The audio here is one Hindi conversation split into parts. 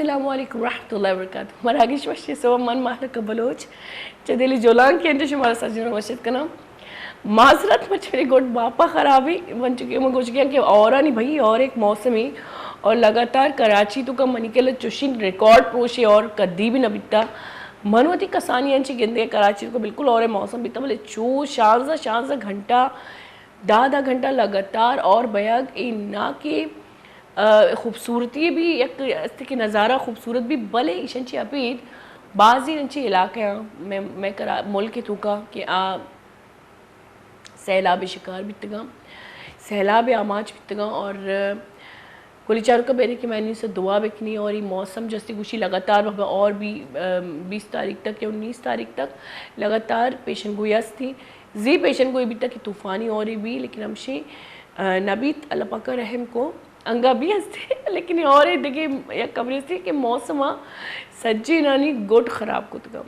अस्सलामु अलैकुम रहमतुल्लाहि व बरकातुहू मरागिश वशी सो मन महलक बलोच चदेली जोलान के अंदर शुमारा सजन मस्जिद का नाम माजरत मछली गोट बापा खराबी बन चुकी मैं कुछ गया कि और नहीं भाई और एक मौसमी और लगातार कराची तो का मनी के चुशिन रिकॉर्ड पोशी और कद्दी भी न बीतता मनवती कसानी अंची गिंदे कराची को बिल्कुल और मौसम बीता बोले चू शांजा घंटा दादा घंटा लगातार और बयाग ना के खूबसूरती भी एक कि नज़ारा खूबसूरत भी भले ईशंची अपीद बाजी इंची इलाके मैं करा मुल्क के थूका कि सैलाब शिकार बितगा सैलाब आमाच बितगा और कुलिचार का बेरे कि मैंने से दुआ बिकनी और ये मौसम जैसे कुछ लगातार वहाँ और भी 20 तारीख तक या 19 तारीख तक लगातार पेशन गोयास थी जी पेशन गोई भी तक तूफ़ानी और भी लेकिन हमशे नबीत अल्लाह पाक रहम को अंगा भी हंसते लेकिन और ये देखिए या कमरे से कि मौसम सज्जी नानी गोट ख़राब कुतगम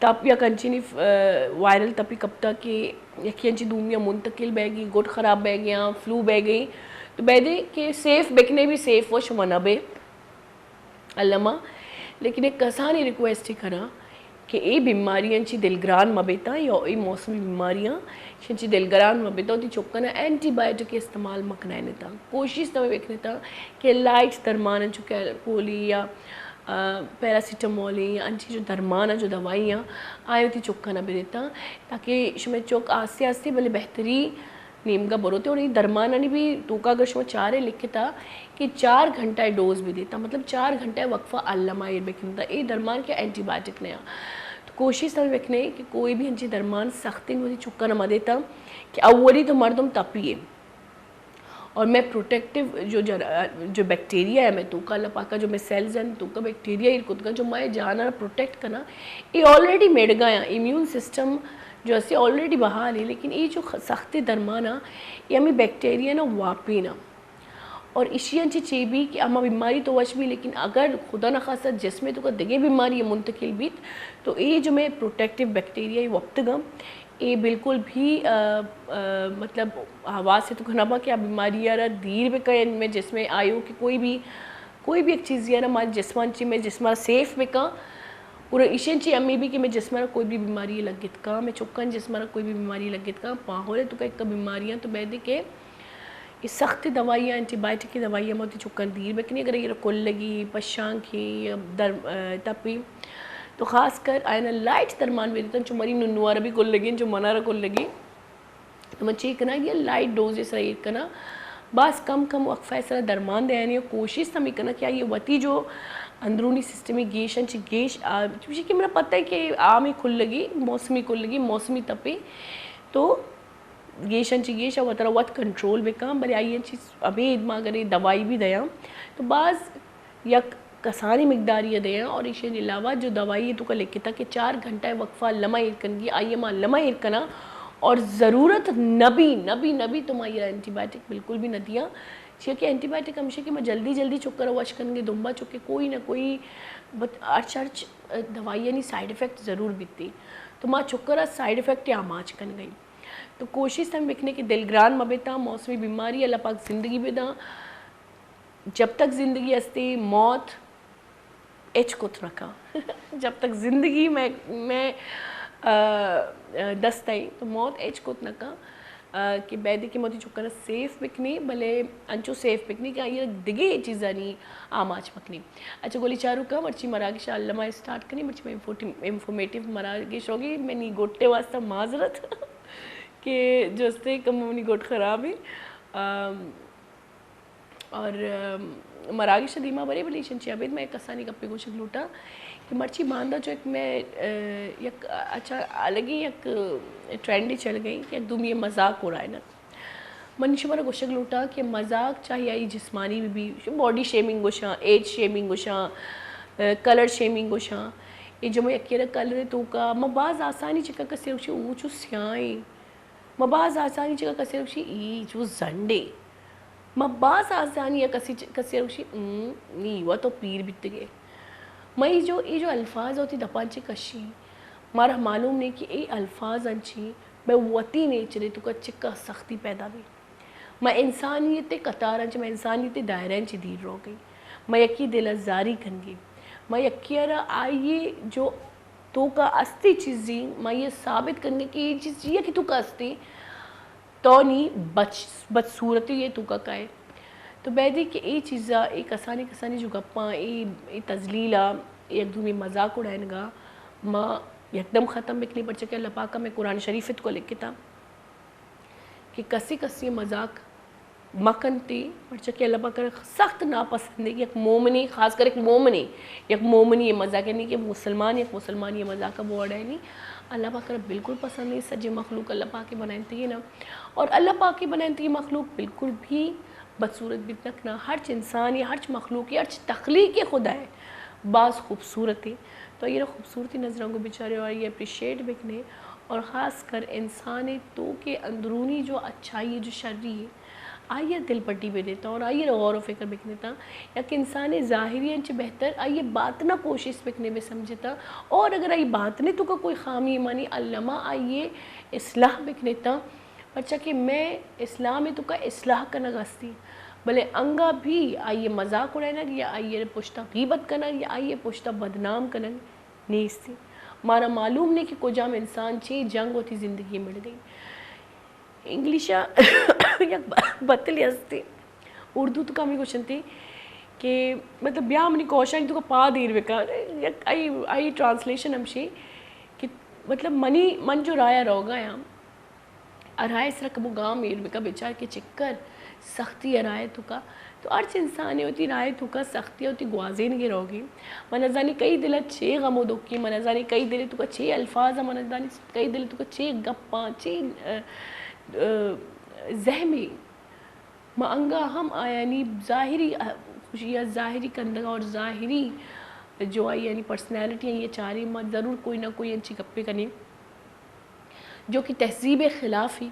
तप या कंचिनी वायरल तपी कब तक कि यकी दुनिया मुंतकिल बह गई गोट ख़राब बह गया फ्लू बह गई तो बैदे कि सेफ़ बेकने भी सेफ़ वश मनबे अल्लामा लेकिन एक कसानी रिक्वेस्ट ही करा कि ये बीमारियां ची दिलग्रान मबेता या ये मौसमी बीमारियां ची दिलग्रान मबेता होती चुकना एंटीबायोटिक के इस्तेमाल मकना नेता कोशिश तब देखने था कि लाइट दरमान जो कैलपोली या पैरासीटामोल या अंची जो दरमान जो दवाइयाँ आयो थी चुकना बेता ताकि शुमे चौक आस्ते आस्ते भले बेहतरी नीम का बरोते और ये दरमान भी तो का अगर शुमे 4 लिखे था कि 4 घंटा डोज भी देता मतलब 4 घंटा वक्फा अल्लामा बेखनता ये दरमान के एंटीबायोटिक नया तो कोशिश तब देखने कि कोई भी अंची दरमान सख्ती में चुका न देता कि अवली तो मर्दम तपिए और मैं प्रोटेक्टिव जो बैक्टीरिया है मैं तो का लपाका जो मैं सेल्स हैं तो का बैक्टीरिया इर्कुत का जो मैं जाना प्रोटेक्ट करना ये ऑलरेडी मेड गया इम्यून सिस्टम जो ऐसे ऑलरेडी बहाल है लेकिन ये जो सख्ती दरमाना ये हमें बैक्टीरिया ना वापी ना और इसी चे भी कि अमा बीमारी तो वश भी लेकिन अगर खुदा न खासा जिसमें तो का दगे बीमारी है मुंतकिल भी तो ये जो मैं प्रोटेक्टिव बैक्टीरिया ये वक्त गम ये बिल्कुल भी मतलब हवा से तो खनाबा क्या बीमारी यार दीर में कहीं में जिसमें आयो कि कोई भी एक चीज़ यार हमारे जिसमान ची में जिसमारा सेफ में का पूरा ईशन ची अम्मी भी कि मैं जिसमारा कोई भी बीमारी लगित का मैं चुकन जिसमारा कोई भी बीमारी लगित का पाहोले तो का बीमारियाँ तो बैदे के ये सख्त दवाइयाँ एंटीबायोटिक की दवाइयाँ मोती चुकन दीर में कि नहीं अगर ये कुल लगी पशां की या तपी तो ख़ास कर आयना लाइट दरमान में देता जो मरी नुनुआरा भी कुल लगी जो मनारा कुल लगी तो मैं चेक करना ये लाइट डोज सही करना बस कम वक्फा ऐसा दरमान दे यानी कोशिश तमी करना क्या ये वती जो अंदरूनी सिस्टमी गेश गेश कि मेरा पता है कि आम ही खुल लगी मौसमी तपे तो गेश गेश और तरह वत कंट्रोल में काम भले आई चीज़ अभी इदमा अगर दवाई भी दया तो बाज़ यक कसानी मकदार ये दें और इसके अलावा जो दवाई है तो का लिखे था कि 4 घंटा वक्फा लमा इरकन की आई एम लमा इरकना और ज़रूरत नबी तो माँ एंटीबायोटिक बिल्कुल भी न दिया छे कि एंटीबायोटिक हमशे कि मैं जल्दी चुकर वश करेंगे दुम्बा चुके कोई ना कोई अर्च दवाई यानी साइड इफ़ेक्ट ज़रूर बीतती तो माँ चुकर साइड इफ़ेक्ट या माच कन गई तो कोशिश हम लिखने की दिलग्रान मबेता मौसमी बीमारी अल्लाह पाक ज़िंदगी बेदा जब तक ज़िंदगी हस्ती मौत एच कुत रखा जब तक ज़िंदगी में दस्ताई तो मौत एच कुत नका कि बैदे की मोती चुका सेफ बिकनी भले अंचो सेफ बिकनी क्या ये दिगे चीज़ नहीं आमाच पकनी अच्छा गोली चारू का मर्ची मरागिश अल्लामा स्टार्ट करनी मर्ची में इंफॉर्मेटिव मरागिश होगी मैंने गोटे वास्ता माजरत कि जोस्ते कमोनी गोट ख़राब है और मरागिश दीमा बड़े बलीशन चाहिए मैं कसानी कप्पे को लूटा कि मर्ची बांधा जो एक मैं एक अच्छा अलग ही एक ट्रेंड ही चल गई कि एक दुम ये मजाक हो रहा है ना मनुष्य मरा गोशक लूटा कि मजाक चाहिए जिस्मानी भी बॉडी शेमिंग गोशा एज शेमिंग गोशा कलर शेमिंग गोशा ये जो मैं अकेला कलर तो का मबाज आसानी चिका कसे उसे ऊँचू स्याई मबाज आसानी चिका कसे उसे ई जो जंडे मब्बास आसानी या कसी रुशी नी वह तो पीर बीत गए मई जो ये जो अल्फाज होती दपांची कशी मारा मालूम नहीं कि ये अल्फाज अंची मैं वती नेचरे तो का चिक्का सख्ती पैदा भी मैं इंसानियत कतार अंच मैं इंसानियत दायरे अंची दीर रो गई मैं यकी दिल जारी कनगी मैं यकियारा आइए जो तो का अस्ती चीज़ी मैं ये साबित करने की ये चीज़ ये कि तू का अस्ती तो नहीं बदसूरती ये तू का है तो बैदी कि ये चीज़ा एक कसानी कसानी जो गप्पा ये तजलीला एक दूमी मजाक उड़ाएगा माँ एकदम ख़त्म बिकनी पड़ चुके अल्लाह पाक में कुरान शरीफ को लिख था कि कसी कसी मजाक मकनती पड़ चुके अल्लाह पाक सख्त नापसंद है कि एक मोमनी खासकर एक मोमनी ये मजाक है नहीं कि मुसलमान ये मजाक का वर्ड है नहीं अल्लाह पाक बिल्कुल पसंद नहीं सजे मखलूक अल्लाह पाक की बनाती है ना और अल्लाह पाक की बनाती है मखलूक बिल्कुल भी बदसूरत भी तक ना हर इंसान या हर मखलूक या हर तख्लीक खुदा है बाज़ खूबसूरत है तो ये खूबसूरती नज़रों को बेचारे और ये अप्रिशिएट बिकने और ख़ास कर इंसान तो के अंदरूनी जो अच्छाई है जो शर्री है आइए दिल पट्टी पे देता और आइए गौर व फिक्र बिकने था या कि इंसान ज़ाहिरी बेहतर आइए बात ना कोशिश बिकने में समझता और अगर आई बात ने तो का कोई खामी मानी अल्लामा आइए इसलाह बिकने था अच्छा कि मैं इस्लाम में तो का इसलाह करना गस्ती भले अंगा भी आइए मजाक उड़ाना या आइए पुश्ता गीबत करना या आइए पुश्ता बदनाम करना नहीं थी मारा मालूम नहीं कि कोजाम इंसान छे जंग होती ज़िंदगी मिल गई इंग्लिश या बतली हंसती उर्दू तो कमी क्वेश्चन थी कि मतलब ब्याह हमने क्वेश्चन तो पा दीर बेका आई ट्रांसलेशन हमशी कि मतलब मन जो राया रोगा यहाँ अराय सर कबू गाँव में बेका बेचार के चिक्कर सख्ती अराय तुका तो अर्च इंसान होती राय तुका सख्ती होती ग्वाजेन गे रोगी मनजानी कई दिल छे गमो दुखी मनजानी कई दिल तुका छे अल्फाज मनजानी कई दिल तुका छे गप्पा छे जहमी मांगा हम आयानी ज़ाहिरी खुशियाँ ज़ाहिरी कंदगा और ज़ाहिरी जो आई यानी पर्सनैलिटी है ये चारी मत ज़रूर कोई ना कोई अच्छी गप्पे करनी जो कि तहजीब खिलाफ़ी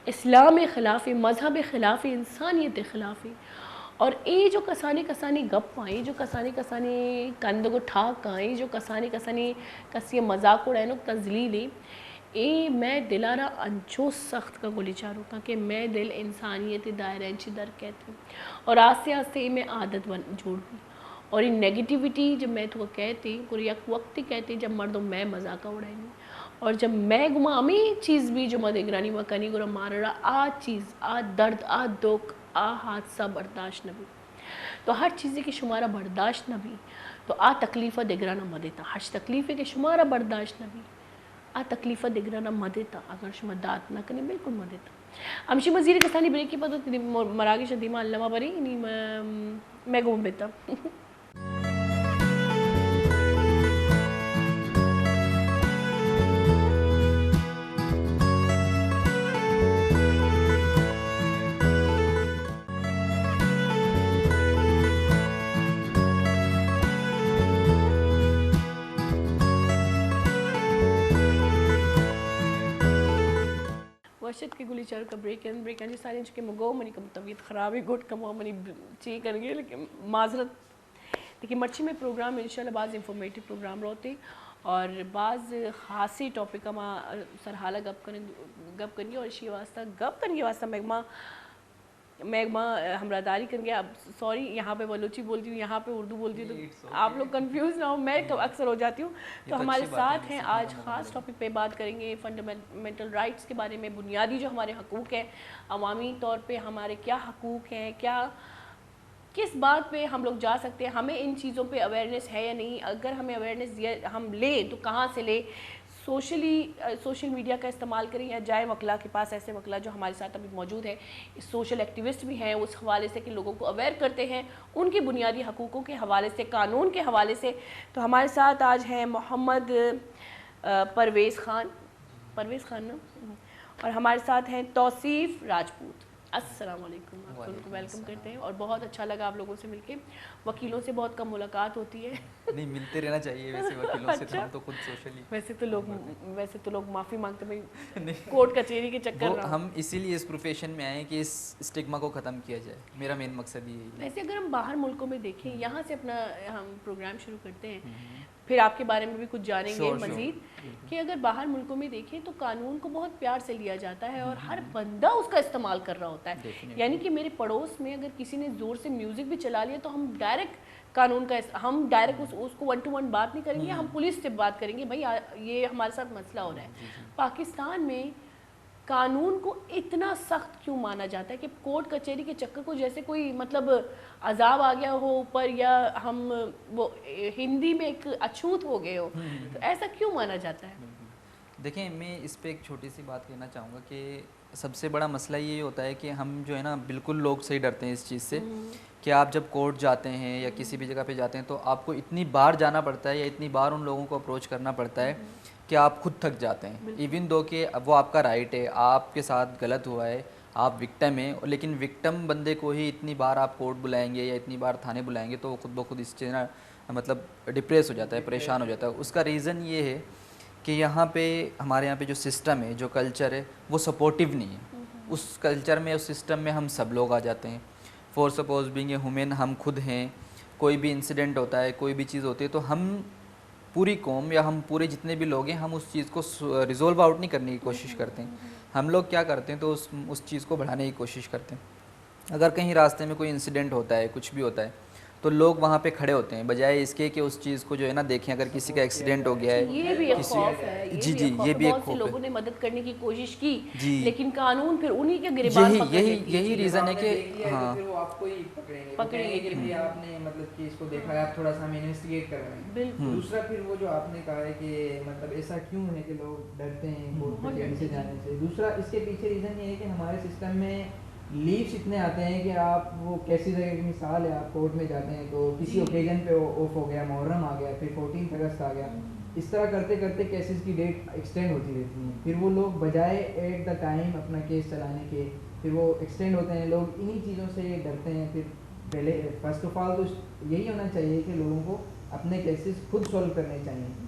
इस्लाम खिलाफ़ी मज़हब खिलाफ़ी इंसानियत खिलाफ़ी और ये जो कसानी गप आई जो कसानी कंद को ठाक आई जो कसानी कसी मजाक उड़ाए नो तजलीली ए मैं दिलारा अंचो सख्त का गोली चारू का कि मैं दिल इंसानियत दायरा दर कहती और आस्ते आस्ते मैं आदत बन जोड़ दी और ये नेगेटिविटी जब मैं तो कहती पूरी एक वक्त ही कहती जब मर्दों मैं मजाक उड़ाई और जब मैं गुमामी चीज़ भी जो मदेगरानी वकनी गुरा मार रहा आ चीज़ आ दर्द आ दुख आ हादसा बर्दाश्त न भी तो हर चीज़ की शुमारा बर्दाश्त न भी तो आ तकलीफ़ा दिगराना मदेता हर तकलीफ़े के शुमारा बर्दाश्त न भी आ तकलीफ़ा दिगराना मदेता अगर शुमा दात न करें बिल्कुल मदेता अमशी मज़ीर कसानी ब्रेक की पता मरागी शदीमा अल्लामा बरी मैं गुम बेता वर्षद के गुली चार का ब्रेक जी सारे चुके मगो मनी का तबीयत ख़राब है गुट कमो मनी ची करेंगे लेकिन माजरत लेकिन मर्ची में प्रोग्राम इंशाल्लाह बाज़ इंफॉर्मेटिव प्रोग्राम रहते और बाज़ खासी टॉपिक का माँ सरहाला गप करेंगे और इसी वास्ता गप करने वास्ता मैगमा हमरादारी करेंगे अब सॉरी यहाँ पे बलोची बोलती हूँ यहाँ पे उर्दू बोलती हूँ तो आप लोग कंफ्यूज ना हो मैं अक्सर हो जाती हूँ तो हमारे साथ हैं आज ख़ास टॉपिक पे बात करेंगे फंडामेंटल राइट्स के बारे में बुनियादी जो हमारे हकूक़ हैं अवामी तौर पे हमारे क्या हकूक़ हैं क्या किस बात पे हम लोग जा सकते हैं हमें इन चीज़ों पे अवेयरनेस है या नहीं अगर हमें अवेयरनेस हम लें तो कहाँ से लें सोशल मीडिया का इस्तेमाल करें या जाए वकला के पास ऐसे वकला जो हमारे साथ अभी मौजूद है सोशल एक्टिविस्ट भी हैं उस हवाले से कि लोगों को अवेयर करते हैं उनके बुनियादी हकूक़ों के हवाले से कानून के हवाले से तो हमारे साथ आज हैं मोहम्मद परवेज़ खान ना और हमारे साथ हैं तौसीफ़ राजपूत अस्सलाम वालेकुम आप उनको वेलकम करते हैं और बहुत अच्छा लगा आप लोगों से मिलके वकीलों से बहुत कम मुलाकात होती है नहीं मिलते रहना चाहिए वैसे वकीलों से तो हम तो खुद सोशली वैसे तो लोग माफ़ी मांगते भाई कोर्ट कचहरी के चक्कर हम इसीलिए इस प्रोफेशन में आए कि इस स्टिग्मा को ख़त्म किया जाए मेरा मेन मकसद ही है वैसे अगर हम बाहर मुल्कों में देखें यहाँ से अपना हम प्रोग्राम शुरू करते हैं फिर आपके बारे में भी कुछ जानेंगे Sure, sure. मजीद कि अगर बाहर मुल्कों में देखें तो कानून को बहुत प्यार से लिया जाता है और हर बंदा उसका इस्तेमाल कर रहा होता है। Definitely. यानी कि मेरे पड़ोस में अगर किसी ने ज़ोर से म्यूज़िक भी चला लिया तो हम डायरेक्ट कानून का हम डायरेक्ट उसको 1 to 1 बात नहीं करेंगे, हम पुलिस से बात करेंगे, भाई ये हमारे साथ मसला हो रहा है। पाकिस्तान में कानून को इतना सख्त क्यों माना जाता है कि कोर्ट कचहरी के चक्कर को जैसे कोई मतलब अजाब आ गया हो ऊपर, या हम वो हिंदी में एक अछूत हो गए हो, तो ऐसा क्यों माना जाता है? देखिए, मैं इस पे एक छोटी सी बात कहना चाहूँगा कि सबसे बड़ा मसला ये होता है कि हम जो है ना बिल्कुल लोग सही डरते हैं इस चीज़ से कि आप जब कोर्ट जाते हैं या किसी भी जगह पे जाते हैं तो आपको इतनी बार जाना पड़ता है या इतनी बार उन लोगों को अप्रोच करना पड़ता है कि आप खुद थक जाते हैं। इवन दो कि वो आपका राइट है, आपके साथ गलत हुआ है, आप विक्टिम हैं, लेकिन विक्टिम बंदे को ही इतनी बार आप कोर्ट बुलाएंगे या इतनी बार थाने बुलाएंगे तो वो खुद ब खुद इस चीज़ ना मतलब डिप्रेस हो जाता है, परेशान हो जाता है। उसका रीज़न ये है कि यहाँ पे हमारे यहाँ पे जो सिस्टम है, जो कल्चर है, वो सपोर्टिव नहीं है। उस कल्चर में, उस सिस्टम में हम सब लोग आ जाते हैं। For suppose being a human, हम खुद हैं, कोई भी इंसिडेंट होता है, कोई भी चीज़ होती है तो हम पूरी कौम या हम पूरे जितने भी लोग हैं हम उस चीज़ को रिजोल्व आउट नहीं करने की कोशिश करते हैं। हम लोग क्या करते हैं तो उस चीज़ को बढ़ाने की कोशिश करते हैं। अगर कहीं रास्ते में कोई इंसिडेंट होता है, कुछ भी होता है, तो लोग वहाँ पे खड़े होते हैं बजाय इसके कि उस चीज़ को जो है ना देखें। अगर किसी का एक्सीडेंट हो गया है, ये भी एक खौफ है, जी ये भी एक खौफ है। लोगों ने मदद करने की कोशिश की, जी, लेकिन कानून फिर उन्हीं के गिरबान पकड़ लेती है। यही रीज़न है कि हाँ, फिर वो आपको ही पकड़ेंगे कि भाई आपने मतलब कि इसको देखा है, आप थोड़ा सा हमें इन्वेस्टिगेट कर रहे हैं। बिल्कुल। दूसरा फिर वो जो आपने कहा है कि मतलब ऐसा क्यों है कि लोग डरते हैं कोर्ट कचहरी से जाने से। दूसरा इसके पीछे रीज़न ये है कि हमारे सिस्टम में लीव्स इतने आते हैं कि आप वो कैसी जगह की मिसाल है, आप कोर्ट में जाते हैं तो किसी ओकेजन पे ऑफ हो गया, मुहर्रम आ गया, फिर 14 अगस्त आ गया, इस तरह करते करते केसेस की डेट एक्सटेंड होती रहती है। फिर वो लोग बजाय एट द टाइम अपना केस चलाने के फिर वो एक्सटेंड होते हैं। लोग इन्हीं चीज़ों से डरते हैं। फिर पहले फर्स्ट ऑफ ऑल तो यही होना चाहिए कि लोगों को अपने केसेस खुद सॉल्व करने चाहिए।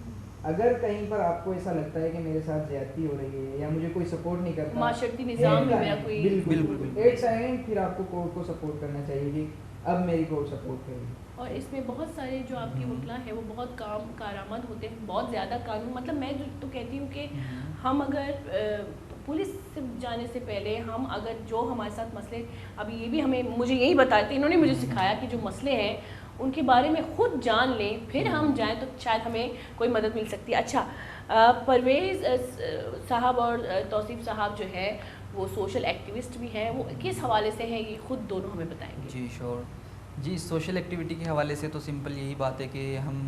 अगर कहीं पर आपको ऐसा लगता है कि मेरे साथ ज्यादती हो रही है या मुझे कोई सपोर्ट नहीं करता, माशरती निज़ाम में मेरा कोई बिल्कुल एक सेकंड फिर आपको कोर्ट को सपोर्ट करना चाहिए कि अब मेरी कोर्ट सपोर्ट करेगी। और इसमें बहुत सारे जो आपकी वकला हैं वो बहुत कारआमद होते हैं, बहुत ज़्यादा कानून, मतलब मैं तो कहती हूँ कि हम अगर पुलिस से जाने से पहले हम अगर जो हमारे साथ मसले, अभी ये भी हमें मुझे यही बताए थे, इन्होंने मुझे सिखाया कि जो मसले हैं उनके बारे में खुद जान लें, फिर हम जाएं तो शायद हमें कोई मदद मिल सकती है। अच्छा, परवेज़ साहब और तौसीफ साहब जो है वो सोशल एक्टिविस्ट भी हैं, वो किस हवाले से हैं ये खुद दोनों हमें बताएंगे। जी श्योर जी। सोशल एक्टिविटी के हवाले से तो सिंपल यही बात है कि हम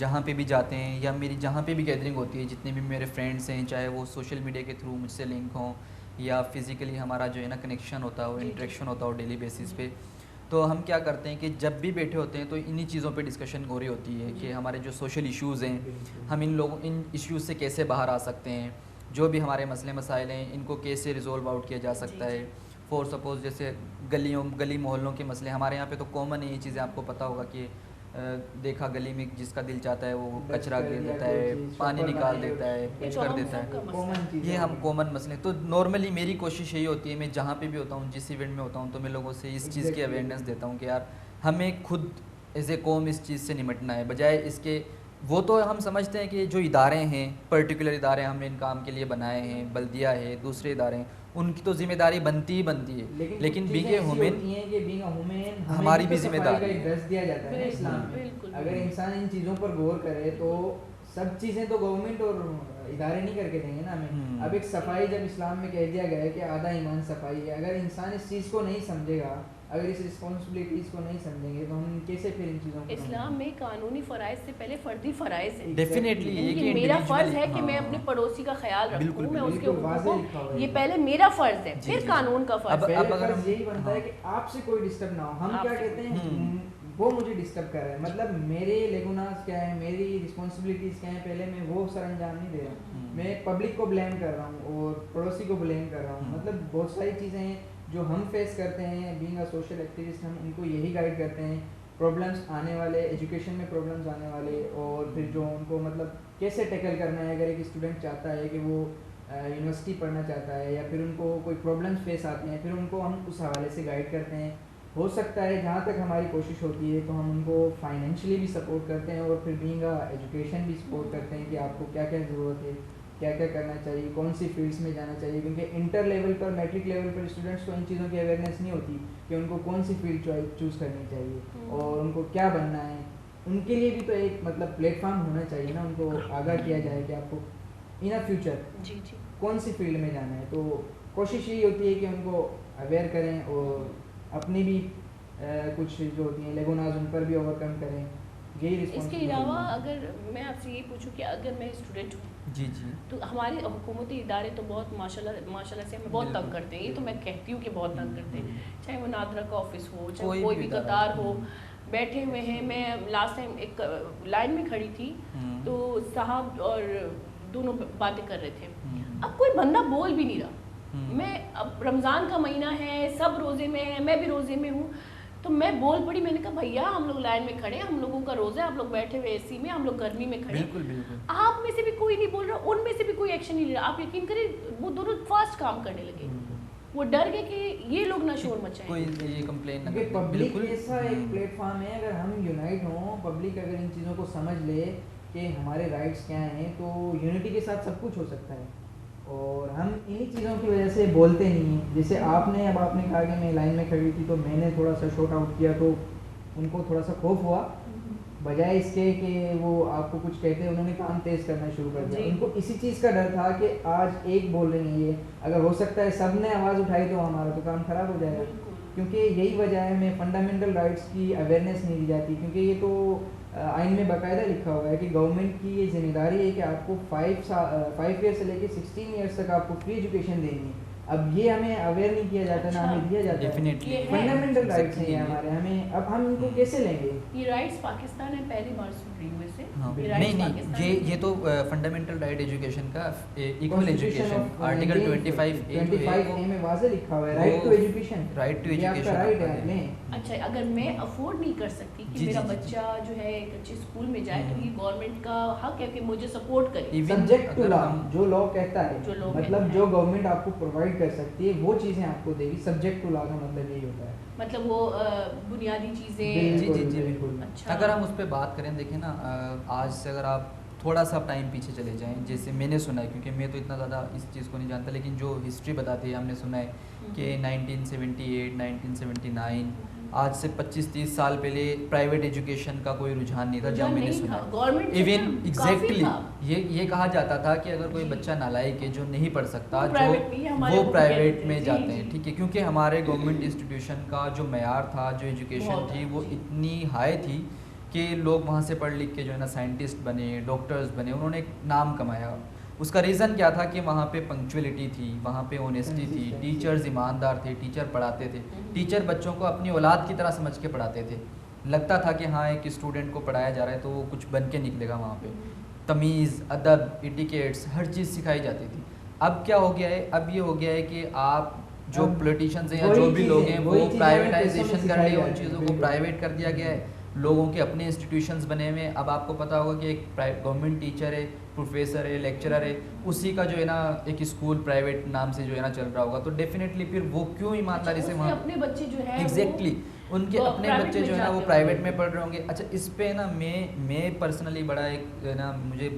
जहाँ पे भी जाते हैं या मेरी जहाँ पे भी गैदरिंग होती है, जितने भी मेरे फ्रेंड्स हैं, चाहे वो सोशल मीडिया के थ्रू मुझसे लिंक हों या फिज़िकली हमारा जो है ना कनेक्शन होता हो, इंटरेक्शन होता हो डेली बेसिस पे, तो हम क्या करते हैं कि जब भी बैठे होते हैं तो इन्हीं चीज़ों पे डिस्कशन हो रही होती है कि हमारे जो सोशल इश्यूज़ हैं, हम इन इश्यूज़ से कैसे बाहर आ सकते हैं, जो भी हमारे मसले मसाइल हैं इनको कैसे रिजोल्व आउट किया जा सकता है। फॉर सपोज़ जैसे गली मोहल्लों के मसले, हमारे यहाँ पे तो कॉमन है ये चीज़ें, आपको पता होगा कि देखा गली में जिसका दिल चाहता है वो कचरा गिर देता है, पानी निकाल देता है, कुछ कर देता है, ये हम कॉमन मसले। तो नॉर्मली मेरी कोशिश यही होती है, मैं जहाँ पे भी होता हूँ, जिस इवेंट में होता हूँ, तो मैं लोगों से इस चीज़ की अवेयरनेस देता हूँ कि यार हमें खुद एज ए कौम इस चीज़ से निपटना है, बजाय इसके वो तो हम समझते हैं कि जो इदारे हैं, पर्टिकुलर इदारे हमने इन काम के लिए बनाए हैं, बल्दिया है, दूसरे इदारे हैं, उनकी तो जिम्मेदारी बनती ही बनती है, लेकिन बीइंग ए ह्यूमन हमारी भी जिम्मेदारी है। दर्ज दिया जाता है इस्लाम में। अगर इंसान इन चीज़ों पर गौर करे तो सब चीज़ें तो गवर्नमेंट और इदारे नहीं करके देंगे ना हमें। अब एक सफाई जब इस्लाम में कह दिया गया है कि आधा ईमान सफाई है, अगर इंसान इस चीज़ को नहीं समझेगा, अगर इस रिस्पॉन्सिबिलिटीज़ को नहीं समझेंगे तो हम कैसे फिर इन चीज़ों को। इस्लाम में कानूनी फ़राइज़ से पहले फ़र्दी फ़राइज़ है। डेफिनेटली ये मेरा फ़र्ज़ है कि मैं अपने पड़ोसी का ख्याल रखूँ, मैं उसके हुकूक, ये पहले मेरा फ़र्ज़ है, फिर कानून का फ़र्ज़ है। अब अगर यही बनता है कि आपसे कोई डिस्टर्ब ना हो। हम क्या कहते हैं, वो मुझे डिस्टर्ब कर रहा है, मतलब मेरे लेगुनास क्या है, मेरी रिस्पॉन्सिबिलिटीज़ क्या है, पहले मैं वो सर अंजाम नहीं दे रहा, मैं पब्लिक को ब्लेम कर रहा हूँ और पड़ोसी को ब्लेम कर रहा हूँ। मतलब बहुत सारी चीज़ें हैं जो हम फेस करते हैं बीइंग अ सोशल एक्टिविस्ट। हम उनको यही गाइड करते हैं, प्रॉब्लम्स आने वाले, एजुकेशन में प्रॉब्लम्स आने वाले, और फिर जो उनको मतलब कैसे टैकल करना है। अगर एक स्टूडेंट चाहता है कि वो यूनिवर्सिटी पढ़ना चाहता है या फिर उनको कोई प्रॉब्लम्स फेस आते हैं, फिर उनको हम उस हवाले से गाइड करते हैं। हो सकता है जहाँ तक हमारी कोशिश होती है तो हम उनको फाइनेंशियली भी सपोर्ट करते हैं और फिर बीइंग एजुकेशन भी सपोर्ट करते हैं कि आपको क्या क्या ज़रूरत है, क्या क्या करना चाहिए, कौन सी फील्ड्स में जाना चाहिए, क्योंकि इंटर लेवल पर, मैट्रिक लेवल पर स्टूडेंट्स को इन चीज़ों की अवेयरनेस नहीं होती कि उनको कौन सी फील्ड चूज़ करनी चाहिए और उनको क्या बनना है। उनके लिए भी तो एक मतलब प्लेटफॉर्म होना चाहिए ना, उनको आगाह किया जाए कि आपको इन अ फ्यूचर जी जी कौन सी फील्ड में जाना है। तो कोशिश यही होती है कि उनको अवेयर करें और अपनी भी कुछ जो होती हैं लेगोनाज उन पर भी ओवरकम करें। यही इसके रिस्पॉन्सिबिलिटी अलावा है। अगर मैं आपसे ये पूछूं कि अगर मैं स्टूडेंट हूँ जी जी तो हमारे हुकूमती इदारे तो बहुत माशाल्लाह से हमें बहुत तंग बिल्कुल। करते हैं, ये तो मैं कहती हूँ कि बहुत तंग करते हैं, चाहे वो नादरा का ऑफिस हो, चाहे कोई कोई भी भी इदारा। कतार हो, बैठे हुए हैं। मैं लास्ट टाइम एक लाइन में खड़ी थी तो साहब और दोनों बातें कर रहे थे, अब कोई बंदा बोल भी नहीं रहा। मैं अब रमज़ान का महीना है, सब रोज़े में है, मैं भी रोज़े में हूँ, तो मैं बोल पड़ी। मैंने कहा भैया हम लोग लाइन में खड़े हैं, हम लोगों का रोज़ा है, आप लोग बैठे हुए एसी में, हम लोग गर्मी में खड़े हैं, बिल्कुल बिल्कुल। आप में से भी कोई नहीं बोल रहा, उनमें से भी कोई एक्शन नहीं ले रहा। आप यकीन करें वो दोनों फास्ट काम करने लगे, वो डर गए कि ये लोग ना शोर मचाएं। कोई ये कंप्लेन ना क्योंकि करे। पब्लिक बिल्कुल। ऐसा एक प्लेटफॉर्म है, अगर हम यूनाइट हों, पब्लिक अगर इन चीज़ों को समझ ले कि हमारे राइट्स क्या हैं, तो यूनिटी के साथ सब कुछ हो सकता है। और हम इन्हीं चीज़ों की वजह से बोलते नहीं हैं। जैसे आपने कहा कि मैं लाइन में खड़ी थी तो मैंने थोड़ा सा शॉट आउट किया, तो उनको थोड़ा सा खौफ हुआ, बजाय इसके कि वो आपको कुछ कहते हैं उन्होंने काम तेज़ करना शुरू कर दिया। जी। उनको इसी चीज़ का डर था कि आज एक बोल रही है ये, अगर हो सकता है सब ने आवाज़ उठाई तो हमारा तो काम ख़राब हो जाएगा। क्योंकि यही वजह है हमें फंडामेंटल राइट्स की अवेयरनेस नहीं दी जाती, क्योंकि ये तो आइन में बाकायदा लिखा हुआ है कि गवर्नमेंट की ये जिम्मेदारी है कि आपको 5 ईयर से लेकर 16 ईयर्स तक आपको फ्री एजुकेशन देनी है। अब ये हमें अवेयर नहीं किया जाता, ना हमें दिया जाता है। डेफिनेटली ये है। फंडामेंटल राइट्स हैं Exactly। ये हमारे, हमें अब हम इनको कैसे लेंगे? ये राइट्स पाकिस्तान है, पहली बार सुन रही हूँ वैसे। हाँ, ये नहीं rights नहीं पाकिस्तान ये है। ये तो फंडामेंटल राइट एजुकेशन का equal Constitution education of article 25A 25A में वाज़ेह लिखा हुआ है राइट टू वो एजुकेशन। right to ये आपका education राइट है। आपका है। आपने अच्छा, अगर मैं अफोर्ड नहीं कर सकती कि जी, मेरा जी, जी, बच्चा जो है एक अच्छे स्कूल में जाए, तो ये गवर्नमेंट का हक है कि मुझे सपोर्ट करे। Even सब्जेक्ट टू अगर लॉ, हम- जो लॉ कहता है, जो law मतलब कहता जो है। गवर्नमेंट आपको प्रोवाइड कर सकती है वो चीज़ें आपको देगी। सब्जेक्ट टू लॉ का मतलब यही होता है। मतलब वो बुनियादी चीज़ें। जी बिल्कुल, जी जी बिल्कुल। बिल्कुल। अच्छा। अगर हम उस पर बात करें, देखें ना, आज से अगर आप थोड़ा सा टाइम पीछे चले जाएं, जैसे मैंने सुना है, क्योंकि मैं तो इतना ज़्यादा इस चीज़ को नहीं जानता, लेकिन जो हिस्ट्री बताती है हमने सुना है कि 1978 1979 आज से 25-30 साल पहले प्राइवेट एजुकेशन का कोई रुझान नहीं था, जब मैंने नहीं सुना था, गवर्नमेंट इवन काफी एग्जैक्टली था। ये कहा जाता था कि अगर कोई जी। बच्चा नालायक है जो नहीं पढ़ सकता, वो private में, ये हमारे वो वो प्राइवेट कहते में थे, जाते जी, हैं, जी। ठीक है, क्योंकि हमारे गवर्नमेंट इंस्टीट्यूशन का जो मैयार था, जो एजुकेशन बहुत थी, था, वो जी। इतनी हाई थी कि लोग वहाँ से पढ़ लिख के जो है ना साइंटिस्ट बने, डॉक्टर्स बने, उन्होंने एक नाम कमाया। उसका रीज़न क्या था कि वहाँ पे पंक्चुअलिटी थी, वहाँ पे ऑनेस्टी थी, Consistency। टीचर्स ईमानदार थे, टीचर पढ़ाते थे, टीचर बच्चों को अपनी औलाद की तरह समझ के पढ़ाते थे। लगता था कि हाँ एक स्टूडेंट को पढ़ाया जा रहा है तो वो कुछ बन के निकलेगा वहाँ पे। तमीज़, अदब, इटिकेट्स, हर चीज़ सिखाई जाती थी। अब क्या हो गया है, अब ये हो गया है कि आप जो अब पॉलिटिशियंस हैं या वही जो भी लोग चीज़ें- हैं वही वो चीज़ें प्राइवेटाइजेशन हमें कर सिखाई लिए, उन जाती हैं, चीज़ों को बिल्कुल। प्राइवेट कर दिया गया है, लोगों के अपने इंस्टीट्यूशंस बने हुए हैं। अब आपको पता होगा कि एक गवर्नमेंट टीचर है, प्रोफेसर है, लेक्चरर है, उसी का जो है ना एक स्कूल प्राइवेट नाम से जो है ना चल रहा होगा, तो डेफिनेटली फिर वो क्यों ईमानदारी से उसके वहाँ अपने बच्चे जो है एग्जैक्टली उनके वो अपने private बच्चे में जो है ना वो जाते प्राइवेट होंगे। में पढ़ रहे होंगे। अच्छा, इस पे ना मैं पर्सनली बड़ा एक जो है ना मुझे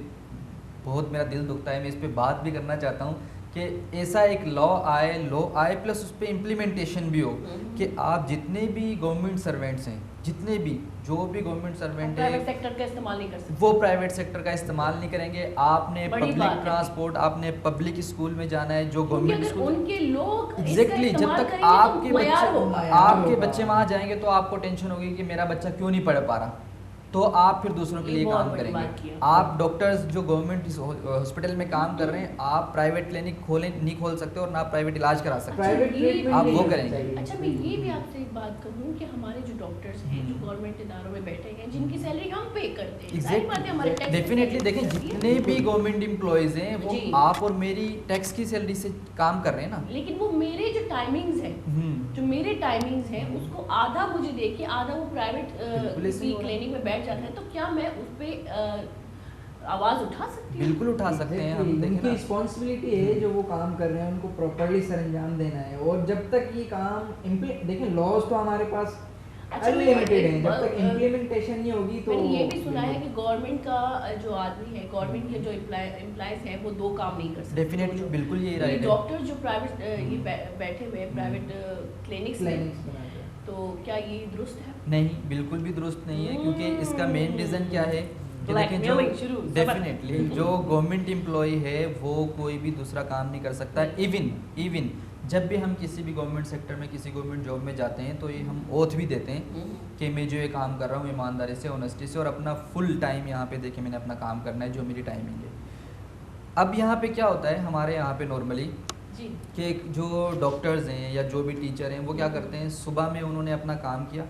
बहुत मेरा दिल दुखता है, मैं इस पे बात भी करना चाहता हूँ कि ऐसा एक लॉ आए प्लस उस पर इम्प्लीमेंटेशन भी हो कि आप जितने भी गवर्नमेंट सर्वेंट्स हैं, जितने भी जो भी गवर्नमेंट सर्वेंट प्राइवेट है, सेक्टर का इस्तेमाल नहीं कर सकते। वो प्राइवेट सेक्टर का इस्तेमाल नहीं करेंगे। आपने बड़ी बात पब्लिक है। ट्रांसपोर्ट, आपने पब्लिक स्कूल में जाना है, जो क्योंकि गवर्नमेंट अगर स्कूल उनके लोग इसका एग्जैक्टली जब इस्तेमाल तक करेंगे आपके तो मयार होगा। बच्चे मयार आपके होगा। बच्चे वहाँ जाएंगे तो आपको टेंशन होगी कि मेरा बच्चा क्यों नहीं पढ़ पा रहा, तो आप फिर दूसरों के ये लिए बहुत काम बड़ी बात की करेंगे। है। आप डॉक्टर्स जो गवर्नमेंट हॉस्पिटल में काम कर रहे हैं, आप प्राइवेट क्लिनिक नहीं खोल सकते और ना प्राइवेट इलाज करा सकते। प्राइवेट ये- ट्रीटमेंट आप नहीं वो होना करेंगे। चाहिए। अच्छा, मैं ये भी आपसे एक बात कहूँ कि हमारे जो डॉक्टर्स हैं, जो गवर्नमेंट इदारों में बैठे हैं, जिनकी सैलरी हम पे करते हैं, जाहिर बात है हमारे टैक्स डेफिनेटली देखें, जितने भी गवर्नमेंट एम्प्लॉयज हैं वो जी। आप और मेरी टैक्स की सैलरी से काम कर रहे हैं ना। लेकिन वो मेरे जो टाइमिंग्स हैं, जो मेरे टाइमिंग्स हैं, उसको आधा मुझे देखिए, आधा वो प्राइवेट बिल्कुल ऐसे किसी ही हो रहा है। क्लिनिक में बैठ जाता है, तो क्या मैं उस पर आवाज़ उठा सकती है। बिल्कुल उठा सकते हैं हम, देखें उनकी ना। रिस्पॉन्सिबिलिटी है जो वो काम कर रहे हैं उनको प्रॉपर्ली सर अंजाम देना है। और जब तक ये काम देखें, लॉज तो हमारे पास अच्छा, अनलिमिटेड है, जब तक मैं- इम्प्लीमेंटेशन नहीं होगी तो मैंने ये भी सुना है कि गवर्नमेंट का जो आदमी है, गवर्नमेंट के जो एम्प्लॉयज़ हैं, वो 2 काम नहीं कर सकते। डेफिनेटली, जो- बिल्कुल यही ये राइट है। डॉक्टर जो प्राइवेट ये बैठे हुए हैं प्राइवेट क्लिनिक्स में, क्लिनिक्स बनाते हैं। तो क्या ये दुरुस्त है? नहीं, बिल्कुल भी दुरुस्त नहीं है, क्योंकि इसका मेन रीज़न क्या है कि देखें, जो Blackmailing शुरू, समझ। डेफिनेटली जो गवर्नमेंट एम्प्लॉय है वो कोई भी दूसरा काम नहीं कर सकता। इवन जब भी हम किसी भी गवर्नमेंट सेक्टर में, किसी गवर्नमेंट जॉब में जाते हैं, तो ये हम ओथ भी देते हैं कि मैं जो ये काम कर रहा हूँ ईमानदारी से, ऑनेस्टी से, और अपना फुल टाइम यहाँ पे देखिए मैंने अपना काम करना है, जो मेरी टाइमिंग है। अब यहाँ पे क्या होता है हमारे यहाँ पे नॉर्मली जी। कि जो डॉक्टर्स हैं या जो भी टीचर हैं वो क्या करते हैं, सुबह में उन्होंने अपना काम किया,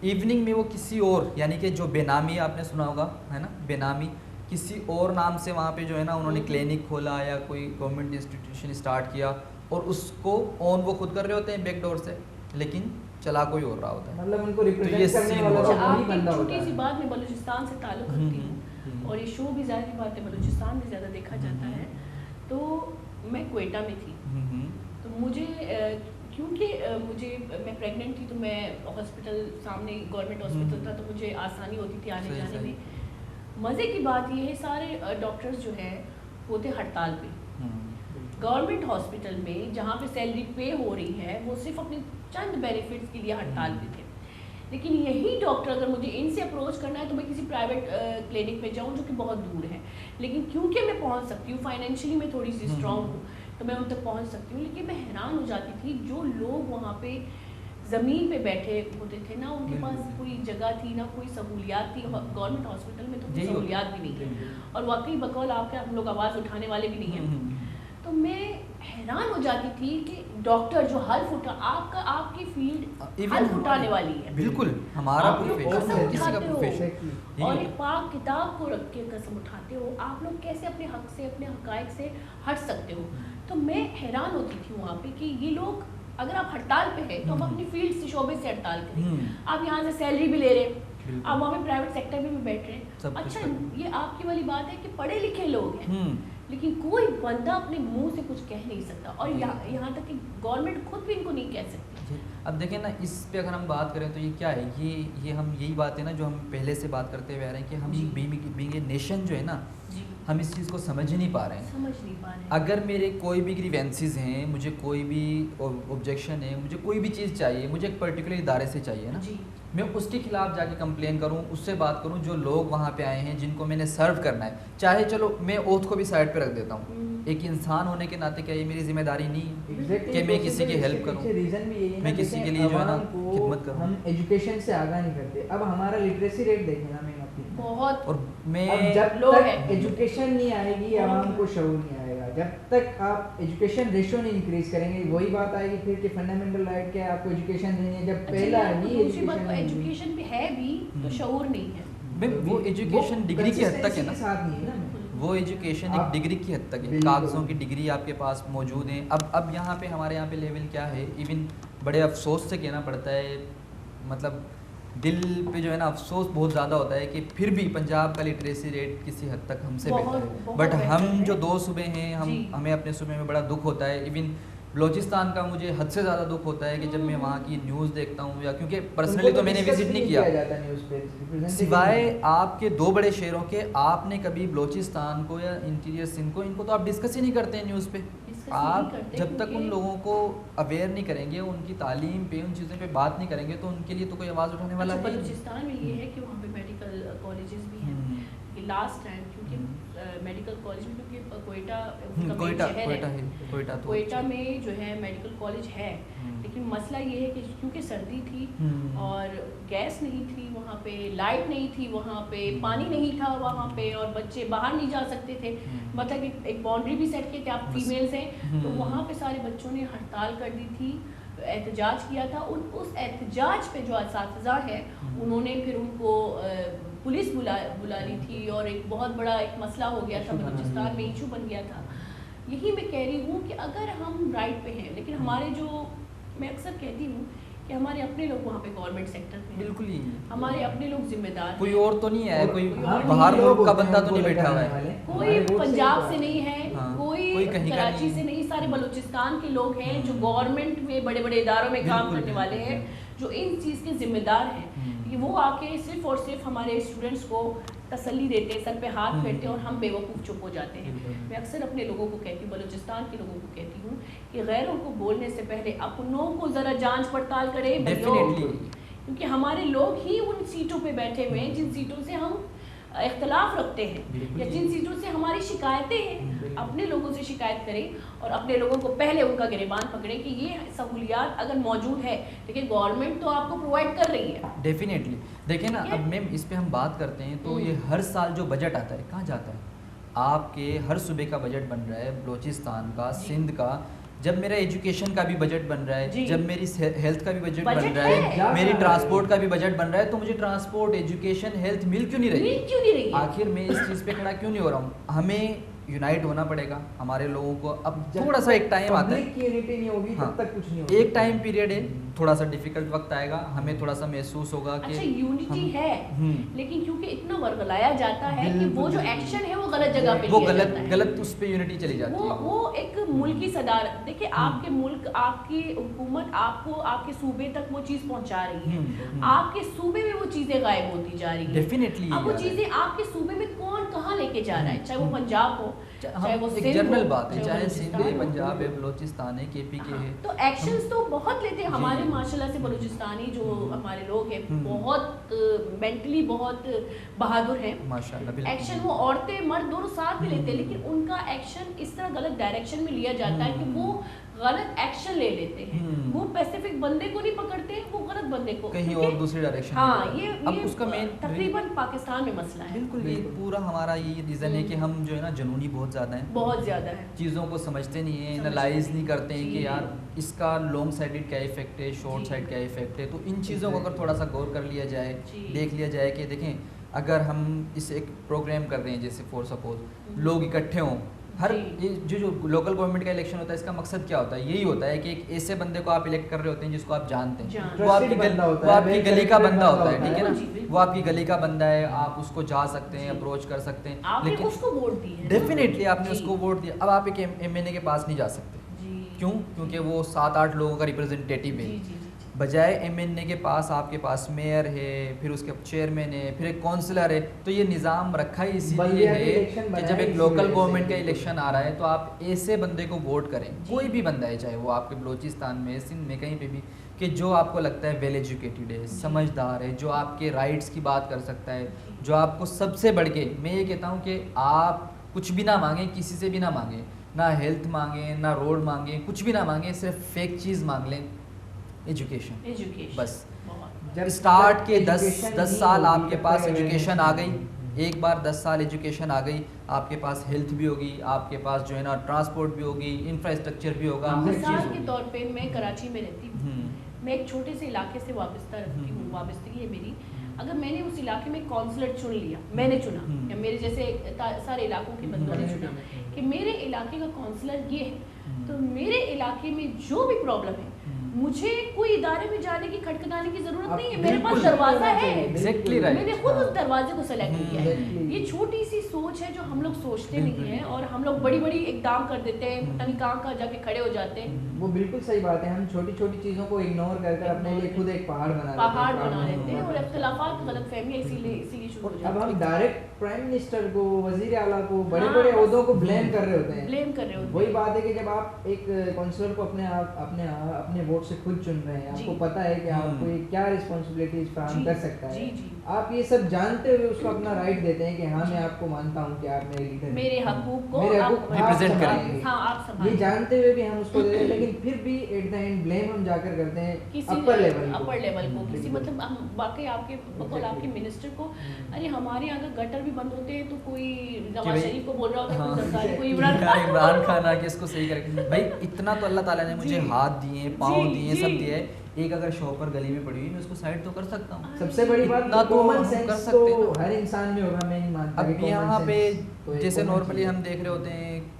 इवनिंग में वो किसी और, यानी कि जो बेनामी आपने सुना होगा, है ना, बेनामी, किसी और नाम से वहाँ पे जो है ना उन्होंने क्लिनिक खोला या कोई गवर्नमेंट इंस्टीट्यूशन स्टार्ट किया, और उसको ऑन वो खुद कर रहे होते हैं बैक डोर से, लेकिन चला कोई और रहा होता है। मतलब उनको ये रिप्रेजेंट करने सीन वाला हो तो रहा है। वही आप बंदा एक होता छोटी सी है। बात में बलूचिस्तान से ताल्लुक़ रखती हूँ, और ये शो भी ज़ाहिर सी बात है बलूचिस्तान में ज़्यादा देखा जाता है। तो मैं क्वेटा में थी, तो मुझे क्योंकि मैं प्रेग्नेंट थी, तो मैं हॉस्पिटल सामने गवर्नमेंट हॉस्पिटल था, तो मुझे आसानी होती थी आने सही, जाने सही। में। मज़े की बात ये है, सारे डॉक्टर्स जो हैं वो थे हड़ताल पे। गवर्नमेंट हॉस्पिटल में जहाँ पे सैलरी पे हो रही है, वो सिर्फ अपने चंद बेनिफिट्स के लिए हड़ताल पे थे। लेकिन यही डॉक्टर, अगर मुझे इनसे अप्रोच करना है तो मैं किसी प्राइवेट क्लिनिक में जाऊँ जो कि बहुत दूर है, लेकिन क्योंकि मैं पहुँच सकती हूँ, फाइनेंशियली मैं थोड़ी सी स्ट्रॉन्ग हूँ, तो मैं उन तक पहुँच सकती हूँ। लेकिन मैं हैरान हो जाती थी, जो लोग वहाँ पे ज़मीन पे बैठे होते थे ना, उनके पास कोई जगह थी ना कोई सहूलियात थी। गवर्नमेंट हॉस्पिटल में तो कोई यही होता सहूलियात भी नहीं है, और वाकई बकौल आपके हम लोग आवाज़ उठाने वाले भी नहीं हैं। तो मैं हैरान हो जाती थी कि डॉक्टर जो हल्फ उठा, आपकी फील्ड हल्फ उठाने वाली है। बिल्कुल, हमारा आप लोग प्रोफेशन कसम है, किसी का उठाते हो, प्रोफेशन। और एक पाक किताब को रख के कसम उठाते हो। आप लोग कैसे अपने हक से, अपने हकायक से हट सकते हो? तो मैं हैरान होती थी वहाँ पे कि ये लोग, अगर आप हड़ताल पे हैं तो हम अपनी फील्ड से, शोबे से हड़ताल करें। आप यहाँ से सैलरी भी ले रहे हैं, आप वहाँ पे प्राइवेट सेक्टर में भी बैठ रहे हैं। अच्छा, ये आपकी वाली बात है कि पढ़े लिखे लोग हैं, लेकिन कोई बंदा अपने मुंह से कुछ कह नहीं सकता, और यहाँ तक कि गवर्नमेंट खुद भी इनको नहीं कह सकती। अब देखें ना, इस पे अगर हम बात करें तो ये क्या है, ये हम यही बात है ना जो हम पहले से बात करते हुए आ रहे हैं कि हम बीइंग ए नेशन जो है ना, हम इस चीज़ को समझ ही नहीं पा रहे हैं। अगर मेरे कोई भी ग्रीवेंसेस हैं, मुझे कोई भी ऑब्जेक्शन है, मुझे कोई भी चीज़ चाहिए, मुझे एक पर्टिकुलर इदारे से चाहिए ना, मैं उसके खिलाफ जाके कंप्लेन करूं, उससे बात करूं, जो लोग वहाँ पे आए हैं जिनको मैंने सर्व करना है, चाहे चलो मैं ओथ को भी साइड पे रख देता हूँ, एक इंसान होने के नाते क्या ये मेरी जिम्मेदारी नहीं है कि मैं किसी की हेल्प करूँ, रीजन भी यही है, मैं किसी के लिए जो है ना खिदमत करूँ। हम एजुकेशन से आगाह नहीं करते। अब हमारा लिटरेसी रेट देखें ना, मैं आपकी बहुत, और मैं अब जब लो तक है। एजुकेशन नहीं आएगी, आवाम को शऊर नहीं आएगा। जब तक आप एजुकेशन रेशियो नहीं इंक्रीज करेंगे, वही बात आएगी फिर कि फंडामेंटल राइट क्या है, आपको एजुकेशन देनी है। जब पहला ही एजुकेशन पे है भी तो शऊर नहीं है। वो एजुकेशन डिग्री की हद तक है ना, साथ नहीं है ना, वो एजुकेशन एक डिग्री की हद तक है, बिल्कुल। कागज़ों की डिग्री आपके पास मौजूद है। अब यहाँ पे हमारे यहाँ पे लेवल क्या है, इवन बड़े अफसोस से कहना पड़ता है, मतलब दिल पे जो है ना अफसोस बहुत ज़्यादा होता है कि फिर भी पंजाब का लिटरेसी रेट किसी हद तक हमसे बेहतर है, बट हम जो 2 सूबे हैं, हमें अपने सूबे में बड़ा दुख होता है। इवन बलोचिस्तान का मुझे हद से ज़्यादा दुख होता है कि जब मैं वहाँ की न्यूज़ देखता हूँ, या क्योंकि पर्सनली तो मैंने विजिट नहीं किया, सिवाय आपके 2 बड़े शहरों के, आपने कभी बलोचिस्तान को या इंटीरियर सिंध को, इनको तो आप डिस्कस ही नहीं करते हैं न्यूज़ पे। आप जब तक उन लोगों को अवेयर नहीं करेंगे, उनकी तालीम पे, उन चीज़ों पे बात नहीं करेंगे, तो उनके लिए तो कोई आवाज़ उठाने वाला है। बलूचिस्तान में ये है कि वहाँ पे मेडिकल कॉलेजेस भी हैं। लास्ट टाइम क्योंकि मेडिकल कॉलेज में, क्योंकि कोयटा में जो है मेडिकल कॉलेज है, लेकिन मसला ये है कि क्योंकि सर्दी थी और गैस नहीं थी वहाँ पे, लाइट नहीं थी वहाँ पे, पानी नहीं था वहाँ पे, और बच्चे बाहर नहीं जा सकते थे। मतलब एक बाउंड्री भी सेट किए थे, आप फीमेल्स हैं तो वहाँ पे सारे बच्चों ने हड़ताल कर दी थी, एहतजाज किया था। उस एहतजाज पे जो असातिज़ा है, उन्होंने फिर उनको पुलिस बुला ली थी, और एक बहुत बड़ा एक मसला हो गया था, बलूचिस्तान में इशू बन गया था। यही मैं कह रही हूँ कि अगर हम राइट पे हैं, लेकिन हमारे जो, मैं अक्सर कहती हूँ कि हमारे अपने लोग वहाँ पे गवर्नमेंट सेक्टर में हैं। बिल्कुल ही हमारे अपने लोग जिम्मेदार हैं। कोई और तो नहीं है, कोई हम बाहर ही लोग मुल्क का होते हैं बंदा तो उनको नहीं बैठा हुआ लगाने है। वाले। कोई हमारे वोट से पंजाब ही से तो नहीं है, हाँ, कोई कोई कहीं का कराची नहीं से है। नहीं, सारे बलूचिस्तान के लोग हैं जो गवर्नमेंट में बड़े बड़े इदारों में काम बिल्कुल, करने वाले हैं, बिल्कुल। जो इन चीज़ के जिम्मेदार हैं। कि वो आके सिर्फ और सिर्फ हमारे स्टूडेंट्स को तसल्ली देते हैं, सर पे हाथ फेरते हैं और हम बेवकूफ़ चुप हो जाते हैं। बिल्कुल। मैं अक्सर अपने लोगों को कहती हूँ, बलूचिस्तान के लोगों को कहती हूँ कि गैरों को बोलने से पहले अपनों को ज़रा जांच पड़ताल करें भाइयों। डेफिनेटली। क्योंकि हमारे लोग ही उन सीटों पे बैठे हुए हैं जिन सीटों से हम इख्तलाफ रखते हैं बिल्कुल। या जिन सीटों से हमारी शिकायतें हैं। बिल्कुल। अपने लोगों से शिकायत करें और अपने लोगों को पहले उनका गिरबान पकड़ें कि ये सहूलियात अगर मौजूद है, देखिए गवर्नमेंट तो आपको प्रोवाइड कर रही है। डेफिनेटली। देखिए ना, ठीक है? अब मैम इस पे हम बात करते हैं तो ये हर साल जो बजट आता है कहाँ जाता है? आपके हर सूबे का बजट बन रहा है, बलूचिस्तान का, जी। सिंध का। जब मेरा एजुकेशन का भी बजट बन रहा है, जी। जब मेरी हेल्थ का भी बजट बन बजट रहा है। है, मेरी ट्रांसपोर्ट का भी बजट बन रहा है, तो मुझे ट्रांसपोर्ट, एजुकेशन, हेल्थ मिल क्यों नहीं रही? मिल क्यों नहीं रही है? आखिर मैं इस चीज़ पे खड़ा क्यों नहीं हो रहा हूँ? हमें यूनाइट होना पड़ेगा हमारे लोगों को। अब जब थोड़ा सा एक टाइम आता है, पब्लिक की यूनिटी नहीं होगी हाँ, तब तक कुछ नहीं होगा। एक टाइम पीरियड है, थोड़ा सा डिफिकल्ट वक्त आएगा, हमें थोड़ा सा महसूस होगा कि अच्छा यूनिटी हम- है, हम्म। लेकिन क्योंकि इतना वर्गलाया जाता है कि बिल्कुल, वो जो बिल्कुल। एक्शन है वो गलत जगह पे वो लिया गलत जाता है। गलत उस पे यूनिटी चली जाती वो है। वो एक मुल्की सदारत, देखिए आपके मुल्क, आपकी हुकूमत आपको आपके सूबे तक वो चीज़ पहुंचा रही है, आपके सूबे में वो चीज़ें गायब होती जा रही है। डेफिनेटली अब वो चीज़ें आपके सूबे में कौन कहाँ लेके जा रहा है, चाहे वो पंजाब हो, चाहे वो एक सिंध जनरल हो, बात है, चाहे बलूचिस्तान सिंध है, हो। पंजाब है, बलूचिस्तान है, केपी के है। तो एक्शंस तो बहुत लेते हैं हमारे जी। माशाल्लाह से बलूचिस्तानी जो हमारे लोग हैं हम्म। बहुत मेंटली बहुत बहादुर हैं। माशाल्लाह, बिल्कुल। एक्शन वो औरतें मर्द दोनों साथ में लेते हैं, लेकिन उनका एक्शन इस तरह गलत डायरेक्शन में लिया जाता है कि वो गलत एक्शन ले लेते हैं। वो पैसिफिक बंदे को नहीं पकड़ते, वो गलत बंदे को कहीं क्योंकि- और दूसरी डायरेक्शन हाँ, में। ये अब उसका मेन तकरीबन पाकिस्तान में मसला है, बिल्कुल ये पूरा हमारा ये रीज़न है कि हम जो है ना जुनूनी बहुत ज़्यादा हैं, बहुत ज्यादा है। चीज़ों को समझते नहीं हैं, समझते एनालाइज नहीं। नहीं करते हैं जी। कि यार इसका लॉन्ग साइडेड क्या इफेक्ट है, शॉर्ट जी। साइड क्या इफेक्ट है। तो इन चीज़ों को अगर थोड़ा सा गौर कर लिया जाए, जी। देख लिया जाए कि देखें, अगर हम इस एक प्रोग्राम कर रहे हैं जैसे फॉर सपोज लोग इकट्ठे हों, हर जी। ये जो लोकल गवर्नमेंट का इलेक्शन होता है, इसका मकसद क्या होता है? यही होता है कि एक ऐसे बंदे को आप इलेक्ट कर रहे होते हैं जिसको आप जानते हैं, जानते वो आपकी Trusted बंदा होता वो है, आपकी well गली का connected बंदा होता है, होता ठीक है है। जी, ना? बिल्कुल। वो आपकी गली का बंदा है, आप उसको जा सकते हैं, जी। अप्रोच कर सकते हैं, आपने लेकिन उसको वोट दी है। डेफिनेटली आपने जी। उसको वोट दिया। अब आप एक एमएनए के पास नहीं जा सकते, जी। क्यों? क्योंकि वो 7-8 लोगों का रिप्रेजेंटेटिव जी, है। जी, जी, जी। बजाय एमएनए के पास आपके पास मेयर है, फिर उसके चेयरमैन है, फिर एक काउंसलर है। तो ये निज़ाम रखा ही इसीलिए बल्दियाती है इलेक्शन कि बनाए जब एक इसी लोकल वजह से। गवर्नमेंट का इलेक्शन आ रहा है तो आप ऐसे बंदे को वोट करें, जी। कोई भी बंदा है, चाहे वो आपके बलूचिस्तान में, सिंध में, कहीं पे भी, कि जो आपको लगता है वेल एजुकेटेड है, समझदार है, जो आपके राइट्स की बात कर सकता है, जो आपको सबसे बढ़ के, मैं ये कहता हूँ कि आप कुछ भी ना मांगें, किसी से भी ना मांगें, ना हेल्थ मांगें, ना रोड मांगें, कुछ भी ना मांगें, सिर्फ फेक चीज़ मांग लें, एजुकेशन। एजुकेशन बस बहुत। जब स्टार्ट तक के 10 education 10 नहीं साल होगी, आपके तब पास तक एजुकेशन awareness आ नहीं गई, एक बार 10 साल एजुकेशन आ गई, आपके पास हेल्थ भी होगी, आपके पास जो है ना ट्रांसपोर्ट भी होगी, इंफ्रास्ट्रक्चर भी होगा, हर चीज़ मिसाल के होगी। तौर पे मैं कराची में रहती हूँ, हम्म, मैं एक छोटे से इलाके से वाबस्ता रखती हूँ, वाबस्तगी है मेरी। अगर मैंने उस इलाके में काउंसलर चुन लिया, मैंने चुना या मेरे जैसे सारे इलाकों के बंदों ने चुना कि मेरे इलाके का काउंसलर ये है, तो मेरे इलाके में जो भी प्रॉब्लम है मुझे कोई इदारे में जाने की खटखटाने की जरूरत नहीं है, मेरे पास बिल्कुल। दरवाजा है। Exactly right. मैंने खुद हाँ। उस दरवाजे को सेलेक्ट किया है। Exactly. ये छोटी सी सोच है जो हम लोग सोचते बिल्कुल। नहीं है और हम लोग बड़ी बड़ी इकदाम कर देते हैं, पता नहीं कहाँ जाके खड़े हो जाते हैं। वो बिल्कुल सही बात है। हम छोटी छोटी चीज़ों को इग्नोर कर कर अपने लिए खुद एक पहाड़ बना पहाड़ लेते बना हैं, लेते हैं और problem इख्तलाफात गलत फहमियाँ इसीलिए शुरू हो अब जाती हम है। डायरेक्ट प्राइम मिनिस्टर को, वजीर आला को, बड़े हाँ, बड़े बस। ओहदों को ब्लेम कर रहे होते हैं। ब्लेम कर रहे होते वही हैं। बात है कि जब आप एक काउंसलर को अपने वोट से खुद चुन रहे हैं, जी। आपको पता है कि आपको ये क्या रिस्पॉन्सिबिलिटीज फराहम जी, कर सकता है, जी, जी। आप ये सब जानते हुए उसको अपना राइट देते हैं कि हाँ मैं आपको मानता हूँ कि आप मेरे लीडर हैं, मेरे हकूक को मेरे आप हकूक आप represent संभालेंगे। करेंगे। हाँ, आप ये संभालेंगे। जानते हुए भी हम उसको देते हैं, लेकिन फिर भी एट द एंड ब्लेम हम जाकर करते हैं किसी अपर लेवल अपर लेवल को किसी बिल्कुल। मतलब हम बाकी आपके बकौल आपके मिनिस्टर को, अरे हमारे यहाँ अगर गटर भी बंद होते हैं तो कोई नवाज भाई- शरीफ को बोल रहा होता है, हाँ। कोई जरदारी, कोई इमरान इमरान खान आके इसको सही करे। भाई इतना तो अल्लाह ताला ने मुझे जी। हाथ दिए, पाँव जी, दिए, जी। सब दिए है। एक अगर शॉपर गली में पड़ी हुई, मैं उसको साइड तो कर सकता हूँ। सबसे बड़ी बात इतना तो कॉमन हम कर सेंस सकते हैं तो ना। हर इंसान में होगा, मैं नहीं मानता कि अब common यहाँ पे sense तो एक जैसे common नॉर्मली चीज़ है। हम देख रहे होते हैं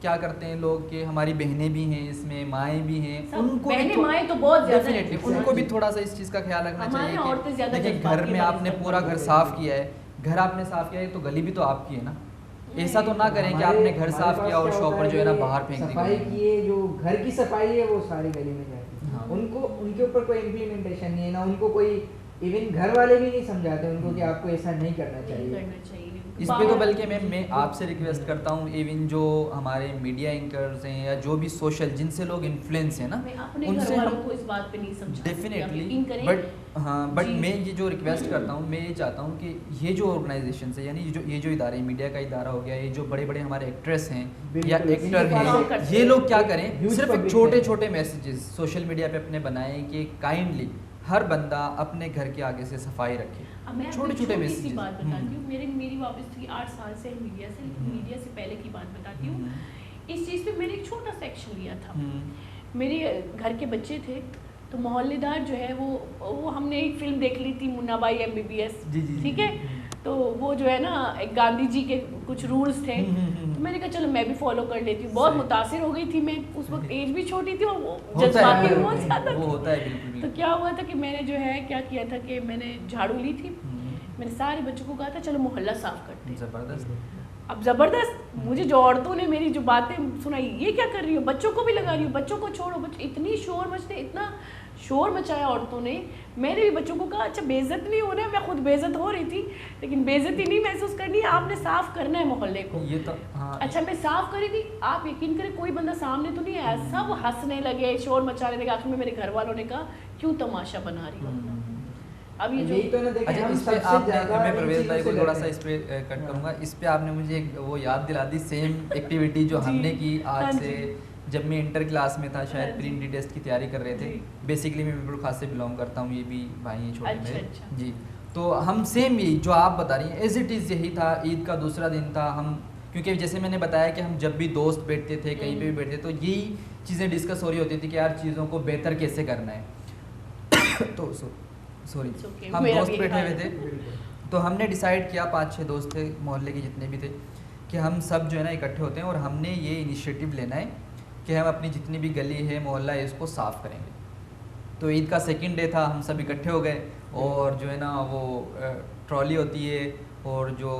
क्या करते हैं लोग कि हमारी बहनें भी हैं इसमें, माएँ भी हैं, सब उनको भी बहनें, माएँ तो बहुत ज़्यादा हैं। डेफिनेटली उनको भी थोड़ा सा इस चीज़ का ख्याल रखना हमारे चाहिए औरतें ज़्यादा कि देखिए जज्बात घर के में बारे आपने में पूरा घर साफ किया है, घर आपने साफ किया है तो गली भी तो आपकी है ना। ऐसा तो ना करें कि आपने घर साफ किया और शॉपर जो है ना बाहर फेंक दी सफाई गली। किए, जो घर की सफाई है वो सारी गली में जाती है। हाँ। उनको उनके ऊपर कोई इम्प्लीमेंटेशन नहीं है ना, उनको कोई इवन घर वाले भी नहीं समझाते उनको कि आपको ऐसा नहीं करना नहीं चाहिए। करना चाहिए। इस पे तो बल्कि मैं आपसे रिक्वेस्ट करता हूँ, इवन जो हमारे मीडिया एंकर्स हैं या जो भी सोशल जिनसे लोग इन्फ्लुएंस हैं ना, मैं अपने उनसे घर वालों हम को इस बात पे नहीं समझाती, डेफिनेटली, यकीन करें। बट हाँ, बट जी। मैं ये जो रिक्वेस्ट करता हूँ, मैं ये चाहता हूँ कि ये जो ऑर्गेनाइजेशन है, यानी ये जो इदारे, मीडिया का इदारा हो गया, ये जो बड़े बड़े हमारे एक्ट्रेस हैं या बिल्कुल, एक्टर इनके काम हैं, करते ये हैं। लोग क्या करें, Huge सिर्फ एक public छोटे है। छोटे मैसेजेस सोशल मीडिया पे अपने बनाएं कि काइंडली हर बंदा अपने घर के आगे से सफाई रखे। अब मैं छोटे छोटे सी मैसेजेस। बात बताती हूँ। मेरी वापस थी 8 साल से मीडिया से, लेकिन मीडिया से पहले की बात बताती हूँ। इस चीज़ पे मैंने एक छोटा सा एक्शन लिया था। मेरे घर के बच्चे थे तो मोहल्लेदार जो है वो हमने एक फिल्म देख ली थी, मुन्ना भाई MBBS, जी, जी, ठीक जी, है। तो वो जो है ना, एक गांधी जी के कुछ रूल्स थे, तो मैंने कहा चलो मैं भी फॉलो कर लेती हूँ। बहुत सही। मुतासिर हो गई थी मैं, उस वक्त एज भी छोटी थी और वो होता है, जज्बाती भी बहुत ज़्यादा वो थी। होता है बिल्कुल तो बिल्कुल। क्या हुआ था कि मैंने जो है क्या किया था कि मैंने झाड़ू ली थी, मैंने सारे बच्चों को कहा था चलो मोहल्ला साफ करते हैं। जबरदस्त। अब ज़बरदस्त मुझे जो औरतों ने मेरी जो बातें सुनाई, ये क्या कर रही हो, बच्चों को भी लगा रही हो, बच्चों को छोड़ो, बच्चे इतनी शोर मचते, इतना शोर मचाया औरतों ने। मैंने भी बच्चों को कहा अच्छा बेइज्जत नहीं हो रहा है, मैं खुद बेइज्जत हो रही थी, लेकिन बेइज्जती नहीं महसूस करनी है, आपने साफ करना है मोहल्ले को। ये तो हाँ, अच्छा मैं साफ करी थी, आप यकीन करें कोई बंदा सामने तो नहीं आया, सब हंसने लगे, शोर मचाने लगे। आखिर में मेरे घर वालों ने कहा क्यों तमाशा बना रही हो अपना। अब ये यही जो तो ना देखें, अच्छा, हम इस पे सबसे आपने, ज़्यादा मैं इन प्रवेश चीज़ों भाई से को थोड़ा सा डरते इस पे कट हाँ। करूंगा। इस पे आपने मुझे एक वो याद दिला दी, सेम एक्टिविटी जो जी, हमने की हाँ आज जी। से, जब मैं इंटर क्लास में था, हाँ शायद जी। प्री इंटर टेस्ट की तैयारी कर रहे थे। जी। बेसिकली मैं मिडल क्लास से बिलोंग करता हूँ, ये भी भाई हैं छोटे अच्छा, मेरे। अच्छा। जी, तो हम सेम यही जो आप बता रही हैं एज इट इज़ यही था। ईद का दूसरा दिन था, हम क्योंकि जैसे मैंने बताया कि हम जब भी दोस्त बैठते थे, कहीं पे भी बैठते थे, तो यही चीज़ें डिस्कस हो रही होती थी कि यार चीज़ों को बेहतर कैसे करना है। तो सॉरी, It's okay, हम मेरा दोस्त भी बैठे हाल हुए है। थे, बिल्कुल। तो हमने डिसाइड किया, 5-6 दोस्त थे मोहल्ले के जितने भी थे, कि हम सब जो है ना इकट्ठे होते हैं और हमने ये इनिशिएटिव लेना है कि हम अपनी जितनी भी गली है, मोहल्ला है, इसको साफ़ करेंगे। तो ईद का सेकंड डे था, हम सब इकट्ठे हो गए और जो है ना वो ट्रॉली होती है और जो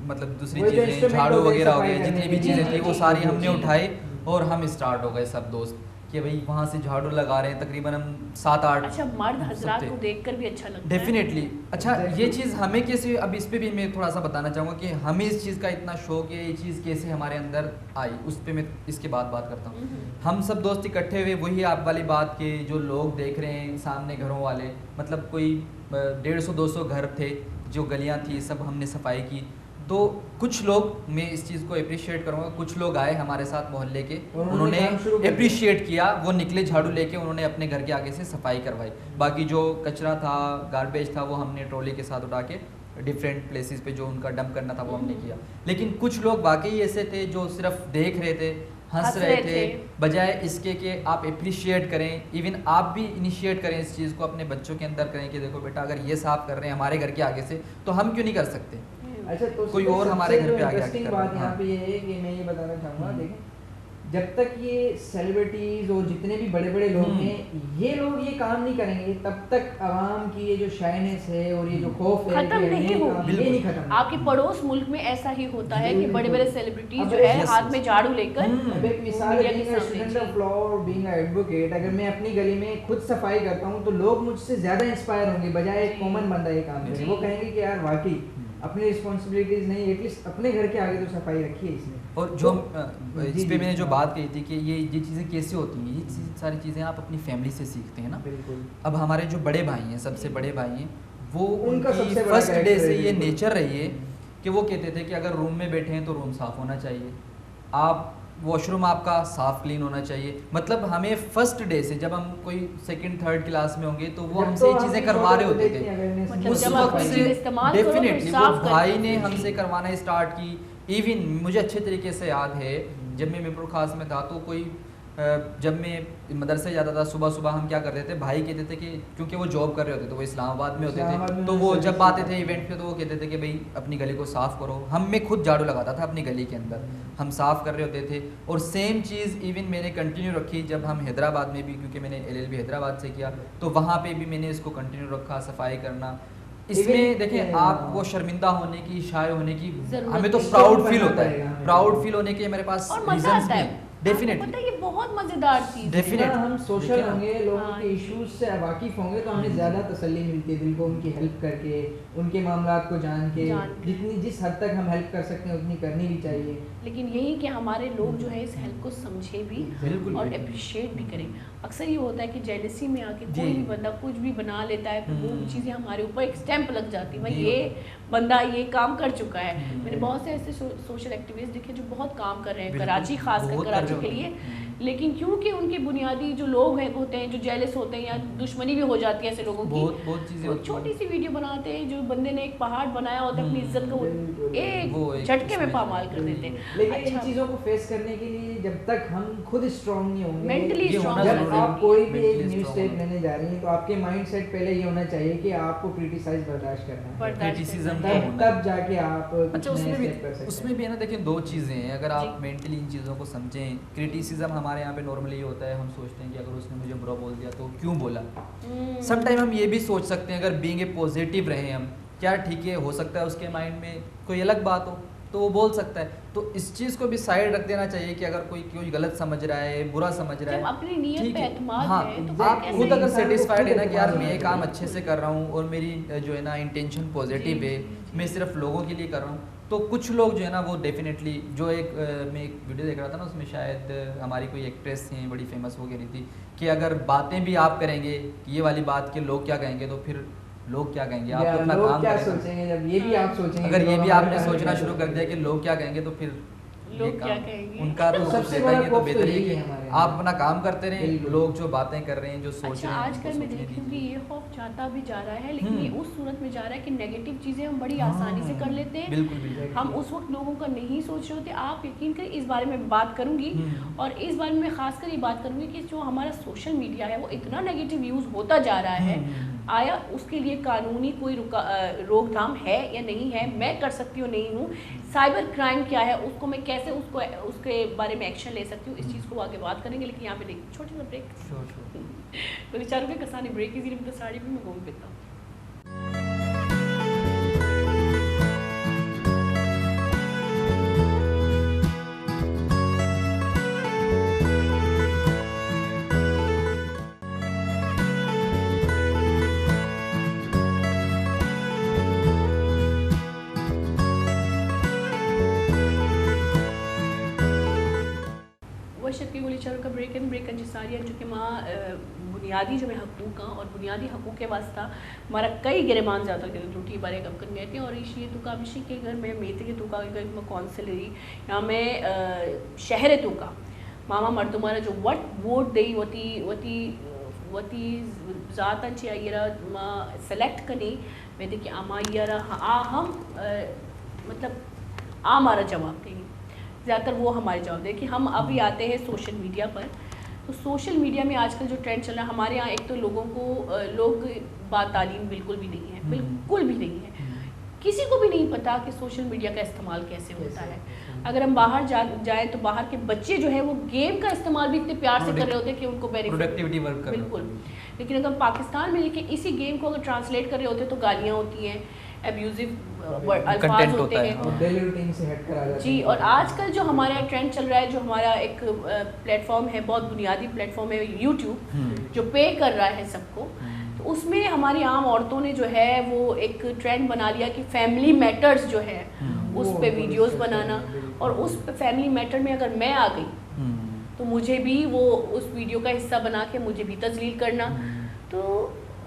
मतलब दूसरी वो जो चीज़ें, instrument झाड़ू होते हैं वगैरह हो सफाई गए, जितनी करने भी के चीज़ें लिए। थी वो जी, सारी जी, हमने जी। उठाई और हम स्टार्ट हो गए सब दोस्त कि भाई वहाँ से झाड़ू लगा रहे हैं, तकरीबन हम 7-8 अच्छा मर्द सब हजरात थे। को देखकर भी अच्छा लगता है। डेफिनेटली। अच्छा Exactly. ये चीज़ हमें कैसे, अब इस पे भी मैं थोड़ा सा बताना चाहूँगा कि हमें इस चीज़ का इतना शौक है, ये चीज़ कैसे हमारे अंदर आई, उस पे मैं इसके बाद बात करता हूँ। हम सब दोस्त इकट्ठे हुए, वही आप वाली बात के जो लोग देख रहे हैं सामने घरों वाले, मतलब कोई 150-200 घर थे, जो गलियाँ थी सब हमने सफाई की। तो कुछ लोग, मैं इस चीज़ को अप्रिशिएट करूँगा, कुछ लोग आए हमारे साथ मोहल्ले के, उन्होंने काम शुरू कर दिया। अप्रिशिएट किया, वो निकले झाड़ू लेके, उन्होंने अपने घर के आगे से सफाई करवाई। बाकी जो कचरा था, गार्बेज था, वो हमने ट्रॉली के साथ उठा के डिफरेंट प्लेसेस पे जो उनका डंप करना था वो हमने किया। लेकिन कुछ लोग वाकई ऐसे थे जो सिर्फ देख रहे थे, हंस रहे थे, बजाय इसके कि आप अप्रिशिएट करें, इवन आप भी इनिशिएट करें इस चीज़ को, अपने बच्चों के अंदर करें कि देखो बेटा अगर ये साफ़ कर रहे हैं हमारे घर के आगे से, तो हम क्यों नहीं कर सकते। अच्छा, तो कोई और सबसे हमारे घर जो पे आ गया इंटरेस्टिंग कर रहा है, बात यहाँ हाँ। पे ये है कि मैं ये बताना चाहूँगा, देखें जब तक ये सेलिब्रिटीज और जितने भी बड़े बड़े लोग हैं, ये लोग ये काम नहीं करेंगे, तब तक आवाम की ये जो शाइनेस है और ये जो खौफ है खत्म कि नहीं ये होगा। काम, ये नहीं खत्म। आपके पड़ोस मुल्क में ऐसा ही होता है कि बिल्कुल, बड़े बिल्कुल। बड़े सेलिब्रिटीज अब जो है yes, हाथ yes. में झाड़ू लेकर अब एक मिसाल है, मीडिया के बीइंग अ सामने, स्टूडेंट जी। ऑफ लॉ और बीइंग अ एडवोकेट, अगर मैं अपनी गली में खुद सफाई करता हूँ तो लोग मुझसे ज्यादा इंस्पायर होंगे, बजाय एक जी। कॉमन बंदा ये काम करे। जी। वो कहेंगे कि यार वाकई अपनी रिस्पॉन्सिबिलिटीज नहीं, एटलीस्ट अपने घर के आगे तो सफाई रखी है इसने। और जो तो- इस जी, पे जी, मैंने जो हाँ। बात कही थी कि ये चीज़ें कैसे होती हैं, ये सारी चीज़ें आप अपनी फैमिली से सीखते हैं ना। बिल्कुल। अब हमारे जो बड़े भाई हैं, सबसे बड़े भाई हैं, वो उनका उनकी सबसे बड़ा फर्स्ट डे character से है, ये बिल्कुल। नेचर रही है कि वो कहते थे कि अगर रूम में बैठे हैं तो रूम साफ़ होना चाहिए, आप वॉशरूम आपका साफ़ क्लीन होना चाहिए। मतलब हमें फर्स्ट डे से, जब हम कोई सेकंड थर्ड क्लास में होंगे तो वो जब हमसे तो ये हम चीज़ें छोटे करवा रहे होते होते थे, थे। awareness मतलब उस जब आप वक्त कोई से चीज़ इस्तेमाल करो तो डेफिनेटली वो साफ करके भाई ने जी। हमसे करवाना स्टार्ट की। इवन मुझे अच्छे तरीके से याद है, जब मैं मिपुर खास में था तो कोई जब मैं मदरसे जाता था सुबह सुबह हम क्या करते थे, भाई कहते थे कि क्योंकि वो जॉब कर रहे होते थे, वो इस्लामाबाद में होते थे, तो वो जब आते थे इवेंट पे तो वो कहते थे कि भाई अपनी गली को साफ़ करो। मैं खुद झाड़ू लगाता था अपनी गली के अंदर, हम साफ़ कर रहे होते थे। और सेम चीज़ इवन मैंने कंटिन्यू रखी जब हम हैदराबाद में भी, क्योंकि मैंने LLB हैदराबाद से किया, तो वहाँ पर भी मैंने इसको कंटिन्यू रखा, सफाई करना। इसमें देखें आपको शर्मिंदा होने की, शाय होने की, हमें तो प्राउड फील होता है, प्राउड फील होने के मेरे पास रीजंस भी हैं। डेफिनेटली पता है ये बहुत मजेदार चीज है। डेफिनेटली हम सोशल होंगे, लोगों के इश्यूज से वाकिफ होंगे तो हमें ज़्यादा तसल्ली मिलती है दिल को, उनकी हेल्प करके, उनके मामलात को जान के जिस हद तक हम हेल्प कर सकते हैं उतनी करनी भी चाहिए। लेकिन यही कि हमारे लोग जो है इस हेल्प को समझे भी और अप्रिशिएट भी करें। अक्सर ये होता है कि जेलसी में आके कोई भी बंदा कुछ भी बना लेता है तो वो चीज़ें हमारे ऊपर एक स्टैंप लग जाती है, भाई ये बंदा ये काम कर चुका है। मैंने बहुत से ऐसे सोशल एक्टिविस्ट देखे जो बहुत काम कर रहे हैं कराची, खासकर कराची के लिए, लेकिन क्योंकि उनके बुनियादी जो लोग हैं होते हैं जो जेलस होते हैं या दुश्मनी भी हो जाती है ऐसे लोगों की, बहुत चीज़ें वो छोटी सी वीडियो बनाते हैं, जो बंदे ने एक पहाड़ बनाया होता है अपनी इज्जत को एक झटके में पामाल कर देते हैं। लेकिन इन चीज़ों को फेस करने के लिए जब तक हम खुद स्ट्रॉन्ग नहीं होंगे, मेंटली स्ट्रॉन्ग, जब आप कोई भी एक न्यू स्टेप लेने जा रही हैं तो आपके माइंडसेट पहले ये होना चाहिए कि आपको क्रिटिसाइज बर्दाश्त करना है, क्रिटिसिज्म तब जाके आप अच्छा उसमें भी है ना। देखिए दो चीज़ें हैं, अगर आप मेंटली इन चीज़ों को समझें, क्रिटिसिज्म हमारे यहाँ पे नॉर्मली ये होता है, हम सोचते हैं कि अगर उसने मुझे बुरा बोल दिया तो क्यों बोला। सम टाइम हम ये भी सोच सकते हैं अगर बीइंग ए पॉजिटिव रहें हम, क्या ठीक है, हो सकता है उसके माइंड में कोई अलग बात हो तो वो बोल सकता है। तो इस चीज़ को भी साइड रख देना चाहिए कि अगर कोई गलत समझ रहा है, बुरा समझ रहा है, अपनी नीयत पे एतमाद हाँ, है तो आप खुद अगर सेटिस्फाइड है ना कि यार मैं ये काम अच्छे से कर रहा हूँ और मेरी जो है ना इंटेंशन पॉजिटिव है, मैं सिर्फ लोगों के लिए कर रहा हूँ, तो कुछ लोग जो है ना वो डेफिनेटली जो मैं एक वीडियो देख रहा था ना, उसमें शायद हमारी कोई एक्ट्रेस थी बड़ी फेमस हो गई थी कि अगर बातें भी आप करेंगे ये वाली बात के लोग क्या कहेंगे, तो फिर लोग क्या कहेंगे, आप अपना काम क्या सोचेंगे जब ये भी आप सोचेंगे, अगर ये भी आपने सोचना शुरू कर दिया कि लोग क्या कहेंगे, तो फिर लोग क्या कहेंगे, उनका तो सबसे सबसे बड़ा तो बेहतर यही है है कि आप अपना काम करते रहें, लोग जो बातें कर रहे हैं, जो सोच अच्छा रहे हैं। आजकल मैं देख रही हूँ कि ये खौफ जाता भी जा रहा है, लेकिन ये उस सूरत में जा रहा है कि नेगेटिव चीज़ें हम बड़ी आसानी से कर लेते हैं। बिल्कुल हम उस वक्त लोगों का नहीं सोच रहे होते। आप यकीन करें इस बारे में बात करूँगी और इस बारे में खासकर ये बात करूँगी कि जो हमारा सोशल मीडिया है वो इतना नेगेटिव यूज़ होता जा रहा है, आया उसके लिए कानूनी कोई रोकथाम है या नहीं है, मैं कर सकती हूँ नहीं हूँ, साइबर क्राइम क्या है, उसको मैं कैसे उसके बारे में एक्शन ले सकती हूँ, इस चीज़ को आगे बात करेंगे। लेकिन यहाँ पे छोटी सा ब्रेक, तो विचारों के कसाने ब्रेक इजी में तो साड़ी भी मैं घूम पेता हूँ। शक्की गोली चारों का ब्रेक एंड ब्रेक अंजिसारिया जो कि माँ बुनियादी जो है हकूक़ और बुनियादी हकूक़ के वास्ता हमारा कई गिरमान ज़्यादा त्रुटि बारे कम कर गए थे और ये तुका विषय के घर में मेते के तुका में कौंसलरी यहाँ में शहर तुका मामा मर्दुमारा जो वट वोट दई वती ज़ातांची आयरा सेलेक्ट कनी मैं देखिए आमा यारा हम मतलब हमारा जवाब देंगे, ज़्यादातर वो हमारे जवाब दें कि हम अभी आते हैं सोशल मीडिया पर। तो सोशल मीडिया में आजकल जो ट्रेंड चल रहा है हमारे यहाँ, एक तो लोगों को लोग बातालीम बिल्कुल भी नहीं है, बिल्कुल भी नहीं है, किसी को भी नहीं पता कि सोशल मीडिया का इस्तेमाल कैसे होता है। अगर हम बाहर जाएं तो बाहर के बच्चे जो है वो गेम का इस्तेमाल भी इतने प्यार से कर रहे होते हैं कि उनको प्रोडक्टिविटी वर्क कर बिल्कुल। लेकिन अगर पाकिस्तान में देखिए इसी गेम को अगर ट्रांसलेट कर रहे होते तो गालियाँ होती हैं, एब्यूजिव अल्फाज होते हैं डेली रूटीन से हट कर आ जाते जी। और आजकल जो हमारा ट्रेंड चल रहा है, जो हमारा एक प्लेटफॉर्म है, बहुत बुनियादी प्लेटफॉर्म है यूट्यूब, जो पे कर रहा है सबको, तो उसमें हमारी आम औरतों ने जो है वो एक ट्रेंड बना लिया कि फैमिली मैटर्स जो है उस पे वीडियोस बनाना, और उस फैमिली मैटर में अगर मैं आ गई तो मुझे भी वो उस वीडियो का हिस्सा बना के मुझे भी तजलील करना, तो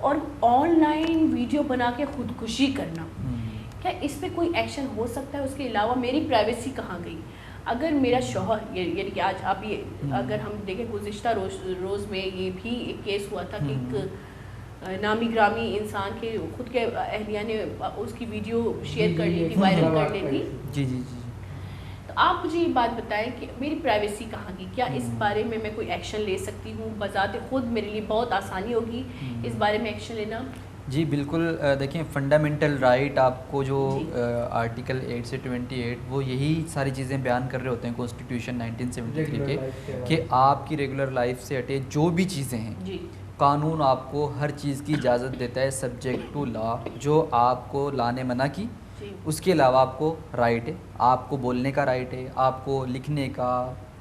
और ऑनलाइन वीडियो बना के खुदकुशी करना, क्या इस पे कोई एक्शन हो सकता है? उसके अलावा मेरी प्राइवेसी कहाँ गई? अगर मेरा शौहर यानी कि आज आप ये अगर हम देखें गुज़िश्ता रोज़ में ये भी एक केस हुआ था कि एक नामी ग्रामी इंसान के खुद के अहलिया ने उसकी वीडियो शेयर कर ली थी, वायरल कर ली थी। जी जी जी। तो आप मुझे ये बात बताएं कि मेरी प्राइवेसी कहाँ की, क्या इस बारे में मैं कोई एक्शन ले सकती हूँ? बजाते खुद मेरे लिए बहुत आसानी होगी इस बारे में एक्शन लेना। जी बिल्कुल, देखिए फंडामेंटल राइट आपको जो जी। आर्टिकल 8 से 28 वो यही सारी चीज़ें बयान कर रहे होते हैं कॉन्स्टिट्यूशन 1973 Regular के life के कि बारे में। आपकी रेगुलर लाइफ से हटे जो भी चीज़ें हैं, जी कानून आपको हर चीज़ की इजाज़त देता है सब्जेक्ट टू लॉ। जो आपको लॉ ने मना की, जी उसके अलावा आपको राइट है, आपको बोलने का राइट है, आपको लिखने का,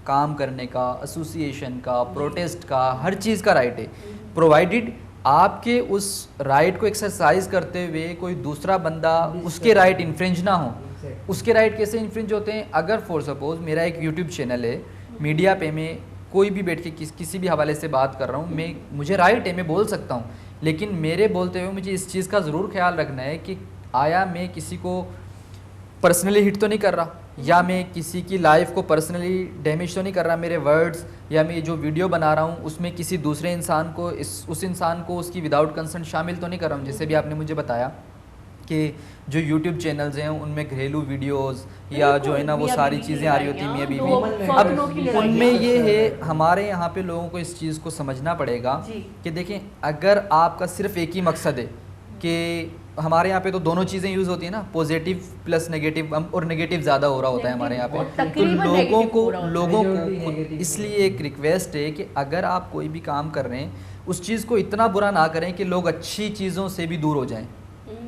काम करने का, एसोसिएशन का, प्रोटेस्ट का, हर चीज़ का राइट है, प्रोवाइडेड आपके उस राइट को एक्सरसाइज करते हुए कोई दूसरा बंदा उसके राइट इन्फ्रिंज ना हो। Exactly. उसके राइट कैसे इन्फ्रिंज होते हैं? अगर फॉर सपोज मेरा एक यूट्यूब चैनल है, मीडिया पे मैं कोई भी बैठ के किसी भी हवाले से बात कर रहा हूँ, मुझे राइट है, मैं बोल सकता हूँ, लेकिन मेरे बोलते हुए मुझे इस चीज़ का ज़रूर ख्याल रखना है कि आया मैं किसी को पर्सनली हिट तो नहीं कर रहा, या मैं किसी की लाइफ को पर्सनली डैमेज तो नहीं कर रहा, मेरे वर्ड्स या मैं जो वीडियो बना रहा हूँ उसमें किसी दूसरे इंसान को उस इंसान को उसकी विदाउट कंसर्न शामिल तो नहीं कर रहा हूँ। जैसे भी आपने मुझे बताया कि जो यूट्यूब चैनल्स हैं उनमें घरेलू वीडियोस या जो है ना वो सारी चीज़ें आ रही होती हैं मियाँ बीवी, अब उनमें ये है हमारे यहाँ पे लोगों को इस चीज़ को समझना पड़ेगा कि देखें, अगर आपका सिर्फ एक ही मकसद है कि हमारे यहाँ पे तो दोनों चीज़ें यूज़ होती है ना, पॉजिटिव प्लस नेगेटिव, और नेगेटिव ज़्यादा हो रहा होता है हमारे यहाँ पे, तो लोगों को इसलिए एक रिक्वेस्ट है कि अगर आप कोई भी काम कर रहे हैं उस चीज़ को इतना बुरा ना करें कि लोग अच्छी चीज़ों से भी दूर हो जाएं,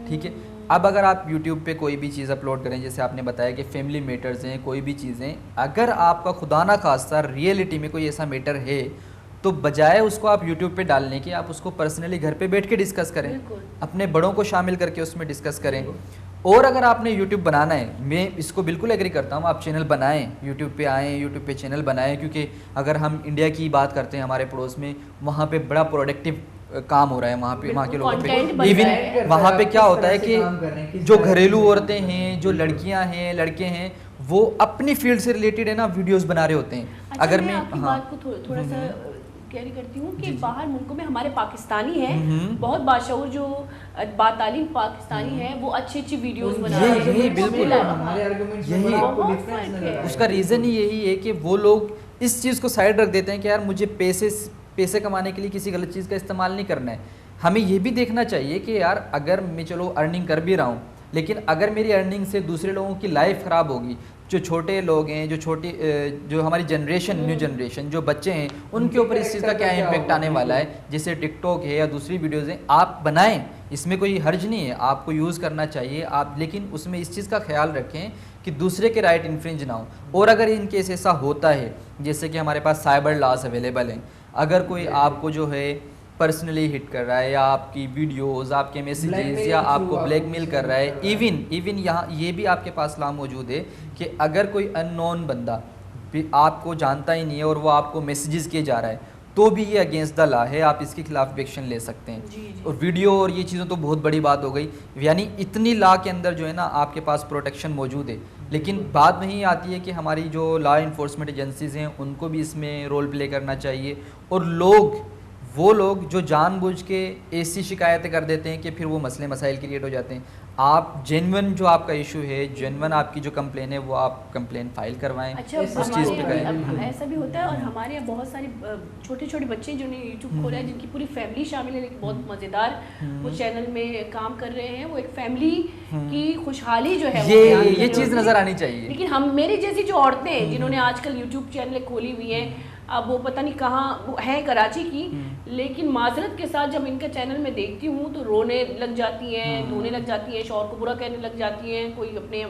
ठीक है। अब अगर आप YouTube पे कोई भी चीज़ अपलोड करें, जैसे आपने बताया कि फैमिली मैटर्स हैं, कोई भी चीज़ें, अगर आपका खुदा ना खास्ता रियलिटी में कोई ऐसा मैटर है तो बजाय उसको आप YouTube पे डालने के आप उसको पर्सनली घर पे बैठ के डिस्कस करें, अपने बड़ों को शामिल करके उसमें डिस्कस करें। और अगर आपने YouTube बनाना है, मैं इसको बिल्कुल एग्री करता हूँ, आप चैनल बनाएं, YouTube पे आएँ, YouTube पे चैनल बनाएं, क्योंकि अगर हम इंडिया की बात करते हैं हमारे पड़ोस में, वहाँ पे बड़ा प्रोडक्टिव काम हो रहा है, वहाँ के लोगों पे। इवन वहाँ पे क्या होता है कि जो घरेलू औरतें हैं, जो लड़कियाँ हैं, लड़के हैं, वो अपनी फील्ड से रिलेटेड है ना वीडियोस बना रहे होते हैं। अच्छा, अगर मैं मैं आपकी बात को थोड़ा सा कैरी करती हूँ कि बाहर मुल्कों में हमारे पाकिस्तानी हैं, बहुत बाशऊर जो बातालीम पाकिस्तानी हैं, वो अच्छी अच्छी वीडियोस बना रहे हैं। यही बिल्कुल यही उसका रीज़न ही यही है कि वो लोग इस चीज़ को साइड रख देते हैं कि यार मुझे पैसे कमाने के लिए किसी गलत चीज़ का इस्तेमाल नहीं करना है। हमें ये भी देखना चाहिए कि यार अगर मैं चलो अर्निंग कर भी रहा हूँ, लेकिन अगर मेरी अर्निंग से दूसरे लोगों की लाइफ ख़राब होगी, जो छोटे लोग हैं, जो हमारी जनरेशन, न्यू जनरेशन, जो बच्चे हैं, उनके ऊपर इस चीज़ का क्या इम्पेक्ट आने वाला है। जैसे टिकटॉक है या दूसरी वीडियोज़ हैं, आप बनाएं, इसमें कोई हर्ज नहीं है, आपको यूज़ करना चाहिए आप, लेकिन उसमें इस चीज़ का ख्याल रखें कि दूसरे के राइट इन्फ्रिंज ना हो। और अगर इन केस ऐसा होता है, जैसे कि हमारे पास साइबर लॉस अवेलेबल हैं, अगर कोई आपको जो है पर्सनली हिट कर रहा है या आपकी वीडियोस, आपके मैसेजेस या आपको ब्लैकमेल कर रहा है, इवन यहाँ ये भी आपके पास लॉ मौजूद है कि अगर कोई अननोन बंदा भी आपको जानता ही नहीं है और वो आपको मैसेजेस किए जा रहा है, तो भी ये अगेंस्ट द लॉ है, आप इसके खिलाफ भी एक्शन ले सकते हैं। जी। और वीडियो और ये चीज़ें तो बहुत बड़ी बात हो गई, यानी इतनी लॉ के अंदर जो है ना आपके पास प्रोटेक्शन मौजूद है, लेकिन बात वहीं आती है कि हमारी जो लॉ इन्फोर्समेंट एजेंसीज़ हैं उनको भी इसमें रोल प्ले करना चाहिए। और वो लोग जो जानबूझ के ऐसी शिकायतें कर देते हैं कि फिर वो मसले मसाइल क्रिएट हो जाते हैं। आप जेन्युइन जो आपका इशू है, जेन्युइन आपकी जो कंप्लेन है, वो आप कंप्लेन फाइल करवाएं। अच्छा, उस चीज़ पे करें। ऐसा भी होता है। और हमारे यहाँ बहुत सारे छोटे छोटे बच्चे जिन्होंने यूट्यूब खोला है, जिनकी पूरी फैमिली शामिल है, लेकिन बहुत मज़ेदार वो चैनल में काम कर रहे हैं। वो एक फैमिली की खुशहाली जो है ये चीज़ नज़र आनी चाहिए। लेकिन हम मेरी जैसी जो औरतें हैं जिन्होंने आजकल यूट्यूब चैनल खोली हुई हैं, अब वो पता नहीं कहाँ है, कराची की, लेकिन माजरत के साथ जब इनका चैनल में देखती हूँ तो रोने लग जाती हैं, धोने लग जाती हैं, शौहर को बुरा कहने लग जाती हैं, कोई अपने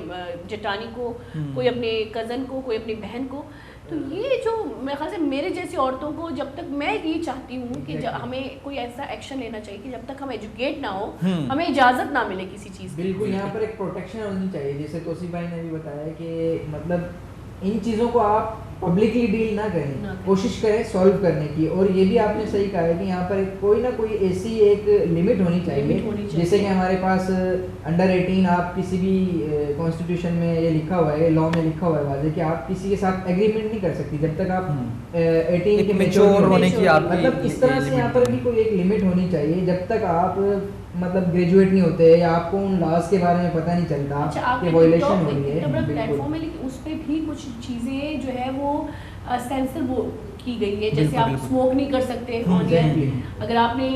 जेठानी को, कोई अपने कज़न को, कोई अपनी बहन को। तो ये जो मेरे ख्याल से मेरे जैसी औरतों को, जब तक मैं ये चाहती हूँ कि हमें कोई ऐसा एक्शन लेना चाहिए कि जब तक हम एजुकेट ना हो, हमें इजाज़त ना मिले किसी चीज़ की। बिल्कुल, यहाँ पर एक प्रोटेक्शन होनी चाहिए। जैसे तोसी भाई ने भी बताया कि मतलब इन चीज़ों को आप पब्लिकली डील ना करें, कोशिश करें सॉल्व करने की। और ये भी आपने सही कहा है कि यहाँ पर कोई ना कोई ऐसी एक लिमिट होनी चाहिए। जैसे कि हमारे पास अंडर 18, आप किसी भी कॉन्स्टिट्यूशन में ये लिखा हुआ है, लॉ में लिखा हुआ है वाज़े कि आप किसी के साथ एग्रीमेंट नहीं कर सकती जब तक आप 18 के मैच्योर होने की आप, मतलब इस तरह से यहाँ पर भी कोई एक लिमिट होनी चाहिए। जब तक आप मतलब ग्रेजुएट नहीं होते या आपको उन लॉज के बारे में पता नहीं चलता अच्छा, कि आपके वायलेशन हो रही इतना है। बड़ा बिल्कुल। प्लेटफॉर्म है, लेकिन उस पे भी कुछ चीज़ें जो है वो सेंसर वो की गई है, जैसे बिल्कुल, आप बिल्कुल। स्मोक नहीं कर सकते ऑन exactly। एयर। अगर आपने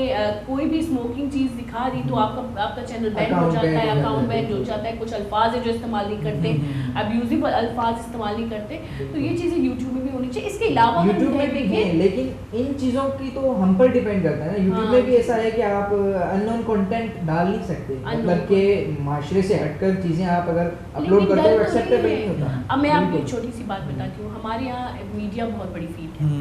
कोई भी स्मोकिंग चीज़ दिखा दी तो आपका चैनल बैन हो Account जाता ban है, हो जाता अकाउंट है, बैन हो बिल्कुल। जाता है, कुछ अल्फाज है जो इस्तेमाल नहीं करते, अब्यूजिव अल्फाज इस्तेमाल नहीं करते, तो ये चीज़ें यूट्यूब में भी होनी चाहिए। इसके अलावा अगर यूट्यूब हम में भी है, देखें, लेकिन इन चीज़ों की तो हम पर डिपेंड करता है ना। यूट्यूब हाँ। में भी ऐसा है कि आप अननोन कंटेंट डाल नहीं सकते, Unknown मतलब कि माशरे से हटकर चीज़ें आप अगर अपलोड लेकिन करते हो डर तो एक्सेप्टेबल नहीं नहीं होता। है। अब मैं आपको एक बिल्कुल। छोटी सी बात बताती हूँ, हमारे यहाँ मीडिया बहुत बड़ी फील्ड है,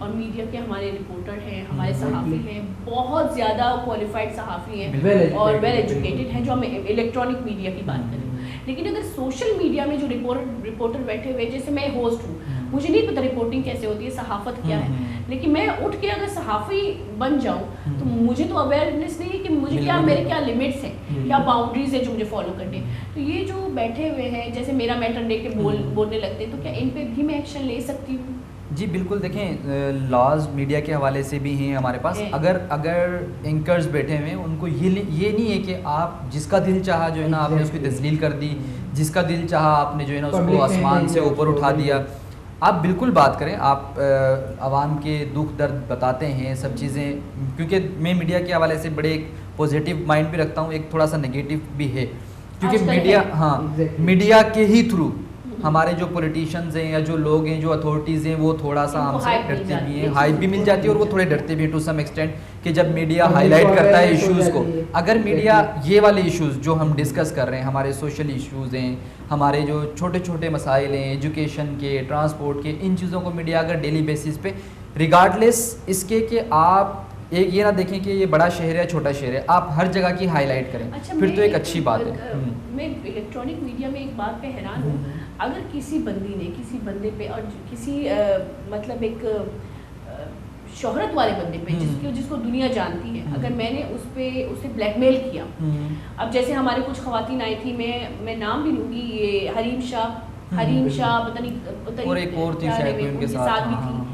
और मीडिया के हमारे रिपोर्टर हैं, हमारे सहाफ़ी हैं, बहुत ज़्यादा क्वालिफाइड सहाफ़ी हैं और वेल एजुकेटेड हैं, जो हम इलेक्ट्रॉनिक मीडिया की बात करें। लेकिन अगर सोशल मीडिया में जो रिपोर्टर बैठे हुए, जैसे मैं होस्ट हूँ, मुझे नहीं पता रिपोर्टिंग कैसे होती है, सहाफ़त क्या है, लेकिन मैं उठ के अगर सहाफ़ी बन जाऊँ तो मुझे तो अवेयरनेस नहीं है कि मुझे क्या, मेरे क्या लिमिट्स हैं, क्या बाउंड्रीज है जो मुझे फॉलो करने हैं। तो ये जो बैठे हुए हैं, जैसे मेरा मैटर लेके बोलने लगते हैं, तो क्या इन पे भी मैं एक्शन ले सकती हूँ? जी बिल्कुल, देखें लॉज मीडिया के हवाले से भी हैं हमारे पास। है। अगर एंकर्स बैठे हुए हैं, उनको ये नहीं है कि आप जिसका दिल चाहा जो है ना आपने उसकी तस्लील कर दी, जिसका दिल चाहा आपने जो है ना उसको Public में आसमान से नहीं ऊपर उसको, उठा दिया। बिल्कुल। आप बिल्कुल बात करें, आप आवाम के दुख दर्द बताते हैं सब चीज़ें, क्योंकि मैं मीडिया के हवाले से बड़े एक पॉजिटिव माइंड भी रखता हूँ, एक थोड़ा सा नेगेटिव भी है, क्योंकि आजकल मीडिया है। हाँ Exactly। मीडिया के ही थ्रू हमारे जो पॉलिटिशियंस हैं या जो लोग हैं, जो अथॉरिटीज़ हैं, वो थोड़ा सा इनको हमसे hype मिल डरते जाती भी है, हैं, हाइप भी मिल जाती है, और वो थोड़े डरते भी हैं टू सम एक्सटेंट, कि जब मीडिया Public हाईलाइट को करता है awareness हो इश्यूज़ को। जाती है। अगर मीडिया ये वाले इश्यूज़ जो हम डिस्कस कर रहे हैं, हमारे सोशल इश्यूज़ हैं, हमारे जो छोटे छोटे मसाइल हैं, एजुकेशन के, ट्रांसपोर्ट के, इन चीज़ों को मीडिया अगर डेली बेसिस पे, रिगार्डलेस इसके कि आप एक ये ना देखें कि ये बड़ा शहर है छोटा शहर है, आप हर जगह की हाईलाइट करें, अच्छा, फिर मैं तो एक अच्छी बात है। मैं इलेक्ट्रॉनिक मीडिया में एक बात पे हैरान हूँ, अगर किसी बंदी ने किसी बंदे पे और किसी मतलब एक शोहरत वाले बंदे पे जिसको दुनिया जानती है, अगर मैंने उसे ब्लैकमेल किया, अब जैसे हमारे कुछ खवातीन आई थी, मैं नाम भी लूँगी, ये हरीम शाह पता नहीं और एक और थी क्या शायद नाम है, उनके उनके साथ, भी हाँ, थी।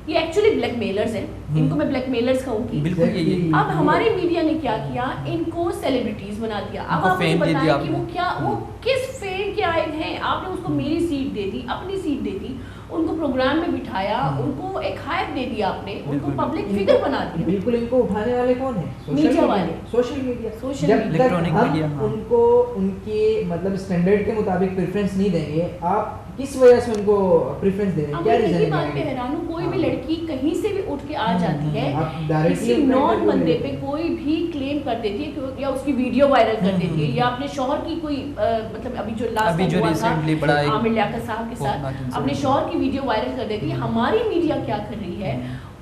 ये एक्चुअली ब्लैकमेलर्स हैं, इनको मैं ब्लैकमेलर्स कहूँगी। बिल्कुल यही है। अब हमारे मीडिया ने क्या किया, इनको सेलिब्रिटीज बना दिया। अब उनको आप मुझे फेम दे दिया बताएं कि आपने। वो किस फेम के आए हैं। आपने उसको मेरी सीट दे दी, अपनी सीट दे दी, उनको प्रोग्राम में बिठाया, उनको एक हाइप दे दिया आपने, उनको बिल्कुल, पब्लिक फिगर बना दिया। बिल्कुल, इनको उठाने वाले कौन है? मीडिया वाले। Social media. सोशल जब मीडिया। तक इलेक्ट्रॉनिक हम मीडिया, हाँ। उनको उनके मतलब स्टैंडर्ड के मुताबिक प्रेफरेंस नहीं देंगे, आप किस वजह से उनको प्रेफरेंस दे रहे हैं? अब क्या मैं रीजन यही है? बात पे हैरान हूँ, कोई भी हाँ। लड़की कहीं से भी उठ के आ जाती है, आप directly किसी उनका नॉन interview बंदे ले पे लेते हैं। कोई भी क्लेम कर देती है या उसकी वीडियो वायरल कर देती है, या अपने शौहर की कोई मतलब अभी जो लास्ट अभी जो recently बड़ा एक आमिर लियाकत साहब के खौफनाक साथ incident अपने शौहर की वीडियो वायरल कर देती है। हमारी मीडिया क्या कर रही है,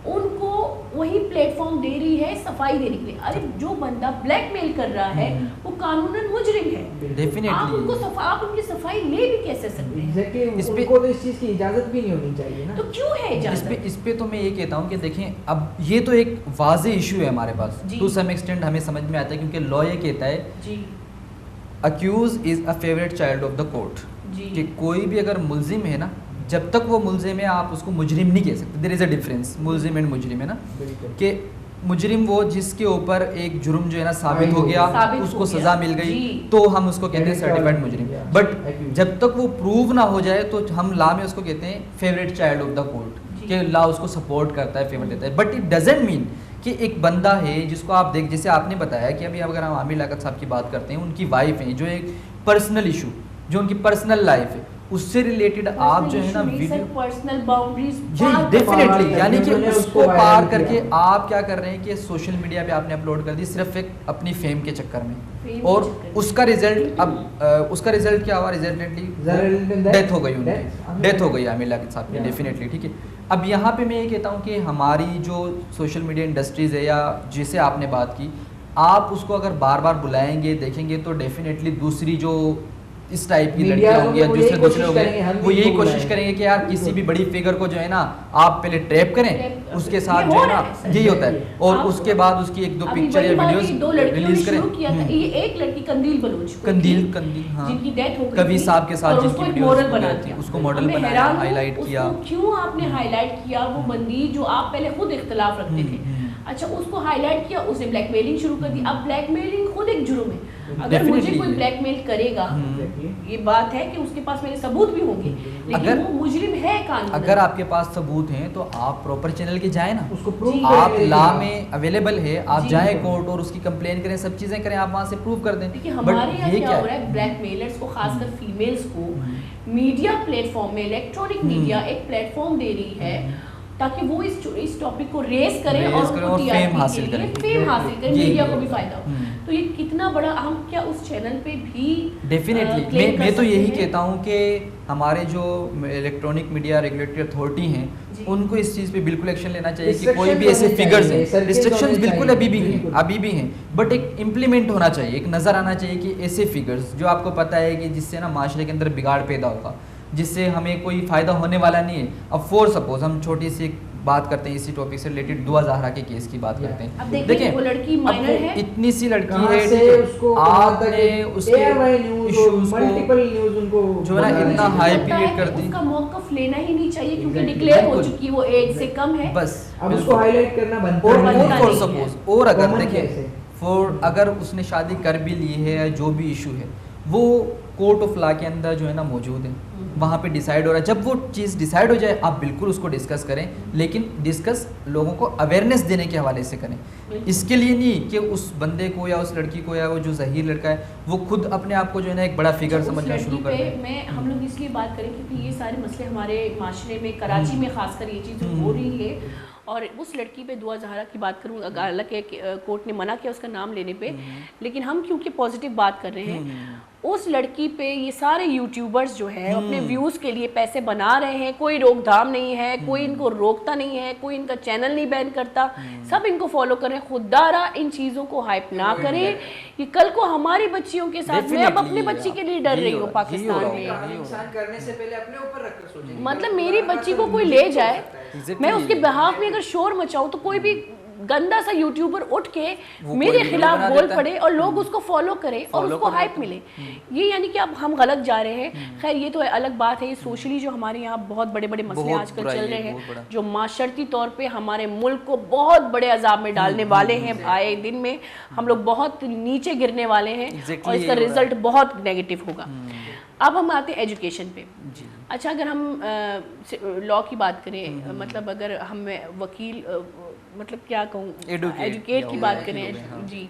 उनको वही प्लेटफॉर्म दे रही है सफाई देने के लिए। अरे जो बंदा ब्लैकमेल कर रहा है वो कानूनन मुजरिम है, आप डेफिनेटली। आप उनकी सफाई ले भी कैसे सकते हैं? एग्जैक्टली, इस पे- उनको तो इस चीज़ की इजाज़त भी नहीं होनी चाहिए ना। तो क्यों है इजाजत? इस पे तो मैं ये कहता हूँ कि देखें, अब ये तो एक वाज़ेह इशू है हमारे पास, जी। टू सम एक्सटेंट हमें समझ में आता है, क्योंकि लॉ ये कहता है जी accused is a favourite child of the court, जी कि कोई भी अगर मुलजिम है ना, जब तक वो मुलजिम है आप उसको मुजरिम नहीं कह सकते। देयर इज़ अ डिफरेंस, मुलजिम एंड मुजरिम है ना, बिल्कुल। कि मुजरिम वो जिसके ऊपर एक जुर्म जो है ना साबित हो गया, साबित हो उसको गया, सज़ा मिल गई, जी। तो हम उसको कहते हैं Verdict सर्टिफाइड out, मुजरिम। yeah, but accused। जब तक वो प्रूव ना हो जाए तो हम ला में उसको कहते हैं favourite child of the court, जी। कि ला उसको सपोर्ट करता है, फेवर देता है। बट इट डजेंट मीन कि एक बंदा है जिसको आप देख, जैसे आपने बताया कि अभी अगर हम आमिर लियाकत साहब की बात करते हैं, उनकी वाइफ है, जो एक पर्सनल इशू, जो उनकी पर्सनल लाइफ है, उससे रिलेटेड आप जो है ना वीडियो, पर्सनल बाउंड्रीज जी डेफिनेटली, पार यानी कि करके उन्होंने उसको उसको पार वायरल करके किया। आप क्या कर रहे हैं कि सोशल मीडिया पे आपने अपलोड कर दी, सिर्फ एक अपनी फेम के चक्कर में, फेम के और चक्कर में। उसका रिजल्ट अब उसका रिजल्ट क्या हुआ, रिजल्टेंटली डेथ हो गई उनकी, डेथ हो गई आमिर लियाकत साहब की, Yeah. डेफिनेटली। ठीक है, अब यहाँ पे मैं ये कहता हूँ कि हमारी जो सोशल मीडिया इंडस्ट्रीज़ है, या जिसे आपने बात की, आप उसको अगर बार बार बुलाएंगे, देखेंगे, तो डेफिनेटली दूसरी जो इस टाइप की Media लड़कियां वालों होंगी या को दूसरे यही दूसरे कोशिश होंगे, करेंगे, हम भी वो यही इनको कोशिश बुलाएं। करेंगे कि यार किसी भी बड़ी फिगर को जो है ना आप पहले ट्रैप करें, Trap- उसके ये साथ हो जो है रहा ना है, सच यही होता है, में। और आप- उसके बाद उसकी एक दो अभी पिक्चर या वही बात वीडियोस है, 2 लड़कियों ने रिलीज करें। शुरू किया था, ये एक लड़की कंदील बलूच को कंदील थी, कंदील हाँ, जिनकी डेथ हो गई कवि थी, साहब के साथ और जिनकी उसको एक वीडियोस मॉडल हो बना गई थी, दिया। उसको अब मॉडल मैं बनाया, हैरान हूँ, हाईलाइट उसको किया। क्यों आपने हाईलाइट किया वो बंदी जो आप पहले खुद इख्तलाफ रखते थे, अच्छा उसको हाईलाइट किया, उसने ब्लैकमेलिंग शुरू कर दी। अब ब्लैकमेलिंग खुद एक जुर्म है, अगर मुझे Definitely कोई है। ब्लैकमेल करेगा, ये बात है कि उसके पास मेरे सबूत भी होंगे, लेकिन अगर- वो मुजरिम है कानून। अगर आपके पास सबूत हैं तो आप प्रॉपर चैनल के जाएं ना, उसको जी। प्रूव आप करें लॉ में अवेलेबल है, आप जी। जाएं कोर्ट और उसकी कंप्लेन करें, सब चीज़ें करें, आप वहाँ से प्रूव कर दें। देखिए But हमारे यहाँ ये क्या हो रहा है, ब्लैकमेलर्स को खासकर फीमेल्स को मीडिया प्लेटफॉर्म में, इलेक्ट्रॉनिक मीडिया एक प्लेटफॉर्म दे रही है ताकि वो इस टॉपिक को रेस करें Raise और करें उनको और TRP fame के हासिल लिए करें। फेम हासिल करें, ये मीडिया को होता भी है। फायदा हो। तो ये कितना बड़ा, हम क्या उस चैनल पे भी डेफिनेटली claim कर मैं तो सकते यही हैं? कहता हूँ कि हमारे जो इलेक्ट्रॉनिक मीडिया रेगुलेटरी अथॉरिटी जी। हैं उनको इस चीज़ पे बिल्कुल एक्शन लेना चाहिए कि कोई Restrictions भी ऐसे होने फिगर्स चाहिए, हैं, circuits रिस्ट्रिक्शंस होने बिल्कुल चाहिए, अभी भी हैं, बिल्कुल। अभी भी हैं, बट एक इम्प्लीमेंट होना चाहिए, एक नज़र आना चाहिए कि ऐसे फिगर्स जो आपको पता है कि जिससे ना माशरे के अंदर बिगाड़ पैदा होगा, जिससे हमें कोई फ़ायदा होने वाला नहीं है। अब फॉर सपोज हम छोटी सी एक बात करते हैं इसी टॉपिक से रिलेटेड, दुआ ज़हरा के केस की बात करते हैं। अब देखिए वो लड़की अब माइनर वो है, इतनी सी लड़की कहाँ है, से ठीक है, उसको कहाँ तक आपने उसके ARY न्यूज़ और issues को मल्टीपल न्यूज़ उनको जो है ना बता इतना रही है। हाई लगता है पीरियड कर कि दी। उसका मौकफ लेना ही नहीं चाहिए क्योंकि Exactly, डिक्लेयर हो बिल्कुल। चुकी है वो एज से कम है। बस अब उसको हाईलाइट करना बनता और है। बनता फॉर नहीं है। सपोज, और अगर Common देखिए कैसे? फॉर अगर उसने शादी कर भी ली है या जो भी इशू है वो कोर्ट ऑफ लॉ के अंदर जो है ना मौजूद है, वहाँ पे डिसाइड हो रहा है। जब वो चीज़ डिसाइड हो जाए आप बिल्कुल उसको डिस्कस करें, लेकिन डिस्कस लोगों को अवेयरनेस देने के हवाले से करें, इसके लिए नहीं कि उस बंदे को या उस लड़की को या वो जो ज़हीर लड़का है वो खुद अपने आप को जो है ना एक बड़ा फिगर उस समझना लड़की शुरू कर पे दे। मैं हम लोग इसलिए बात करें क्योंकि ये सारे मसले हमारे माशरे में, कराची में खासकर ये चीज़ हो रही है। और उस लड़की पे दुआ ज़हरा की बात करूँ, हालांकि कोर्ट ने मना किया उसका नाम लेने पे, लेकिन हम क्योंकि पॉजिटिव बात कर रहे हैं, उस लड़की पे ये सारे यूट्यूबर्स जो है अपने व्यूज़ के लिए पैसे बना रहे हैं, कोई रोकथाम नहीं है, कोई इनको रोकता नहीं है, कोई इनका चैनल नहीं बैन करता, सब इनको फॉलो करें। खुदारा इन चीज़ों को हाइप ना करें, ये कल को हमारी बच्चियों के साथ, मैं अब अपने Definitely, बच्ची के लिए डर यही रही हो हूँ रहा है, यही हो पाकिस्तान रहा में। है। काम इंसान करने से पहले अपने ऊपर रखकर सोचेंगे। मतलब मेरी बच्ची को कोई ले जाए, Exactly. मैं उसके बिहाफ में अगर शोर मचाऊं तो कोई भी गंदा सा यूट्यूबर उठ के वो मेरे कोई वीडियो खिलाफ बना बोल देता है। पड़े और लोग उसको फॉलो करें और Follow उसको कर हाइप देते मिले, ये यानी कि अब हम गलत जा रहे हैं। खैर ये तो अलग बात है, ये सोशली जो हमारे यहाँ बहुत बड़े बड़े मसले बहुत आजकल बुरा चल ये, रहे बहुत बड़ा। हैं जो माशरती तौर पे हमारे मुल्क को बहुत बड़े अजाब में डालने वाले हैं। आए दिन में हम लोग बहुत नीचे गिरने वाले हैं Exactly और इसका यही हो रहा है। रिजल्ट बहुत नेगेटिव होगा। अब हम आते हैं एजुकेशन पे। जी अच्छा, अगर हम लॉ की बात करें, मतलब अगर हम वकील मतलब क्या कहूँ, एजुकेट की बात करें, हाँ। जी,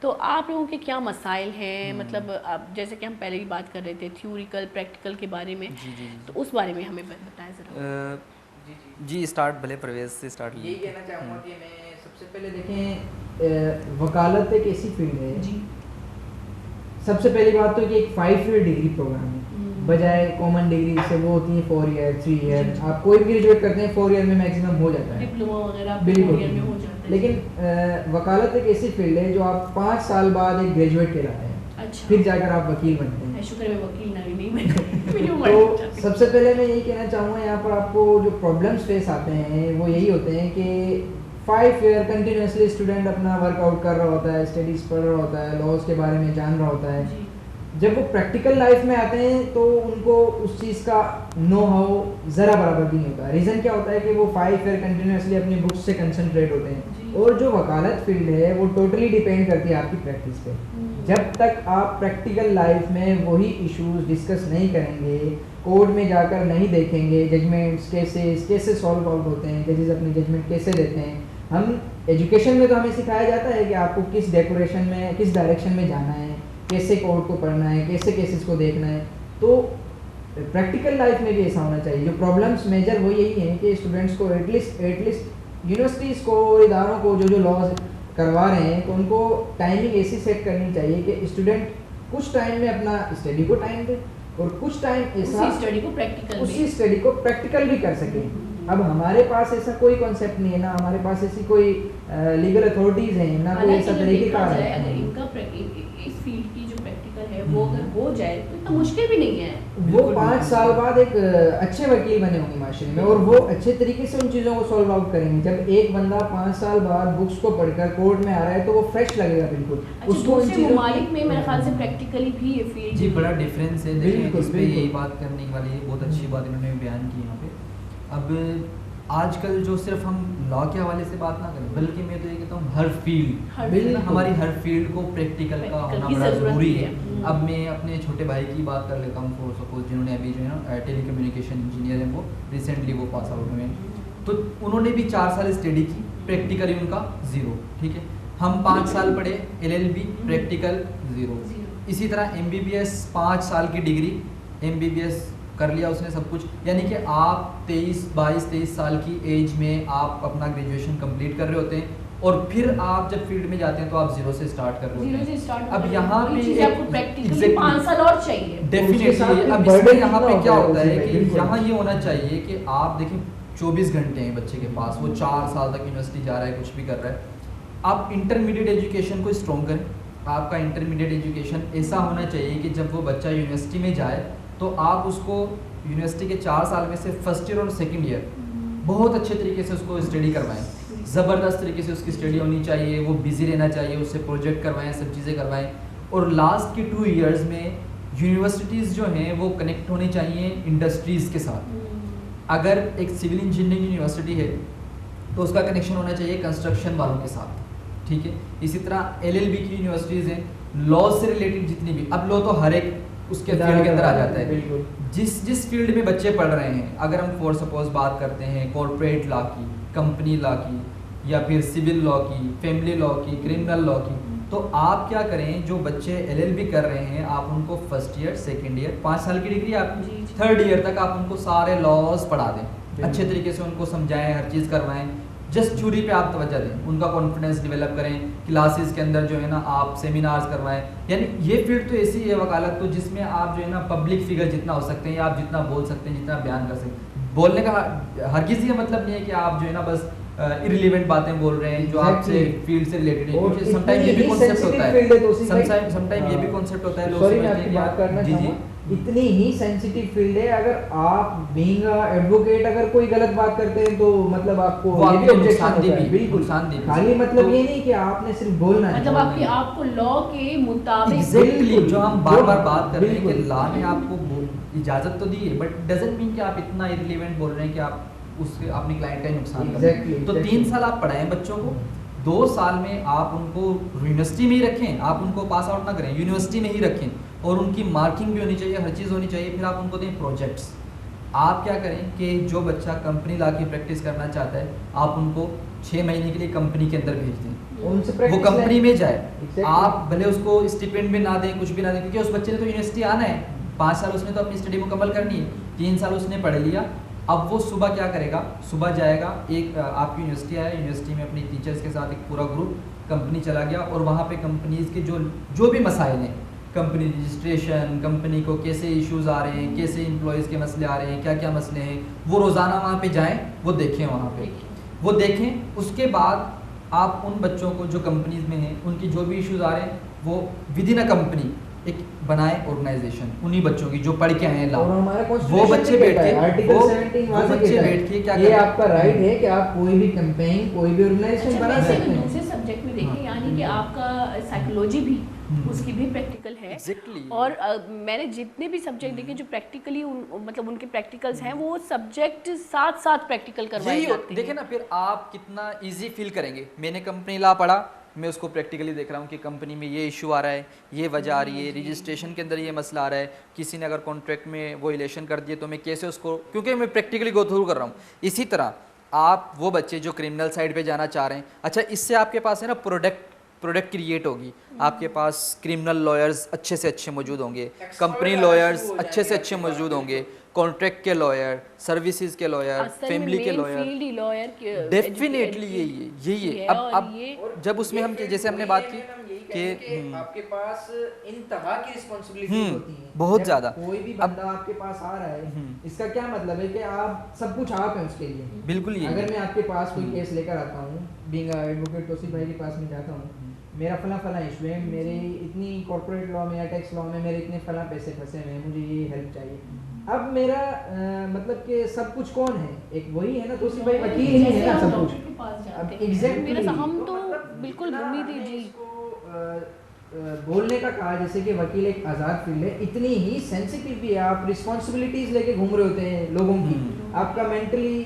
तो आप लोगों के क्या मसाइल हैं? मतलब अब जैसे कि हम पहले ही बात कर रहे थे थ्योरिकल प्रैक्टिकल के बारे में, तो उस बारे में हमें बताएं ज़रा। जी स्टार्ट भले प्रवेश से स्टार्ट यही कहना चाहूँगा कि मैं सबसे पहले देखें, वकालत एक ऐसी फील्ड है, जी, सबसे पहली बात तो कि एक 5 ईयर डिग्री प्रोग्राम है, बजाय कॉमन डिग्री से वो होती है 4 ईयर 3 ईयर। आप कोई भी ग्रेजुएट करते हैं 4 ईयर में मैक्सिमम हो जाता है, डिप्लोमा वगैरह बिल्कुल। 4 ईयर में हो जाता है। लेकिन वकालत एक ऐसी फील्ड है जो आप 5 साल बाद एक ग्रेजुएट कहलाते हैं, अच्छा, फिर जाकर आप वकील बनते हैं। शुक्र है वकील नहीं मेरी उम्र तो नहीं जाती। सबसे पहले मैं यही कहना चाहूँगा, यहाँ पर आपको जो प्रॉब्लम्स फेस आते हैं वो यही होते हैं कि 5 ईयर कंटिन्यूसली स्टूडेंट अपना वर्कआउट कर रहा होता है, स्टडीज़ पढ़ रहा होता है, लॉज के बारे में जान रहा होता है। जी, जब वो प्रैक्टिकल लाइफ में आते हैं तो उनको उस चीज़ का नो हाउ ज़रा बराबर भी नहीं होता। रीज़न क्या होता है कि वो 5 ईयर कंटिन्यूसली अपनी बुक्स से कंसंट्रेट होते हैं, जी। और जो वकालत फील्ड है वो टोटली डिपेंड करती है आपकी प्रैक्टिस पे। जब तक आप प्रैक्टिकल लाइफ में वही इश्यूज डिस्कस नहीं करेंगे, कोर्ट में जाकर नहीं देखेंगे जजमेंट्स कैसे सॉल्व आउट होते हैं, जजेस अपनी जजमेंट कैसे देते हैं। हम एजुकेशन में तो हमें सिखाया जाता है कि आपको किस डेकोरेशन में, किस डायरेक्शन में जाना है, कैसे कोर्ट को पढ़ना है, कैसे केसेस को देखना है। तो प्रैक्टिकल लाइफ में भी ऐसा होना चाहिए। जो प्रॉब्लम्स मेजर वो यही हैं कि स्टूडेंट्स को एटलीस्ट यूनिवर्सिटीज़ को, इदारों को जो लॉज करवा रहे हैं, तो उनको टाइमिंग ऐसी सेट करनी चाहिए कि स्टूडेंट कुछ टाइम में अपना स्टडी को टाइम दे और कुछ टाइम ऐसा उसी स्टडी को प्रैक्टिकल उसी स्टडी को प्रैक्टिकल भी कर सके। अब हमारे पास ऐसा कोई कॉन्सेप्ट नहीं है ना, हमारे पास ऐसी कोई लीगल अथॉरिटीज़ हैं ना, कोई ऐसा तरीकेकार है। अगर इनका इस फील्ड की जो प्रैक्टिकल है वो अगर हो जाए तो इतना मुश्किल भी नहीं है। वो 5 साल बाद एक अच्छे वकील बने होंगे माशरे में, और वो अच्छे तरीके से उन चीज़ों को सॉल्व आउट करेंगे। जब एक बंदा 5 साल बाद बुक्स को पढ़कर कोर्ट में आ रहा है तो वो फ्रेश लगेगा बिल्कुल। अच्छा, दूसरे ममालिक में मेरे ख्याल से प्रैक्टिकली भी ये फील्ड जी बड़ा डिफरेंस है। देखिए बिल्कुल, इस पे बिल्कुल। यही बात करने वाली बहुत अच्छी बात इन्होंने बयान की यहाँ पे। अब आजकल जो सिर्फ हम लॉ के हवाले से बात ना करें, बल्कि मैं तो ये कहता हूँ हर फील्ड, हर हमारी हर फील्ड को प्रैक्टिकल का Practical होना की बड़ा ज़रूरत ज़रूरी भी है। है। अब मैं अपने छोटे भाई की बात कर लेता हूँ, फॉर सपोज जिन्होंने अभी जो है ना टेलीकम्युनिकेशन इंजीनियर है, वो रिसेंटली वो पास आउट हुए हैं, तो उन्होंने भी 4 साल स्टडी की, प्रैक्टिकली उनका 0, ठीक है। हम 5 साल पढ़े LLB, प्रैक्टिकल 0। इसी तरह MBBS 5 साल की डिग्री, MBBS कर लिया उसने सब कुछ, यानी कि आप 22-23 साल की एज में आप अपना ग्रेजुएशन कंप्लीट कर रहे होते हैं, और फिर आप जब फील्ड में जाते हैं तो आप 0 से स्टार्ट कर रहे होते हैं। अब यहाँ पे आपको प्रैक्टिकली 5 साल और चाहिए डेफिनेटली। अब इसमें यहाँ पे क्या होता है कि यहाँ ये होना चाहिए कि आप देखें 24 घंटे हैं बच्चे के पास, वो 4 साल तक यूनिवर्सिटी जा रहा है, कुछ भी कर रहा है। आप इंटरमीडिएट एजुकेशन को स्ट्रॉन्ग करें। आपका इंटरमीडिएट एजुकेशन ऐसा होना चाहिए कि जब वो बच्चा यूनिवर्सिटी में जाए तो आप उसको यूनिवर्सिटी के 4 साल में से फर्स्ट ईयर और सेकंड ईयर बहुत अच्छे तरीके से उसको स्टडी करवाएं, ज़बरदस्त तरीके से उसकी स्टडी होनी चाहिए, वो बिज़ी रहना चाहिए, उससे प्रोजेक्ट करवाएं, सब चीज़ें करवाएं। और लास्ट के 2 इयर्स में यूनिवर्सिटीज़ जो हैं वो कनेक्ट होनी चाहिए इंडस्ट्रीज़ के साथ। अगर एक सिविल इंजीनियरिंग यूनिवर्सिटी है तो उसका कनेक्शन होना चाहिए कंस्ट्रक्शन वालों के साथ, ठीक है। इसी तरह LLB की यूनिवर्सिटीज़ हैं, लॉ से रिलेटेड जितनी भी, अब लॉ तो हर एक उसके फील्ड के अंदर आ जाता है। जिस फील्ड में बच्चे पढ़ रहे हैं, अगर हम फॉर सपोज बात करते हैं कॉर्पोरेट लॉ की, कंपनी लॉ की, या फिर सिविल लॉ की, फैमिली लॉ की, क्रिमिनल लॉ की, तो आप क्या करें, जो बच्चे LLB कर रहे हैं आप उनको फर्स्ट ईयर, सेकेंड ईयर, 5 साल की डिग्री आपकी, 3rd ईयर तक आप उनको सारे लॉज पढ़ा दें, अच्छे तरीके से उनको समझाएं, हर चीज़ करवाएं। जस्ट थ्योरी पे आप तवज्जो दें, उनका कॉन्फिडेंस डेवलप करें, क्लासेस के अंदर जो है ना आप सेमिनार्स करवाएं। यानी ये फील्ड तो ऐसी है वकालत, तो जिसमें आप जो है ना पब्लिक फिगर जितना हो सकते हैं, आप जितना बोल सकते हैं, जितना बयान कर सकते हैं। बोलने का हरगिज़ ये मतलब नहीं है कि आप जो है ना बस इररिलेवेंट बातें बोल रहे हैं जो आपसे फील्ड से रिलेटेड है, क्योंकि समटाइम ये भी कॉन्सेप्ट होता है, समटाइम ये भी कॉन्सेप्ट होता है, लोग समझते हैं। जी जी, इतनी ही सेंसिटिव फील्ड है। अगर आप बीइंग एडवोकेट अगर कोई गलत बात करते हैं तो मतलब आपको ये भी ऑब्जेक्शन होता है। बिल्कुल, खाली मतलब ये नहीं कि आपने सिर्फ बोलना है, मतलब आपको लॉ के मुताबिक एग्जैक्टली जो हम बार बार बात कर रहे हैं कि लॉ ने आपको इजाजत तो दी है, बट डजंट मीन कि आप इतना इररिलेवेंट बोल रहे हैं कि आप उसके अपने क्लाइंट का नुकसान कर रहे हैं। तो 3 साल आप पढ़ाएं बच्चों को, 2 साल में आप उनको यूनिवर्सिटी में ही रखें, आप उनको पास आउट ना करें, यूनिवर्सिटी में ही रखें, और उनकी मार्किंग भी होनी चाहिए, हर चीज़ होनी चाहिए। फिर आप उनको दें प्रोजेक्ट्स। आप क्या करें कि जो बच्चा कंपनी लॉ की प्रैक्टिस करना चाहता है, आप उनको 6 महीने के लिए कंपनी के अंदर भेज दें, वो कंपनी में जाए। आप भले उसको स्टिपेंड भी ना दें, कुछ भी ना दें, क्योंकि उस बच्चे ने तो यूनिवर्सिटी आना है, 5 साल उसने तो अपनी स्टडी मुकम्मल करनी है, 3 साल उसने पढ़ लिया। अब वो सुबह क्या करेगा, सुबह जाएगा, एक आपकी यूनिवर्सिटी आया, यूनिवर्सिटी में अपनी टीचर्स के साथ एक पूरा ग्रुप कंपनी चला गया, और वहाँ पे कंपनीज़ के जो भी मसाइल हैं, कंपनी रजिस्ट्रेशन, कंपनी को कैसे इश्यूज़ आ रहे हैं, कैसे एम्प्लॉयज़ के मसले आ रहे हैं, क्या क्या मसले हैं, वो रोज़ाना वहाँ पे जाएं, वो देखें, वहाँ पे वो देखें। उसके बाद आप उन बच्चों को जो कंपनीज़ में हैं, उनकी जो भी इश्यूज़ आ रहे हैं, वो विद इन अ कंपनी एक बनाए ऑर्गेनाइजेशन, उन्हीं बच्चों की जो पढ़ के आए हैं, वो बच्चे बैठ के क्या ये आपका राइट है कि आप कोई भी कैंपेन, कोई भी ऑर्गेनाइजेशन बना सकते हैं। दूसरे सब्जेक्ट में देखें, यानी कि आपका साइकोलॉजी भी उसकी भी प्रैक्टिकल है। Exactly. और मैंने जितने भी सब्जेक्ट देखे जो प्रैक्टिकली मतलब उनके प्रैक्टिकल्स हैं, वो सब्जेक्ट साथ साथ प्रैक्टिकल करवाए जाते हैं। देखे ना, फिर आप कितना इजी फील करेंगे। मैंने कंपनी लॉ पढ़ा, मैं उसको प्रैक्टिकली देख रहा हूँ कि कंपनी में ये इशू आ रहा है, ये वजह आ रही है, रजिस्ट्रेशन के अंदर ये मसला आ रहा है, किसी ने अगर कॉन्ट्रैक्ट में वो इलेक्शन कर दिए तो मैं कैसे उसको, क्योंकि मैं प्रैक्टिकली गो थ्रू कर रहा हूँ। इसी तरह आप वो बच्चे जो क्रिमिनल साइड पे जाना चाह रहे हैं, अच्छा इससे आपके पास है ना प्रोडक्ट क्रिएट होगी, आपके पास क्रिमिनल लॉयर्स अच्छे से अच्छे मौजूद होंगे, कंपनी लॉयर्स अच्छे से अच्छे मौजूद होंगे, कॉन्ट्रैक्ट के लॉयर, सर्विसेज के लॉयर, फैमिली के लॉयर, डेफिनेटली यही है। अब जब उसमें हम जैसे हमने बात की कि आपके पास इंतहा की रिस्पांसिबिलिटी होती है बहुत ज़्यादा। कोई भी बंदा आपके पास आ रहा है, इसका क्या मतलब है कि आप सब कुछ आप हैं उसके लिए। बिल्कुल ये अगर मैं आपके पास कोई केस लेकर आता हूँ, बीइंग एडवोकेट तौसीफ भाई के पास में जाता हूँ, मेरा फला फला इशू है, मेरे इतनी कॉर्पोरेट लॉ में या टैक्स लॉ में मेरे इतने फला पैसे फंसे हुए हैं, मुझे ये हेल्प चाहिए। अब मेरा मतलब कि सब कुछ कौन है, एक वही है ना, तो भाई वकील ही है ना सब कुछ। अब एग्जैक्टली हम तो बिल्कुल उम्मीद ही जी बोलने का कहा, जैसे कि वकील एक आज़ाद फील्ड है, इतनी ही सेंसिटिव भी है। आप रिस्पॉन्सिबिलिटीज़ लेके घूम रहे होते हैं लोगों की, आपका मेंटली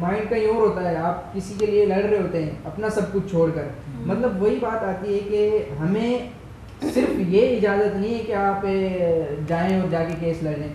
माइंड कहीं और होता है, आप किसी के लिए लड़ रहे होते हैं अपना सब कुछ छोड़कर। मतलब वही बात आती है कि हमें सिर्फ ये इजाज़त नहीं है कि आप जाएं और जाके केस लड़ें।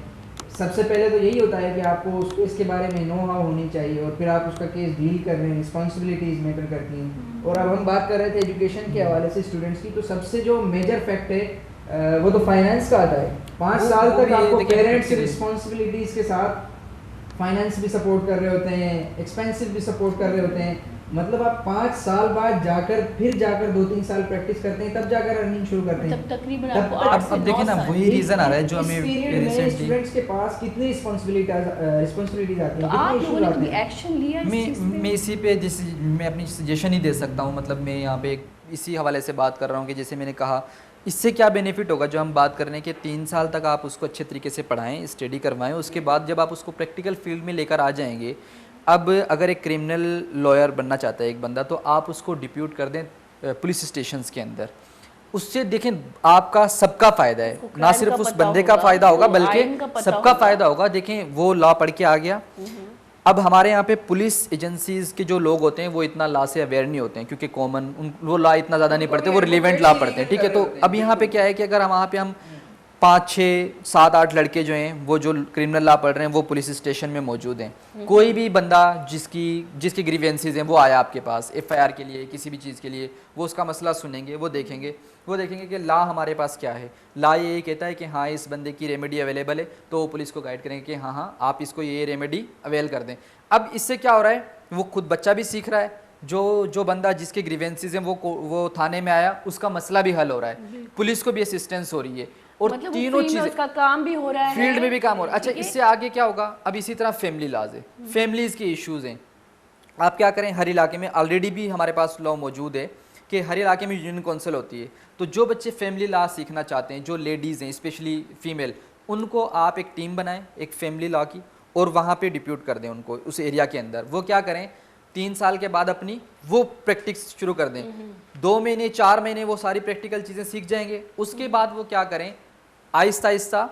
सबसे पहले तो यही होता है कि आपको उस केस के बारे में नो हाउ होनी चाहिए, और फिर आप उसका केस डील कर रहे हैं, रिस्पॉन्सिबिलिटीज़ मैटर करती हैं। और अब हम बात कर रहे थे एजुकेशन के हवाले से स्टूडेंट्स की, तो सबसे जो मेजर फैक्ट है वो तो फाइनेंस का आता है। 5 साल तक आपको पेरेंट्स रिस्पॉन्सिबिलिटीज़ के साथ फाइनेंस भी सपोर्ट कर रहे होते हैं, एक्सपेंसिव भी सपोर्ट कर रहे होते हैं। मतलब आप 5 साल बाद जाकर फिर जाकर 2-3 साल प्रैक्टिस करते हैं, तब जाकर अर्निंग शुरू करते हैं। तब तकरीबन तब आपको तक- 8 से अब देखिए 9 ना, साल। वही रीजन आ रहा है जो इस हमें पीरियड में रिसेंटली स्टूडेंट्स के पास कितनी रिस्पॉन्सिबिलिटीज आती तो हैं, आप कितने लोगों इश्यूज ने आते कभी हैं। एक्शन लिया इस चीज़ पे? मैं इसी पे जैसे मैं अपनी सजेशन ही दे सकता हूँ। मतलब मैं यहाँ पे इसी हवाले से बात कर रहा हूँ कि जैसे मैंने कहा, इससे क्या बेनिफिट होगा जो हम बात कर रहे हैं कि 3 साल तक आप उसको अच्छे तरीके से पढ़ाएं, स्टडी करवाएं, उसके बाद जब आप उसको प्रैक्टिकल फील्ड में लेकर आ जाएंगे, अब अगर एक क्रिमिनल लॉयर बनना चाहता है एक बंदा, तो आप उसको डिप्यूट कर दें पुलिस स्टेशंस के अंदर। उससे देखें आपका सबका फ़ायदा है, उसको ना crime सिर्फ का उस पता बंदे का होगा, फ़ायदा होगा उसको बल्कि आइन का पता सबका होगा। फ़ायदा होगा। देखें वो लॉ पढ़ के आ गया। अब हमारे यहाँ पे पुलिस एजेंसीज के जो लोग होते हैं वो इतना लॉ से अवेयर नहीं होते हैं, क्योंकि कॉमन वो लॉ इतना ज़्यादा नहीं पढ़ते, वो रिलेवेंट लॉ पढ़ते हैं, ठीक है। तो अब यहाँ पे क्या है कि अगर वहाँ पे हम 5, 6, 7, 8 लड़के जो हैं वो जो क्रिमिनल लॉ पढ़ रहे हैं वो पुलिस स्टेशन में मौजूद हैं। कोई भी बंदा जिसकी ग्रीवेंसीज हैं वो आया आपके पास एफआईआर के लिए, किसी भी चीज़ के लिए, वो उसका मसला सुनेंगे, वो देखेंगे कि लॉ हमारे पास क्या है। लॉ ये कहता है कि हाँ इस बंदे की रेमेडी अवेलेबल है, तो वो पुलिस को गाइड करेंगे कि हाँ हाँ आप इसको ये रेमेडी अवेल कर दें। अब इससे क्या हो रहा है, वो खुद बच्चा भी सीख रहा है, जो बंदा जिसके ग्रीवेंसीज हैं वो थाने में आया, उसका मसला भी हल हो रहा है, पुलिस को भी असिस्टेंस हो रही है, और मतलब तीनों फील्ड में चीज़ें उसका काम भी हो रहा है, फील्ड में भी काम हो रहा है। अच्छा, इससे आगे क्या होगा, अब इसी तरह फैमिली लॉज है, फैमिलीज के इश्यूज हैं। आप क्या करें, हर इलाके में ऑलरेडी भी हमारे पास लॉ मौजूद है कि हर इलाके में यूनियन काउंसिल होती है। तो जो बच्चे फैमिली लॉ सीखना चाहते हैं, जो लेडीज़ हैं स्पेशली फीमेल, उनको आप एक टीम बनाएं एक फैमिली लॉ की, और वहाँ पे डिप्यूट कर दें उनको उस एरिया के अंदर। वो क्या करें, 3 साल के बाद अपनी वो प्रैक्टिस शुरू कर दें। 2 महीने 4 महीने वो सारी प्रैक्टिकल चीज़ें सीख जाएंगे। उसके बाद वो क्या करें, आहिस्ता आहिस्ता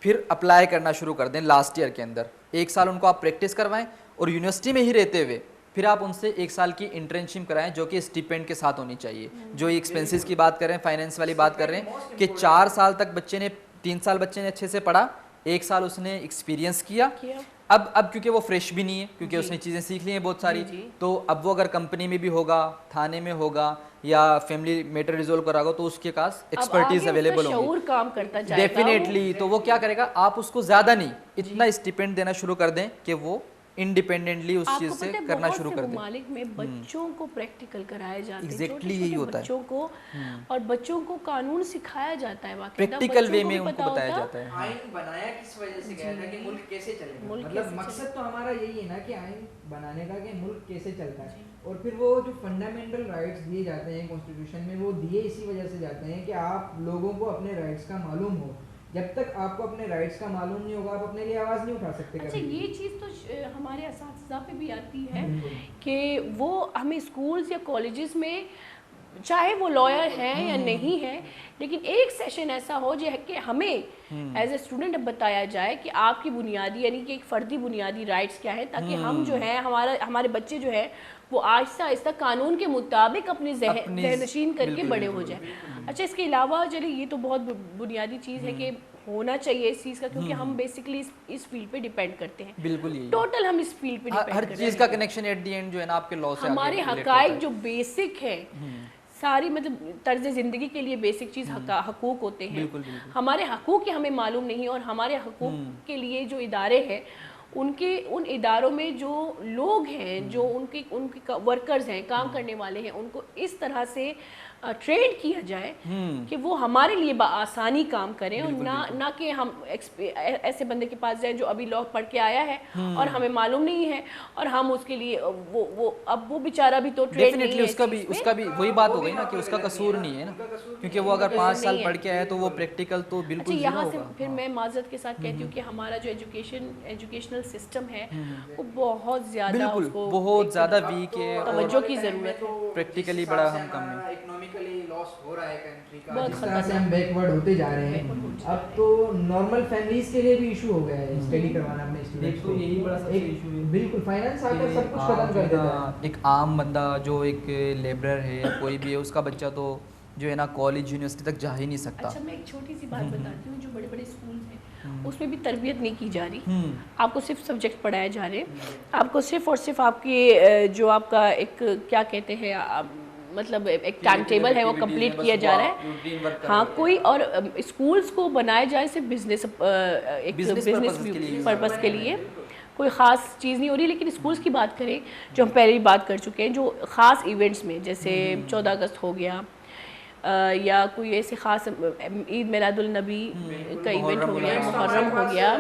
फिर अप्लाई करना शुरू कर दें लास्ट ईयर के अंदर। 1 साल उनको आप प्रैक्टिस करवाएं, और यूनिवर्सिटी में ही रहते हुए फिर आप उनसे 1 साल की इंटर्नशिप कराएं, जो कि स्टिपेंड के साथ होनी चाहिए। जो एक्सपेंसेस की बात कर रहे हैं, फाइनेंस वाली बात कर रहे हैं कि 4 साल तक बच्चे ने 3 साल बच्चे ने अच्छे से पढ़ा, 1 साल उसने एक्सपीरियंस किया। अब क्योंकि वो फ्रेश भी नहीं है, क्योंकि उसने चीज़ें सीख ली हैं बहुत सारी, तो अब वो अगर कंपनी में भी होगा, थाने में होगा, या फैमिली मैटर रिजोल्व करागा, तो उसके पास एक्सपर्टीज अवेलेबल होगी, शऊर काम करता जाएगा डेफिनेटली। तो वो क्या करेगा, आप उसको ज़्यादा नहीं, इतना स्टिपेंड देना शुरू कर दें कि वो इंडिपेंडेंटली उस चीज़ से करना शुरू कर दें। मालिक में बच्चों को प्रैक्टिकल कराया जाता है, एग्जैक्टली यही होता है बच्चों को, और बच्चों को कानून सिखाया जाता है, प्रैक्टिकल वे में उनको बताया जाता है। आइन बनाया किस वजह से गया था कि मुल्क कैसे चलेगा, मुल्क मतलब कैसे मकसद तो हमारा यही है ना कि आइन बनाने का कि मुल्क कैसे चलता है। और फिर वो जो फंडामेंटल राइट्स दिए जाते हैं कॉन्स्टिट्यूशन में, वो दिए इसी वजह से जाते हैं कि आप लोगों को अपने राइट्स का मालूम हो। जब तक आपको अपने राइट्स का मालूम नहीं होगा, आप अपने लिए आवाज़ नहीं उठा सकते। अच्छा, ये चीज़ तो हमारे असातिज़ा पे भी आती है कि वो हमें स्कूल्स या कॉलेजेस में, चाहे वो लॉयर हैं या नहीं है, लेकिन एक सेशन ऐसा हो जो है कि हमें एज ए स्टूडेंट बताया जाए कि आपकी बुनियादी, यानी कि एक फ़र्दी बुनियादी राइट्स क्या हैं, ताकि हम जो है हमारे बच्चे जो है वो आहिस्ता आहिस्ता कानून के मुताबिक अपने ज़हनशीन करके बड़े हो जाए। अच्छा, इसके अलावा चलिए ये तो बहुत बुनियादी चीज़ है कि होना चाहिए इस चीज़ का, क्योंकि हम बेसिकली इस फील्ड पे डिपेंड करते हैं। बिल्कुल, यही टोटल हम इस फील्ड पे डिपेंड हर करते चीज़ का कनेक्शन एट द एंड जो है ना आपके लॉ से हमारे हकाइक जो बेसिक है सारी, मतलब तर्ज ज़िंदगी के लिए बेसिक चीज़ हकूक़ होते हैं। बिल्कुल, बिल्कुल। हमारे हकूक़ हमें मालूम नहीं, और हमारे हकूक़ के लिए जो इदारे हैं, उन इदारों में जो लोग हैं, जो उनके वर्कर्स हैं, काम करने वाले हैं, उनको इस तरह से ट्रेन किया जाए कि वो हमारे लिए आसानी काम करें और ना कि हम ऐसे बंदे के पास जाएं जो अभी लॉ पढ़ के आया है और हमें मालूम नहीं है और हम उसके लिए वो बेचारा भी तो ट्रेन नहीं है। उसका भी वही बात हो गई ना कि उसका कसूर नहीं है ना, क्योंकि वो अगर 5 साल पढ़ के आया तो वो प्रैक्टिकल तो बिल्कुल अच्छा, यहाँ से होगा। फिर मैं माजरत के साथ कहती हूँ कि हमारा जो एजुकेशनल सिस्टम है वो बहुत ज़्यादा वीक है, तवज्जो की ज़रूरत है। प्रैक्टिकली बड़ा हम कम है, इकोनॉमिकली लॉस हो रहा है कंट्री का, बहुत जिस तरह से हम बैकवर्ड होते जा रहे हैं। अब तो नॉर्मल फैमिलीज के लिए भी इशू हो गया है स्टडी करवाना अपने स्टूडेंट्स को, यही बड़ा सबसे इशू है। बिल्कुल, फाइनेंस आकर सब कुछ खत्म कर देता है। एक आम बंदा जो एक लेबरर है या कोई भी है, उसका बच्चा तो जो है ना कॉलेज यूनिवर्सिटी तक जा ही नहीं सकता। अच्छा, मैं एक छोटी सी बात बताती हूँ, जो बड़े बड़े स्कूल हैं उसमें भी तरबियत नहीं की जा रही। आपको सिर्फ सब्जेक्ट पढ़ाए जा रहे हैं, आपको सिर्फ और सिर्फ आपके जो आपका एक क्या कहते हैं मतलब एक टाइम टेबल है वो कंप्लीट किया जा रहा है। हाँ, कोई और स्कूल्स को बनाए जाए सिर्फ बिजनेस पर्पस के लिए, कोई ख़ास चीज़ नहीं हो रही। लेकिन स्कूल्स की बात करें, जो हम पहले ही बात कर चुके हैं, जो ख़ास इवेंट्स में जैसे 14 अगस्त हो गया या कोई ऐसे ख़ास ईद मिलादुल नबी का इवेंट हो गया, मुहर्रम हो गया,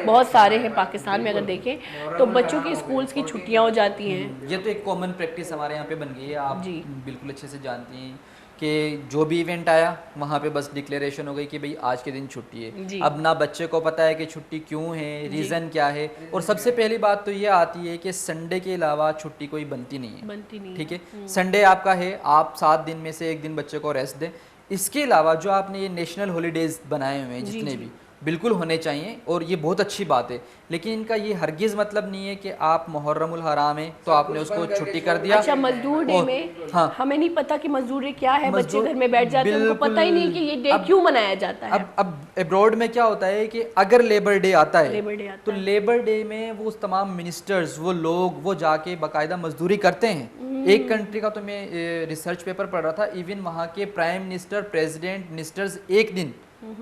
बहुत सारे हैं पाकिस्तान में अगर देखें तो बच्चों की स्कूल्स की छुट्टियां हो जाती हैं। ये तो एक कॉमन प्रैक्टिस हमारे यहाँ पे बन गई है, आप जी बिल्कुल अच्छे से जानती हैं कि जो भी इवेंट आया वहाँ पे बस डिक्लेरेशन हो गई कि भाई आज के दिन छुट्टी है। अब ना बच्चे को पता है कि छुट्टी क्यों है, रीज़न क्या है, और सबसे पहली बात तो ये आती है कि संडे के अलावा छुट्टी कोई बनती नहीं है। ठीक है, संडे आपका है, आप 7 दिन में से 1 दिन बच्चे को रेस्ट दें। इसके अलावा जो आपने ये नेशनल हॉलीडेज़ बनाए हुए हैं जितने भी, बिल्कुल होने चाहिए और ये बहुत अच्छी बात है, लेकिन इनका ये हरगिज़ मतलब नहीं है कि आप मुहर्रमुल हराम है तो आपने उसको छुट्टी कर दिया। अच्छा, मजदूर डे में हमें नहीं पता कि मजदूर डे क्या है, बच्चे घर में बैठ जाते हैं, उनको पता ही नहीं कि ये डे क्यों मनाया जाता है। अब अब्रॉड में क्या होता है कि अगर लेबर डे आता है तो लेबर डे में वो तमाम मिनिस्टर्स, वो लोग वो जाके बाकायदा मजदूरी करते हैं। एक कंट्री का तो मैं रिसर्च पेपर पढ़ रहा था, इवन वहाँ के प्राइम मिनिस्टर, प्रेसिडेंट, मिनिस्टर्स एक दिन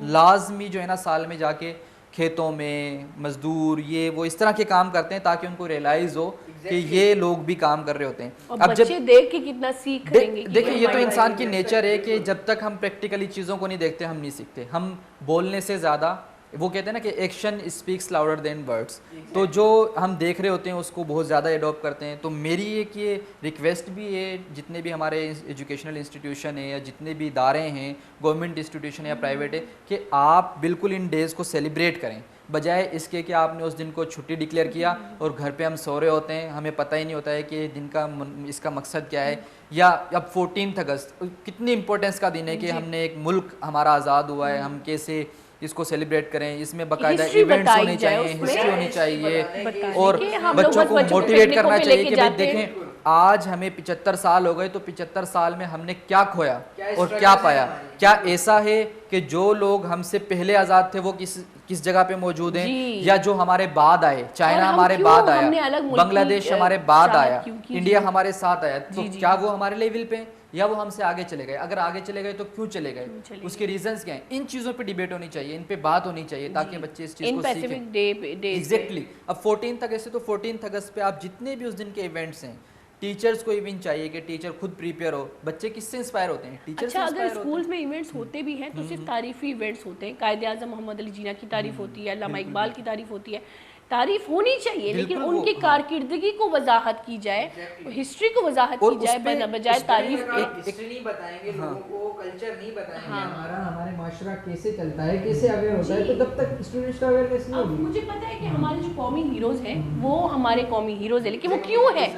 लाजमी जो है ना साल में जाके खेतों में मजदूर ये वो इस तरह के काम करते हैं ताकि उनको रियलाइज हो कि ये लोग भी काम कर रहे होते हैं। अब बच्चे देख के कितना सीख लेंगे। देखिए, ये तो इंसान की नेचर है कि जब तक हम प्रैक्टिकली चीज़ों को नहीं देखते हम नहीं सीखते। हम बोलने से ज़्यादा, वो कहते हैं ना कि action speaks louder than words, तो जो हम देख रहे होते हैं उसको बहुत ज़्यादा एडॉप्ट करते हैं। तो मेरी एक ये रिक्वेस्ट भी है, जितने भी हमारे एजुकेशनल इंस्टीट्यूशन है या जितने भी इदारे हैं, गवर्नमेंट इंस्टीट्यूशन या प्राइवेट है, कि आप बिल्कुल इन डेज़ को सेलिब्रेट करें, बजाय इसके कि आपने उस दिन को छुट्टी डिक्लेयर किया और घर पे हम सो रहे होते हैं, हमें पता ही नहीं होता है कि दिन का इसका मकसद क्या है। या अब 14 अगस्त कितनी इंपॉर्टेंस का दिन है कि हमने एक मुल्क हमारा आज़ाद हुआ है, हम कैसे इसको सेलिब्रेट करें, इसमें बाकायदा इवेंट्स होने चाहिए, हिस्ट्री होनी चाहिए और बच्चों को मोटिवेट करना चाहिए कि भाई देखें आज हमें 75 साल हो गए तो 75 साल में हमने क्या खोया और क्या पाया। क्या ऐसा है कि जो लोग हमसे पहले आज़ाद थे वो किस जगह पे मौजूद हैं, या जो हमारे बाद आए, चाइना हमारे बाद आया, बांग्लादेश हमारे बाद आया, इंडिया हमारे साथ आया, तो क्या वो हमारे लेवल पे या वो हमसे आगे चले गए? अगर आगे चले गए तो क्यों चले गए, उसके रीजंस क्या हैं? इन चीज़ों पे डिबेट होनी चाहिए, इन पे बात होनी चाहिए ताकि बच्चे इस चीज़ को सीखें। एग्जैक्टली। अब 14 अगस्त है तो 14 अगस्त पे आप जितने भी उस दिन के इवेंट्स हैं, टीचर्स को इवन चाहिए कि टीचर खुद प्रिपेयर हो। बच्चे किससे इंस्पायर होते हैं? टीचर से। अगर स्कूल्स में इवेंट्स होते भी हैं तो सिर्फ तारीफी इवेंट्स होते हैं। कायदे आज़म मोहम्मद अली जिन्ना की तारीफ होती है, अल्लामा इकबाल की तारीफ होती है, तारीफ होनी चाहिए, लेकिन उनकी कारकिर्दगी को वजाहत की जाए, हिस्ट्री को वजाहत की जाए, बजाय तारीफ के। हिस्ट्री नहीं बताएंगे लोगों को, कल्चर नहीं बताएंगे, हमारे माशरा कैसे चलता है, कैसे अवेयर होता है, तो तब तक स्टूडेंट्स का अवेयरनेस नहीं होगी। मुझे पता है कि हमारे जो कौमी हीरोज हैं वो हमारे कौमी हीरोज हैं, लेकिन वो क्यों है,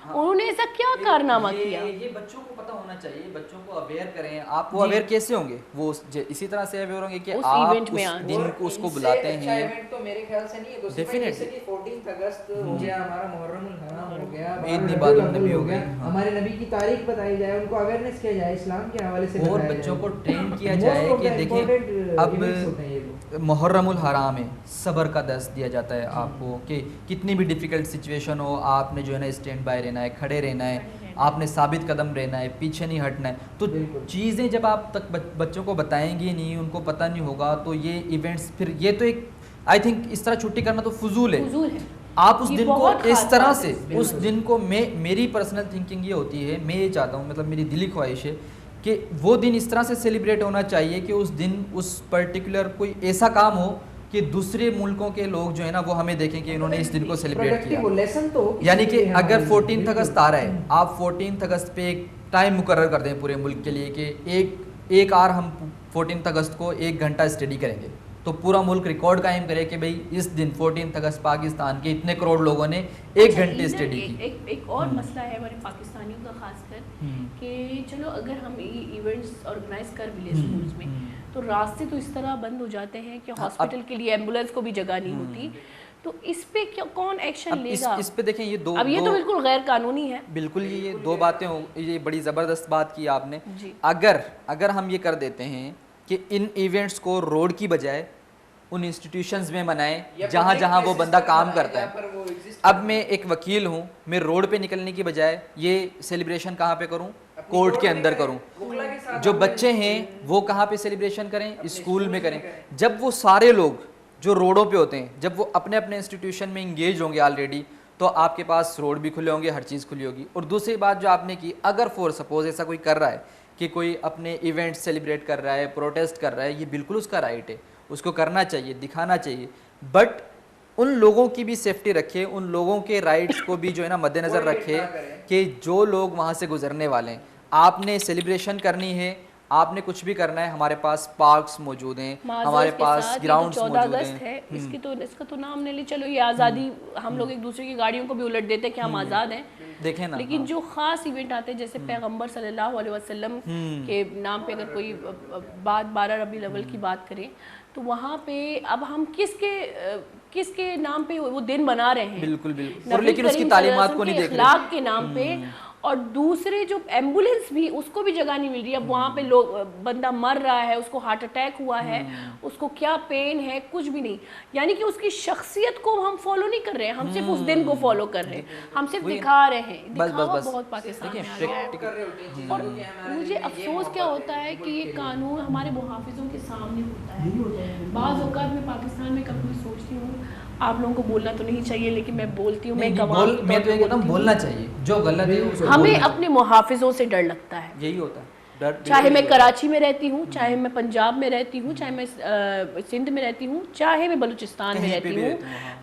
उन्होंने ऐसा क्या कारनामा किया? ये बच्चों को पता होना चाहिए, बच्चों को अवेयर करें। आप वो अवेयर कैसे होंगे? वो इसी तरह से अवेयर होंगे कि आप उस दिन को उसको बुलाते हैं। इवेंट तो मेरे ख्याल से नहीं है, तो डेफिनेटली 14 अगस्त हो गया, हमारा मुहर्रमुल हराम हो गया, ईद मिलादुल नबी हो गया, हमारे नबी की तारीख बताई जाए, उनको अवेयरनेस किया जाए, इस्लाम के हवाले से और बच्चों को ट्रेन किया जाए कि देखिए अब मुहर्रमुल हराम है, सब्र का दर्स दिया जाता है आपको कि कितनी भी डिफ़िकल्ट सिचुएशन हो, आपने जो है ना स्टैंड बाय रहना है, खड़े रहना है, आपने साबित कदम रहना है, पीछे नहीं हटना है। तो चीज़ें जब आप तक बच्चों को बताएंगे नहीं, उनको पता नहीं होगा, तो ये इवेंट्स फिर ये तो एक आई थिंक इस तरह छुट्टी करना तो फजूल है। आप उस दिन को इस तरह से, उस दिन को मेरी पर्सनल थिंकिंग ये होती है, मैं ये चाहता हूँ, मतलब मेरी दिली ख्वाहिश है कि वो दिन इस तरह से सेलिब्रेट होना चाहिए कि उस दिन उस पर्टिकुलर कोई ऐसा काम हो कि दूसरे मुल्कों के लोग जो है ना वो हमें देखें कि इन्होंने इस दिन को सेलिब्रेट किया। लेसन तो हो यानी कि किसी भी अगर हमारे 14 बिल्कुल। अगस्त आ रहा है, आप 14 अगस्त पे एक टाइम मुकर्रर कर दें पूरे मुल्क के लिए कि एक आर हम 14 अगस्त को 1 घंटा स्टडी करेंगे, तो पूरा मुल्क रिकॉर्ड कायम करे कि भाई इस दिन 14 अगस्त पाकिस्तान के इतने करोड़ लोगों ने 1 घंटे इधर स्टडी की। एक और मसला है हमारे पाकिस्तानियों का खासकर कि चलो अगर हम इवेंट्स ऑर्गेनाइज कर भी ले स्कूल्स में, तो रास्ते तो इस तरह बंद हो जाते हैं कि हॉस्पिटल के लिए एम्बुलेंस को भी जगह नहीं होती। तो इस पे क्या कौन एक्शन अब लेगा? इस पे देखें ये दो अब ये तो बिल्कुल गैर कानूनी है। बिल्कुल ये दो बातें हो, ये बड़ी ज़बरदस्त बात की आपने जी। अगर हम ये कर देते हैं कि इन इवेंट्स को रोड की बजाय उन इंस्टीट्यूशंस में मनाएं जहाँ जहाँ वो बंदा काम करता है। अब मैं एक वकील हूँ, मैं रोड पे निकलने की बजाय ये सेलिब्रेशन कहाँ पे करूँ? कोर्ट के अंदर करूँ। जो बच्चे हैं वो कहाँ पे सेलिब्रेशन करें? स्कूल में करें। जब वो सारे लोग जो रोडों पे होते हैं, जब वो अपने अपने इंस्टीट्यूशन में इंगेज होंगे ऑलरेडी, तो आपके पास रोड भी खुले होंगे, हर चीज़ खुली होगी। और दूसरी बात जो आपने की, अगर फॉर सपोज ऐसा कोई कर रहा है कि कोई अपने इवेंट सेलिब्रेट कर रहा है, प्रोटेस्ट कर रहा है, ये बिल्कुल उसका राइट है, उसको करना चाहिए, दिखाना चाहिए, बट उन लोगों की भी सेफ्टी रखे, उन लोगों के राइट्स को भी जो है ना मद्देनज़र रखे कि जो लोग वहाँ से गुजरने वाले हैं, आपने सेलिब्रेशन करनी है, आपने कुछ भी करना है, हमारे पास पार्क्स मौजूद हैं, हमारे पास ग्राउंड्स मौजूद हैं। इसका तो नाम ले ले, चलो ये आज़ादी, हम लोग एक दूसरे की गाड़ियों को भी उलट देते हैं कि हम आज़ाद हैं, देखें ना। लेकिन जो खास इवेंट आते हैं जैसे पैगंबर सल्लल्लाहु अलैहि वसल्लम के नाम पे अगर कोई बात 12 रबीउल अव्वल की बात करें, तो वहाँ पे अब हम किसके नाम पे वो दिन मना रहे हैं? बिल्कुल बिल्कुल। नबी और लेकिन उसकी करीम तालीमात को सल्लल्लाहु नहीं अलैहि देख वसल्लम के रहे। अखलाक के नाम पे, और दूसरे जो एम्बुलेंस भी, उसको भी जगह नहीं मिल रही। अब वहाँ पे लोग, बंदा मर रहा है, उसको हार्ट अटैक हुआ है, उसको क्या पेन है, कुछ भी नहीं। यानी कि उसकी शख्सियत को हम फॉलो नहीं कर रहे हैं, हम सिर्फ उस दिन को फॉलो कर रहे हैं, हम सिर्फ दिखा रहे हैं। दिखावा बहुत पाकिस्तान में आ गया है। और मुझे अफसोस क्या होता है कि ये कानून हमारे मुहाफिजों के सामने होता है। बाज़ औक़ात में पाकिस्तान में कभी सोचती हूँ, आप लोगों को बोलना तो नहीं चाहिए, लेकिन मैं बोलती हूँ, मैं तो ये कहता हूँ बोलना चाहिए, जो गलत है उसको हमें अपने मुहाफिजों से डर लगता है। यही होता है डर। चाहे मैं कराची में रहती हूँ, चाहे मैं पंजाब में रहती हूँ, चाहे मैं सिंध में रहती हूँ, चाहे मैं बलूचिस्तान में रहती हूँ,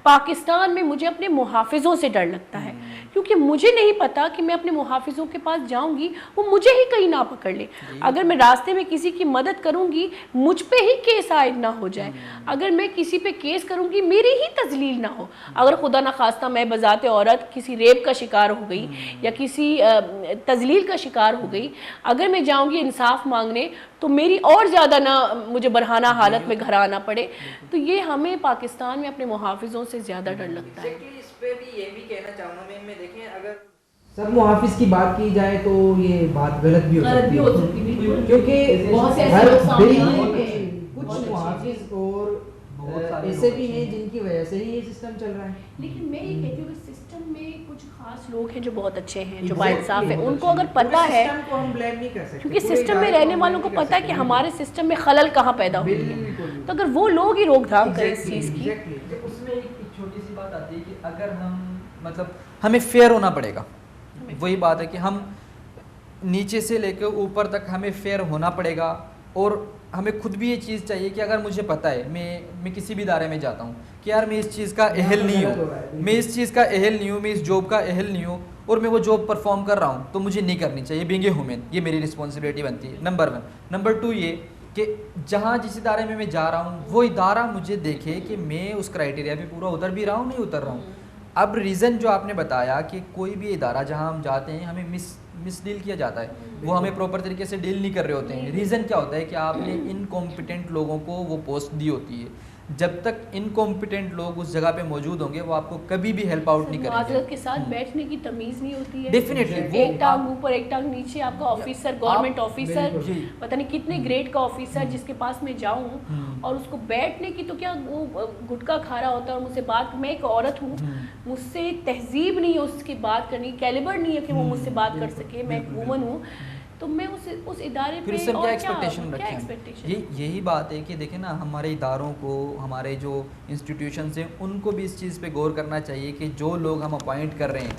पाकिस्तान में मुझे अपने मुहाफिजों से डर लगता है, क्योंकि मुझे नहीं पता कि मैं अपने मुहाफिजों के पास जाऊंगी, वो मुझे ही कहीं ना पकड़ ले। अगर मैं रास्ते में किसी की मदद करूंगी, मुझ पे ही केस आयद ना हो जाए। अगर मैं किसी पे केस करूंगी, मेरी ही तजलील ना हो। अगर खुदा ना खास्ता मैं बजाते औरत किसी रेप का शिकार हो गई या किसी तजलील का शिकार हो गई, अगर मैं जाऊंगी इंसाफ मांगने, तो मेरी और ज़्यादा ना मुझे बरहाना हालत में घर आना पड़े। तो ये हमें पाकिस्तान में अपने मुहाफिजों से ज़्यादा डर लगता है। इस पे भी ये भी कहना चाहूँगा मैं देखें, अगर सब मुहाफिज की बात की जाए तो ये बात गलत भी हो सकती है, क्योंकि बहुत से ऐसे हर लोग सामने बिल आए में हैं, कुछ बहुत अच्छे मुहाफिज और बहुत सारे ऐसे लोग भी हैं। हैं जिनकी वजह से ही ये सिस्टम चल रहा है। लेकिन मैं ये कहती हूँ कि सिस्टम में कुछ खास लोग हैं जो बहुत अच्छे हैं, जो Exactly, बाइंसाफ है, बहुत उनको अच्छे अगर हैं। पता पूरे है, सिस्टम को हम ब्लेम नहीं कर सकते, क्योंकि पूरे सिस्टम में इदारे रहने हम वालों blame को नहीं कर पता है कि सकते। हमारे सिस्टम में खलल कहाँ पैदा हुई है, बिल्कुल। तो अगर वो लोग ही रोकथाम करें इस Exactly, चीज़ की। exactly। तो उसमें एक छोटी सी बात आती है कि अगर हम मतलब हमें फेयर होना पड़ेगा। वही बात है कि हम नीचे से लेकर ऊपर तक हमें फेयर होना पड़ेगा, और हमें खुद भी ये चीज़ चाहिए कि अगर मुझे पता है, मैं किसी भी इदारे में जाता हूँ कि यार मैं इस चीज़ का अहल नहीं हूँ, मैं इस चीज़ का अहल नहीं हूँ, मैं इस जॉब का अहल नहीं हूँ, और मैं वो जॉब परफॉर्म कर रहा हूँ, तो मुझे नहीं करनी चाहिए। बीइंग ए ह्यूमन, ये मेरी रिस्पॉन्सिबिलिटी बनती है, नंबर 1। नंबर 2 ये कि जहाँ जिस इदारे में मैं जा रहा हूँ, वो इदारा मुझे देखे कि मैं उस क्राइटेरिया पे पूरा उतर भी रहा हूँ, नहीं उतर रहा हूँ। अब रीज़न जो आपने बताया कि कोई भी इदारा जहाँ हम जाते हैं हमें मिसडील किया जाता है, वो हमें प्रॉपर तरीके से डील नहीं कर रहे होते हैं। रीज़न क्या होता है कि आपने इनकॉम्पिटेंट लोगों को वो पोस्ट दी होती है। जब तक इनकॉम्पिटेंट लोग उस जगह पे मौजूद होंगे, वो आपको कभी भी हेल्प आउट नहीं करेंगे। माजरत के साथ बैठने की तमीज़ नहीं होती है। डेफिनेटली वो एक टांग ऊपर एक टांग नीचे, आपका ऑफिसर, गवर्नमेंट ऑफिसर, बिल्कुल। पता नहीं कितने ग्रेड का ऑफिसर जिसके पास मैं जाऊं, और उसको बैठने की तो क्या, वो गुटखा खा रहा होता है और मुझसे बात, मैं एक औरत हूँ, मुझसे तहजीब नहीं है उसकी बात करनी, कैलिबर नहीं है कि वो मुझसे बात कर सके, मैं एक वूमन हूँ, तो मैं उस इदारे फिर पे उससे हम क्या और एक्सपेक्टेशन क्या रखें? एक्सपेक्टेशन? यही बात है कि देखें ना, हमारे इदारों को, हमारे जो इंस्टीट्यूशंस हैं, उनको भी इस चीज़ पे गौर करना चाहिए कि जो लोग हम अपॉइंट कर रहे हैं,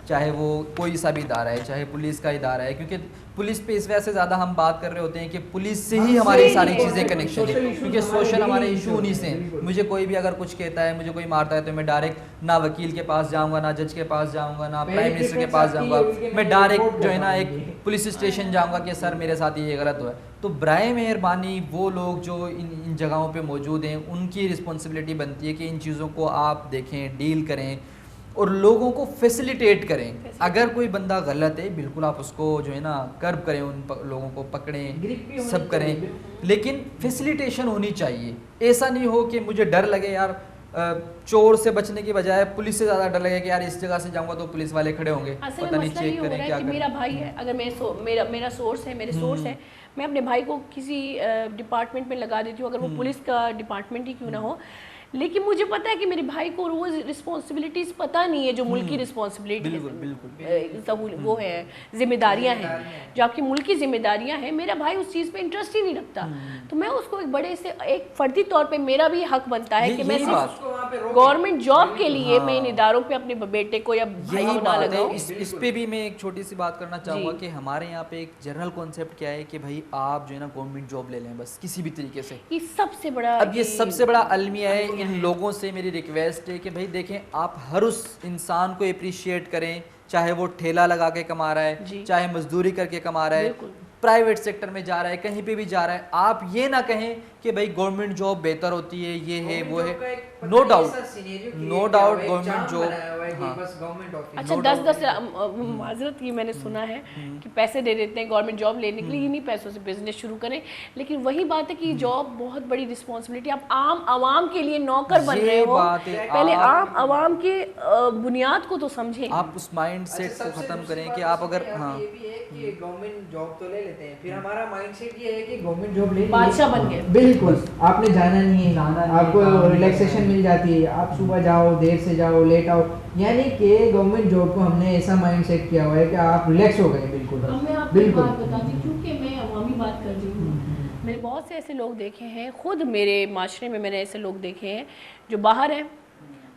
चाहे वो कोई सा भी इदारा है, चाहे पुलिस का इदारा है, क्योंकि पुलिस पे इस वजह से ज़्यादा हम बात कर रहे होते हैं कि पुलिस से ही हमारी सारी चीज़ें कनेक्शन है, क्योंकि सोशल हमारे इशू उन्हीं से हैं। मुझे कोई भी अगर कुछ कहता है, मुझे कोई मारता है, तो मैं डायरेक्ट ना वकील के पास जाऊँगा, ना जज के पास जाऊँगा, ना प्राइम मिनिस्टर के पास जाऊँगा, मैं डायरेक्ट जो है ना एक पुलिस स्टेशन जाऊँगा कि सर मेरे साथ ये गलत हुआ है। तो बराए मेहरबानी वो लोग जो इन जगहों पे मौजूद हैं, उनकी रिस्पॉन्सिबिलिटी बनती है कि इन चीज़ों को आप देखें, डील करें और लोगों को फैसिलिटेट करें। अगर कोई बंदा गलत है, बिल्कुल आप उसको जो है ना कर्ब करें, उन लोगों को पकड़ें, सब करें, लेकिन फैसिलिटेशन होनी चाहिए। ऐसा नहीं हो कि मुझे डर लगे यार, चोर से बचने की बजाय पुलिस से ज़्यादा डर लगे कि यार इस जगह से जाऊंगा तो पुलिस वाले खड़े होंगे, पता नहीं चेक करें क्या करें। मेरा भाई है, अगर मेरा सोर्स है, मेरे सोर्स है, मैं अपने भाई को किसी डिपार्टमेंट में लगा देती हूँ, अगर वो पुलिस का डिपार्टमेंट ही क्यों ना हो, लेकिन मुझे पता है कि मेरे भाई को वो रिस्पॉन्सिबिलिटीज पता नहीं है जो मुल्क की रिस्पॉन्सिबिलिटी वो है, जिम्मेदारियां हैं, जो आपकी मुल्क की जिम्मेदारियां हैं। मेरा भाई उस चीज़ पे इंटरेस्ट ही नहीं रखता, तो मैं उसको एक बड़े से एक फर्दी तौर पे मेरा भी हक बनता है कि मैं सिर्फ गवर्नमेंट जॉब के लिए मैं इन इदारों पे अपने बेटे को या भाई को ना लगाऊं। इस पे भी मैं एक छोटी सी बात करना चाहूँगा कि हमारे यहाँ पे एक जनरल कॉन्सेप्ट क्या है कि भाई आप जो है ना गवर्नमेंट जॉब ले लें बस किसी भी तरीके से। ये सबसे बड़ा, अब ये सबसे बड़ा अलमिया है। इन लोगों से मेरी रिक्वेस्ट है कि भाई देखें, आप हर उस इंसान को अप्रिशिएट करें, चाहे वो ठेला लगा के कमा रहा है, चाहे मजदूरी करके कमा रहा है, प्राइवेट सेक्टर में जा रहा है, कहीं पे भी जा रहा है। आप ये ना कहें कि भाई गवर्नमेंट जॉब बेहतर होती है, ये है वो है। नो डाउट गवर्नमेंट जॉब, अच्छा 10-10 माजरत की मैंने सुना है कि पैसे दे देते हैं गवर्नमेंट जॉब लेने के लिए, इन्हीं पैसों से बिजनेस शुरू करें, लेकिन वही बात है कि जॉब बहुत बड़ी रिस्पॉन्सिबिलिटी, आप आम आवाम के लिए नौकर बन रहे हो, पहले आम आवाम के बुनियाद को तो समझें। आप उस माइंड सेट को खत्म करें कि आप अगर गवर्नमेंट जॉब तो ले लेते हैं, फिर हमारा माइंडसेट ये है कि गवर्नमेंट जॉब ले बादशाह बन गए, बिल्कुल आपने जाना नहीं है, आपको रिलैक्सेशन मिल जाती है, आप सुबह जाओ, देर से जाओ, लेट आओ, यानी कि गवर्नमेंट जॉब को हमने ऐसा माइंड सेट किया हुआ है कि आप रिलैक्स हो गए बिल्कुल। मैं आपको एक बात बताती हूँ, क्योंकि मैं अवामी बात कर रही हूँ, मैंने बहुत से ऐसे लोग देखे हैं, खुद मेरे माशरे में मैंने ऐसे लोग देखे हैं जो बाहर हैं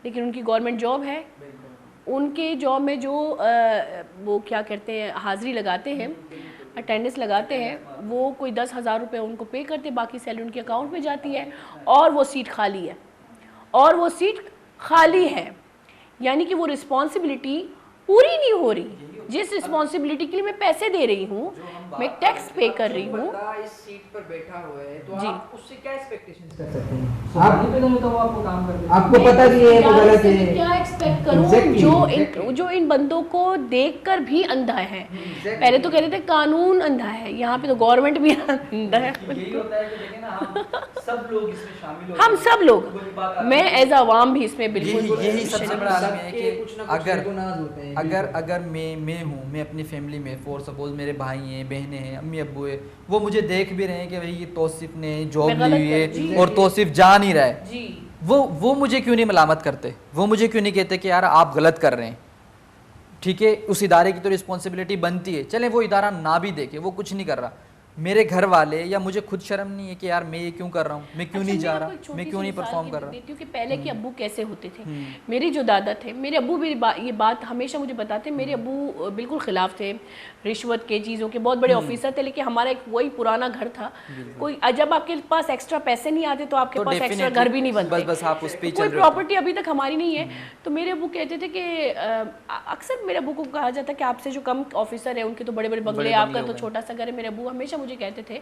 लेकिन उनकी गवर्नमेंट जॉब है, उनके जॉब में जो वो क्या कहते हैं हाज़िरी लगाते हैं, अटेंडेंस लगाते हैं, वो कोई 10,000 रुपये उनको पे करते, बाकी सैलरी उनके अकाउंट में जाती है और वो सीट खाली है, और वो सीट खाली है, यानी कि वो रिस्पॉन्सिबिलिटी पूरी नहीं हो रही। जिस रिस्पॉन्सिबिलिटी के लिए मैं पैसे दे रही हूँ, मैं टैक्स पे कर रही हूँ, इस सीट पर बैठा हुआ है, तो जी, आप उससे क्या एक्सपेक्टेशंस कर सकते हैं? आप पे तो वो आपको काम कर आपको पता भी है वो गलत है, क्या एक्सपेक्ट करूँ? जो इन बंदों को देखकर भी अंधा है। पहले तो कहते थे कानून अंधा है, यहाँ पे तो गवर्नमेंट भी अंधा है। यही होता है कि देखें ना, हम सब लोग इसमें शामिल हो, हम सब लोग, मैं एज अवाम भी इसमें बिल्कुल, यही सबसे बड़ा आलम है कि कुछ ना कुछ अगर मैं हूँ, मैं अपनी फैमिली में फॉर सपोज मेरे भाई हैं, बहनें हैं, अम्मी अब्बू है, वो मुझे देख भी रहे हैं कि भाई ये तौसीफ ने जॉब ली हुई है और तौसीफ जा नहीं रहा है, वो मुझे क्यों नहीं मलामत करते? वो मुझे क्यों नहीं कहते कि यार आप गलत कर रहे हैं? ठीक है, उस इदारे की तो रिस्पॉन्सिबिलिटी बनती है, चले वो इदारा ना भी देखे, वो कुछ नहीं कर रहा, मेरे घर वाले या मुझे खुद शर्म नहीं है कि यार मैं ये क्यों कर रहा हूँ, मैं क्यों नहीं जा रहा, मैं क्यों नहीं परफॉर्म कर रहा? क्योंकि पहले के अब्बू कैसे होते थे, मेरे जो दादा थे, मेरे अब्बू भी ये बात हमेशा मुझे बताते, मेरे अब्बू बिल्कुल खिलाफ थे रिश्वत के, चीज़ों के, बहुत बड़े ऑफिसर थे, लेकिन हमारा एक वही पुराना घर था, कोई जब आपके पास एक्स्ट्रा पैसे नहीं आते तो आपके पास एक्स्ट्रा घर भी नहीं बनते, बस आप उस पे कोई प्रॉपर्टी अभी तक हमारी नहीं है। तो मेरे अब्बू कहते थे कि अक्सर मेरे अब्बू को कहा जाता कि आपसे जो कम ऑफिसर है उनके तो बड़े बड़े बंगले, आपका तो छोटा सा घर है। मेरे अब्बू हमेशा मुझे कहते थे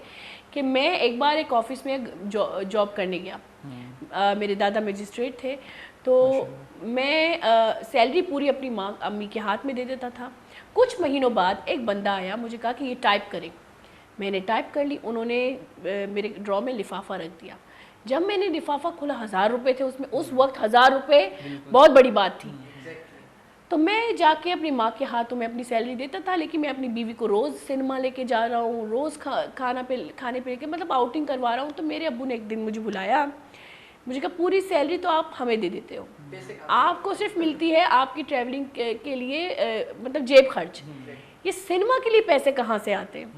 कि मैं एक बार एक ऑफिस में जॉब करने गया, मेरे दादा मजिस्ट्रेट थे, तो मैं सैलरी पूरी अपनी माँ अम्मी के हाथ में दे देता था। कुछ महीनों बाद एक बंदा आया, मुझे कहा कि ये टाइप करें, मैंने टाइप कर ली, उन्होंने मेरे ड्रॉ में लिफाफा रख दिया। जब मैंने लिफाफा खोला 1,000 रुपये थे उसमें, उस वक्त 1,000 रुपये बहुत बड़ी बात थी। तो मैं जाके अपनी माँ के हाथों में अपनी सैलरी देता था, लेकिन मैं अपनी बीवी को रोज़ सिनेमा लेके जा रहा हूँ, रोज़ खाने पे लेके, मतलब आउटिंग करवा रहा हूँ। तो मेरे अब्बू ने एक दिन मुझे बुलाया, मुझे कहा पूरी सैलरी तो आप हमें दे देते हो, आपको सिर्फ मिलती है आपकी ट्रैवलिंग के लिए मतलब जेब खर्च, ये सिनेमा के लिए पैसे कहाँ से आते हैं?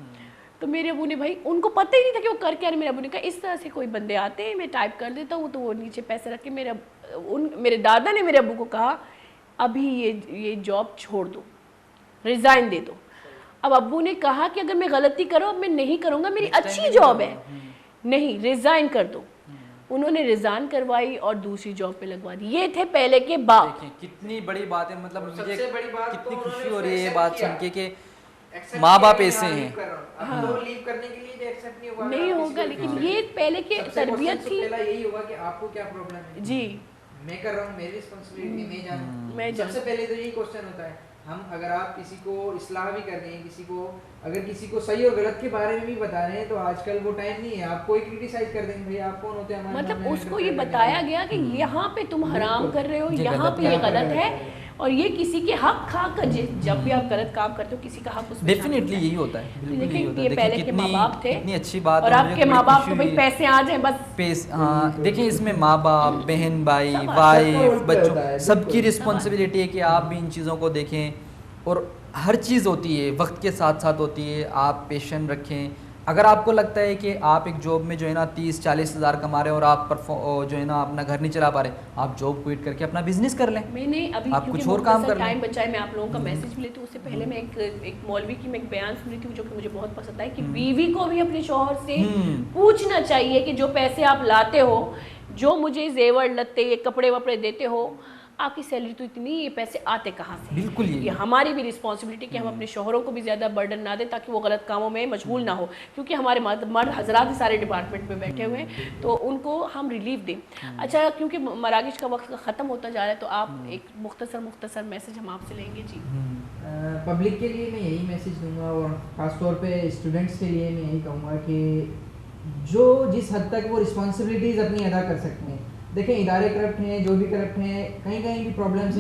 तो मेरे अब्बू ने, भाई उनको पता ही नहीं था कि वो कर क्या रहे। मेरे अब्बू ने कहा इस तरह से कोई बंदे आते हैं, मैं टाइप कर देता हूँ, तो वो नीचे पैसे रख के मेरे दादा ने मेरे अब्बू को कहा अभी ये जॉब छोड़ दो, रिज़ाइन दे दो। अब अब्बू ने कहा कि अगर मैं गलती करूँ अब मैं नहीं करूँगा, मेरी अच्छी जॉब है, नहीं रिज़ाइन कर दो। उन्होंने रिज़ाइन करवाई और दूसरी जॉब पे लगवा दी। ये थे पहले के बाप। देखिए कितनी बड़ी बात है, मतलब मुझे सबसे बड़ी बात कितनी तो खुशी उन्होंने हो रही है ये उसको बात accept सुन के कि Accept माँ बाप किया कि ऐसे हाँ, हैं। लीव कर रहा हूँ। अब तो लीव करने के लिए जो एक्सेप्ट नहीं होगा, नहीं आप होगा, किसी को लेकिन लीव ये पहले के सबसे तरबियत question तो थी पहला यही होगा कि आपको क्या प्रॉब्लम है, जी। मैं कर रहा हूँ, मेरी रिस्पांसिबिलिटी मैं जानूँ। मैं सबसे पहले तो यही क्वेश्चन होता है। हम अगर आप किसी को इस्लाह भी कर रहे हैं, किसी को अगर किसी को सही और गलत के बारे में भी बता रहे हैं, तो आजकल वो टाइम नहीं है। आप कोई क्रिटिसाइज कर देंगे, भैया आप कौन होते हैं हमारे मतलब सामने उसको ये interfere करने बताया वाले? गया कि यहाँ पे तुम हराम कर रहे हो, ये यहाँ गलत पे ये है। गलत है, और ये किसी के हक खा कर जब भी आप गलत काम करते हो किसी का हक उसमें डेफिनेटली यही होता है, बिल्कुल यही लेकिन होता ये है। पहले देखिए के माँ बाप थे कितनी अच्छी बात और है, आपके मुझे माँ बड़ी बाप खुशी को भाई हुई। पैसे आ जाए बस। पेस हाँ, देखिए इसमें माँ बाप, बहन भाई, सब वाइफ, रोल प्ले बच्चों, होता है, सबकी बिल्कुल। रिस्पॉन्सिबिलिटी है कि आप भी इन चीज़ों को देखें। और हर चीज़ होती है वक्त के साथ साथ होती है, आप पेशेंट रखें। अगर आपको लगता है कि आप एक जॉब में जो है ना 30-40 हज़ार कमा रहे हैं और आप जो है ना अपना घर नहीं चला पा रहे, आप जॉब क्विट करके अपना बिजनेस कर लें। मैंने अभी आप क्योंकि कुछ और काम कर लें। टाइम बचा है, मैं आप लोगों का मैसेज भी लेती हूँ। उससे पहले मैं एक मौलवी की मैं एक बयान सुन रही थी जो कि मुझे बहुत पसंद आई कि बीवी को भी अपने शौहर से पूछना चाहिए कि जो पैसे आप लाते हो, जो मुझे जेवर लत्ते ये कपड़े वपड़े देते हो, आपकी सैलरी तो इतनी, ये पैसे आते कहाँ से? बिल्कुल ये हमारी भी रिस्पॉन्सिबिलिटी कि हम अपने शोहरों को भी ज़्यादा बर्डन ना दें ताकि वो गलत कामों में मशगूल ना हो, क्योंकि हमारे मर्द हजरात ही सारे डिपार्टमेंट में बैठे हुए हैं, तो उनको हम रिलीफ दें। अच्छा, क्योंकि मरागिश का वक्त ख़त्म होता जा रहा है, तो आप एक मुख्तसर मैसेज हम आपसे लेंगे जी। पब्लिक के लिए मैं यही मैसेज दूंगा और ख़ासतौर पे स्टूडेंट्स के लिए मैं यही कहूँगा कि जो जिस हद तक वो रिस्पॉन्सिबिलिटीज़ अपनी अदा कर सकते हैं। देखें, इदारे करप्ट हैं, जो भी करप्ट हैं, कहीं कहीं भी प्रॉब्लम्स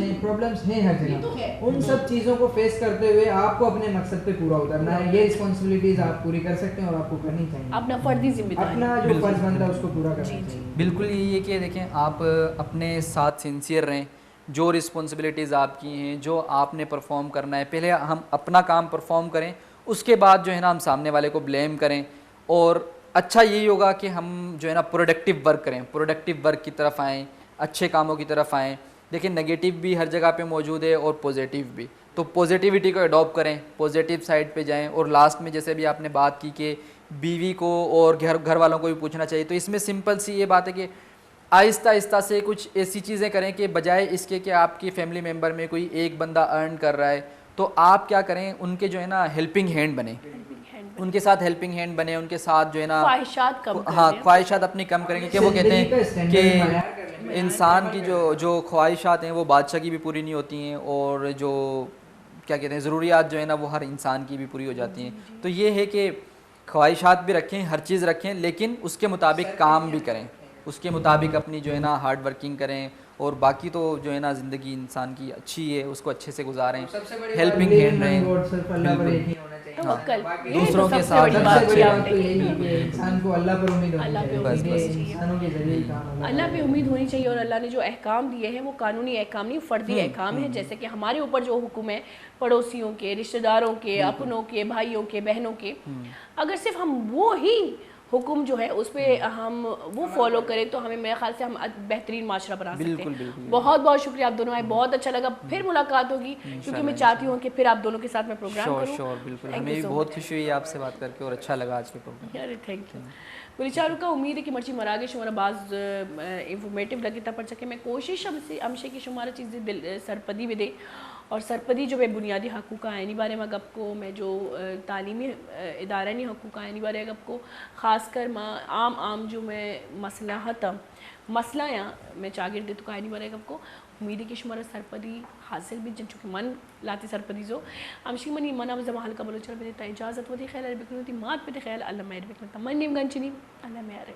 हैं हर जगह। उन सब चीज़ों को फेस करते हुए आपको अपने मकसद पे पूरा उतरना है। ये रिस्पॉन्सिबिलिटीज़ आप पूरी कर सकते हैं और आपको करनी चाहिए। अपना फर्जी जिम्मेदारी, अपना जो फर्ज बनता है उसको पूरा करना जी, चाहिए। बिल्कुल यही है कि देखें आप अपने साथ सिंसियर रहें। जो रिस्पॉन्सिबिलिटीज़ आपकी हैं, जो आपने परफॉर्म करना है, पहले हम अपना काम परफॉर्म करें, उसके बाद जो है ना हम सामने वाले को ब्लेम करें। और अच्छा यही होगा कि हम जो है ना प्रोडक्टिव वर्क करें, प्रोडक्टिव वर्क की तरफ आएँ, अच्छे कामों की तरफ आएँ। देखिए नेगेटिव भी हर जगह पे मौजूद है और पॉजिटिव भी, तो पॉजिटिविटी को अडॉप्ट करें, पॉजिटिव साइड पे जाएं। और लास्ट में जैसे भी आपने बात की कि बीवी को और घर वालों को भी पूछना चाहिए, तो इसमें सिंपल सी ये बात है कि आहिस्ता आहिस्ता से कुछ ऐसी चीज़ें करें कि बजाय इसके कि आपकी फैमिली मेम्बर में कोई एक बंदा अर्न कर रहा है, तो आप क्या करें, उनके जो है ना हेल्पिंग हैंड बने, उनके साथ हेल्पिंग हैंड बने, उनके साथ जो है ना ख्वाहिशात कम कर हाँ दें। ख्वाहिशात अपनी कम करेंगे। कि वो कहते हैं कि इंसान की जो ख्वाहिशात हैं वो बादशाह की भी पूरी नहीं होती हैं, और जो क्या कहते हैं ज़रूरियात जो है ना वो हर इंसान की भी पूरी हो जाती हैं। तो ये है कि ख्वाहिशात भी रखें, हर चीज़ रखें, लेकिन उसके मुताबिक काम भी करें, उसके मुताबिक अपनी जो है ना हार्ड वर्किंग करें। और बाकी तो जो है ना ज़िंदगी इंसान की अच्छी है, उसको अच्छे से गुजारें, हेल्पिंग हैंड रहें। तवक्कल, ये दूसरों तो के सबसे साथ बड़ी भी बात अच्छे की हैं। आपने तो की। यही है कि इंसान को अल्लाह पर उम्मीद होनी अल्लाह पे चाहिए। उम्मीद ये होनी चाहिए। इंसानों के जरिए ही काम अल्लाह पे उम्मीद होनी चाहिए। और अल्लाह ने जो अहकाम दिए हैं वो कानूनी अहकाम नहीं, फ़र्दी अहकाम है। जैसे कि हमारे ऊपर जो हुक्म है पड़ोसियों के, रिश्तेदारों के, अपनों के, भाइयों के, बहनों के, अगर सिर्फ हम वो ही हुक्म जो है उस पर हम वो फॉलो करें तो हमें, मेरे ख्याल से हम बेहतरीन माशरा बना सकते बिल्कुल, हैं। बिल्कुल। बहुत बहुत शुक्रिया, आप दोनों आए, बहुत अच्छा लगा। फिर मुलाकात होगी, क्योंकि मैं चाहती हूँ कि फिर आप दोनों के साथ मैं प्रोग्राम करूँ। श्योर बिल्कुल, Thank हमें you भी so बहुत much. खुशी हुई आपसे बात करके और अच्छा लगा आज के प्रोग्राम। अरे थैंक यू गुलचारू का उम्मीद है कि मर्ची मरागे शुमारा बाज इंफॉर्मेटिव लगे था पढ़ सके। मैं कोशिश हमसे कि शुमारा चीज़ें दिल सरपदी में दे, और सरपदी जो मैं बुनियादी हकूक़ आइनी बारे में गप को, मैं जो तालीमी इदारानी हकूक़ आइनी बारे गप को, ख़ासकर माँ आम जो मैं मसला या मैं चागिर तो आइनी बारे गप को उम्मीद है कि शुमारा सरपदी हासिल भी जन चुकी मन लाती सरपदी जो अमशी मनी मना जमा हल्का बलोचर पे देता इजाज़त वती ख्याल बिकनती मात पे ख्याल अल्लाह मेहर बिकनता मन निम गंचनी अल्लाह मेहर।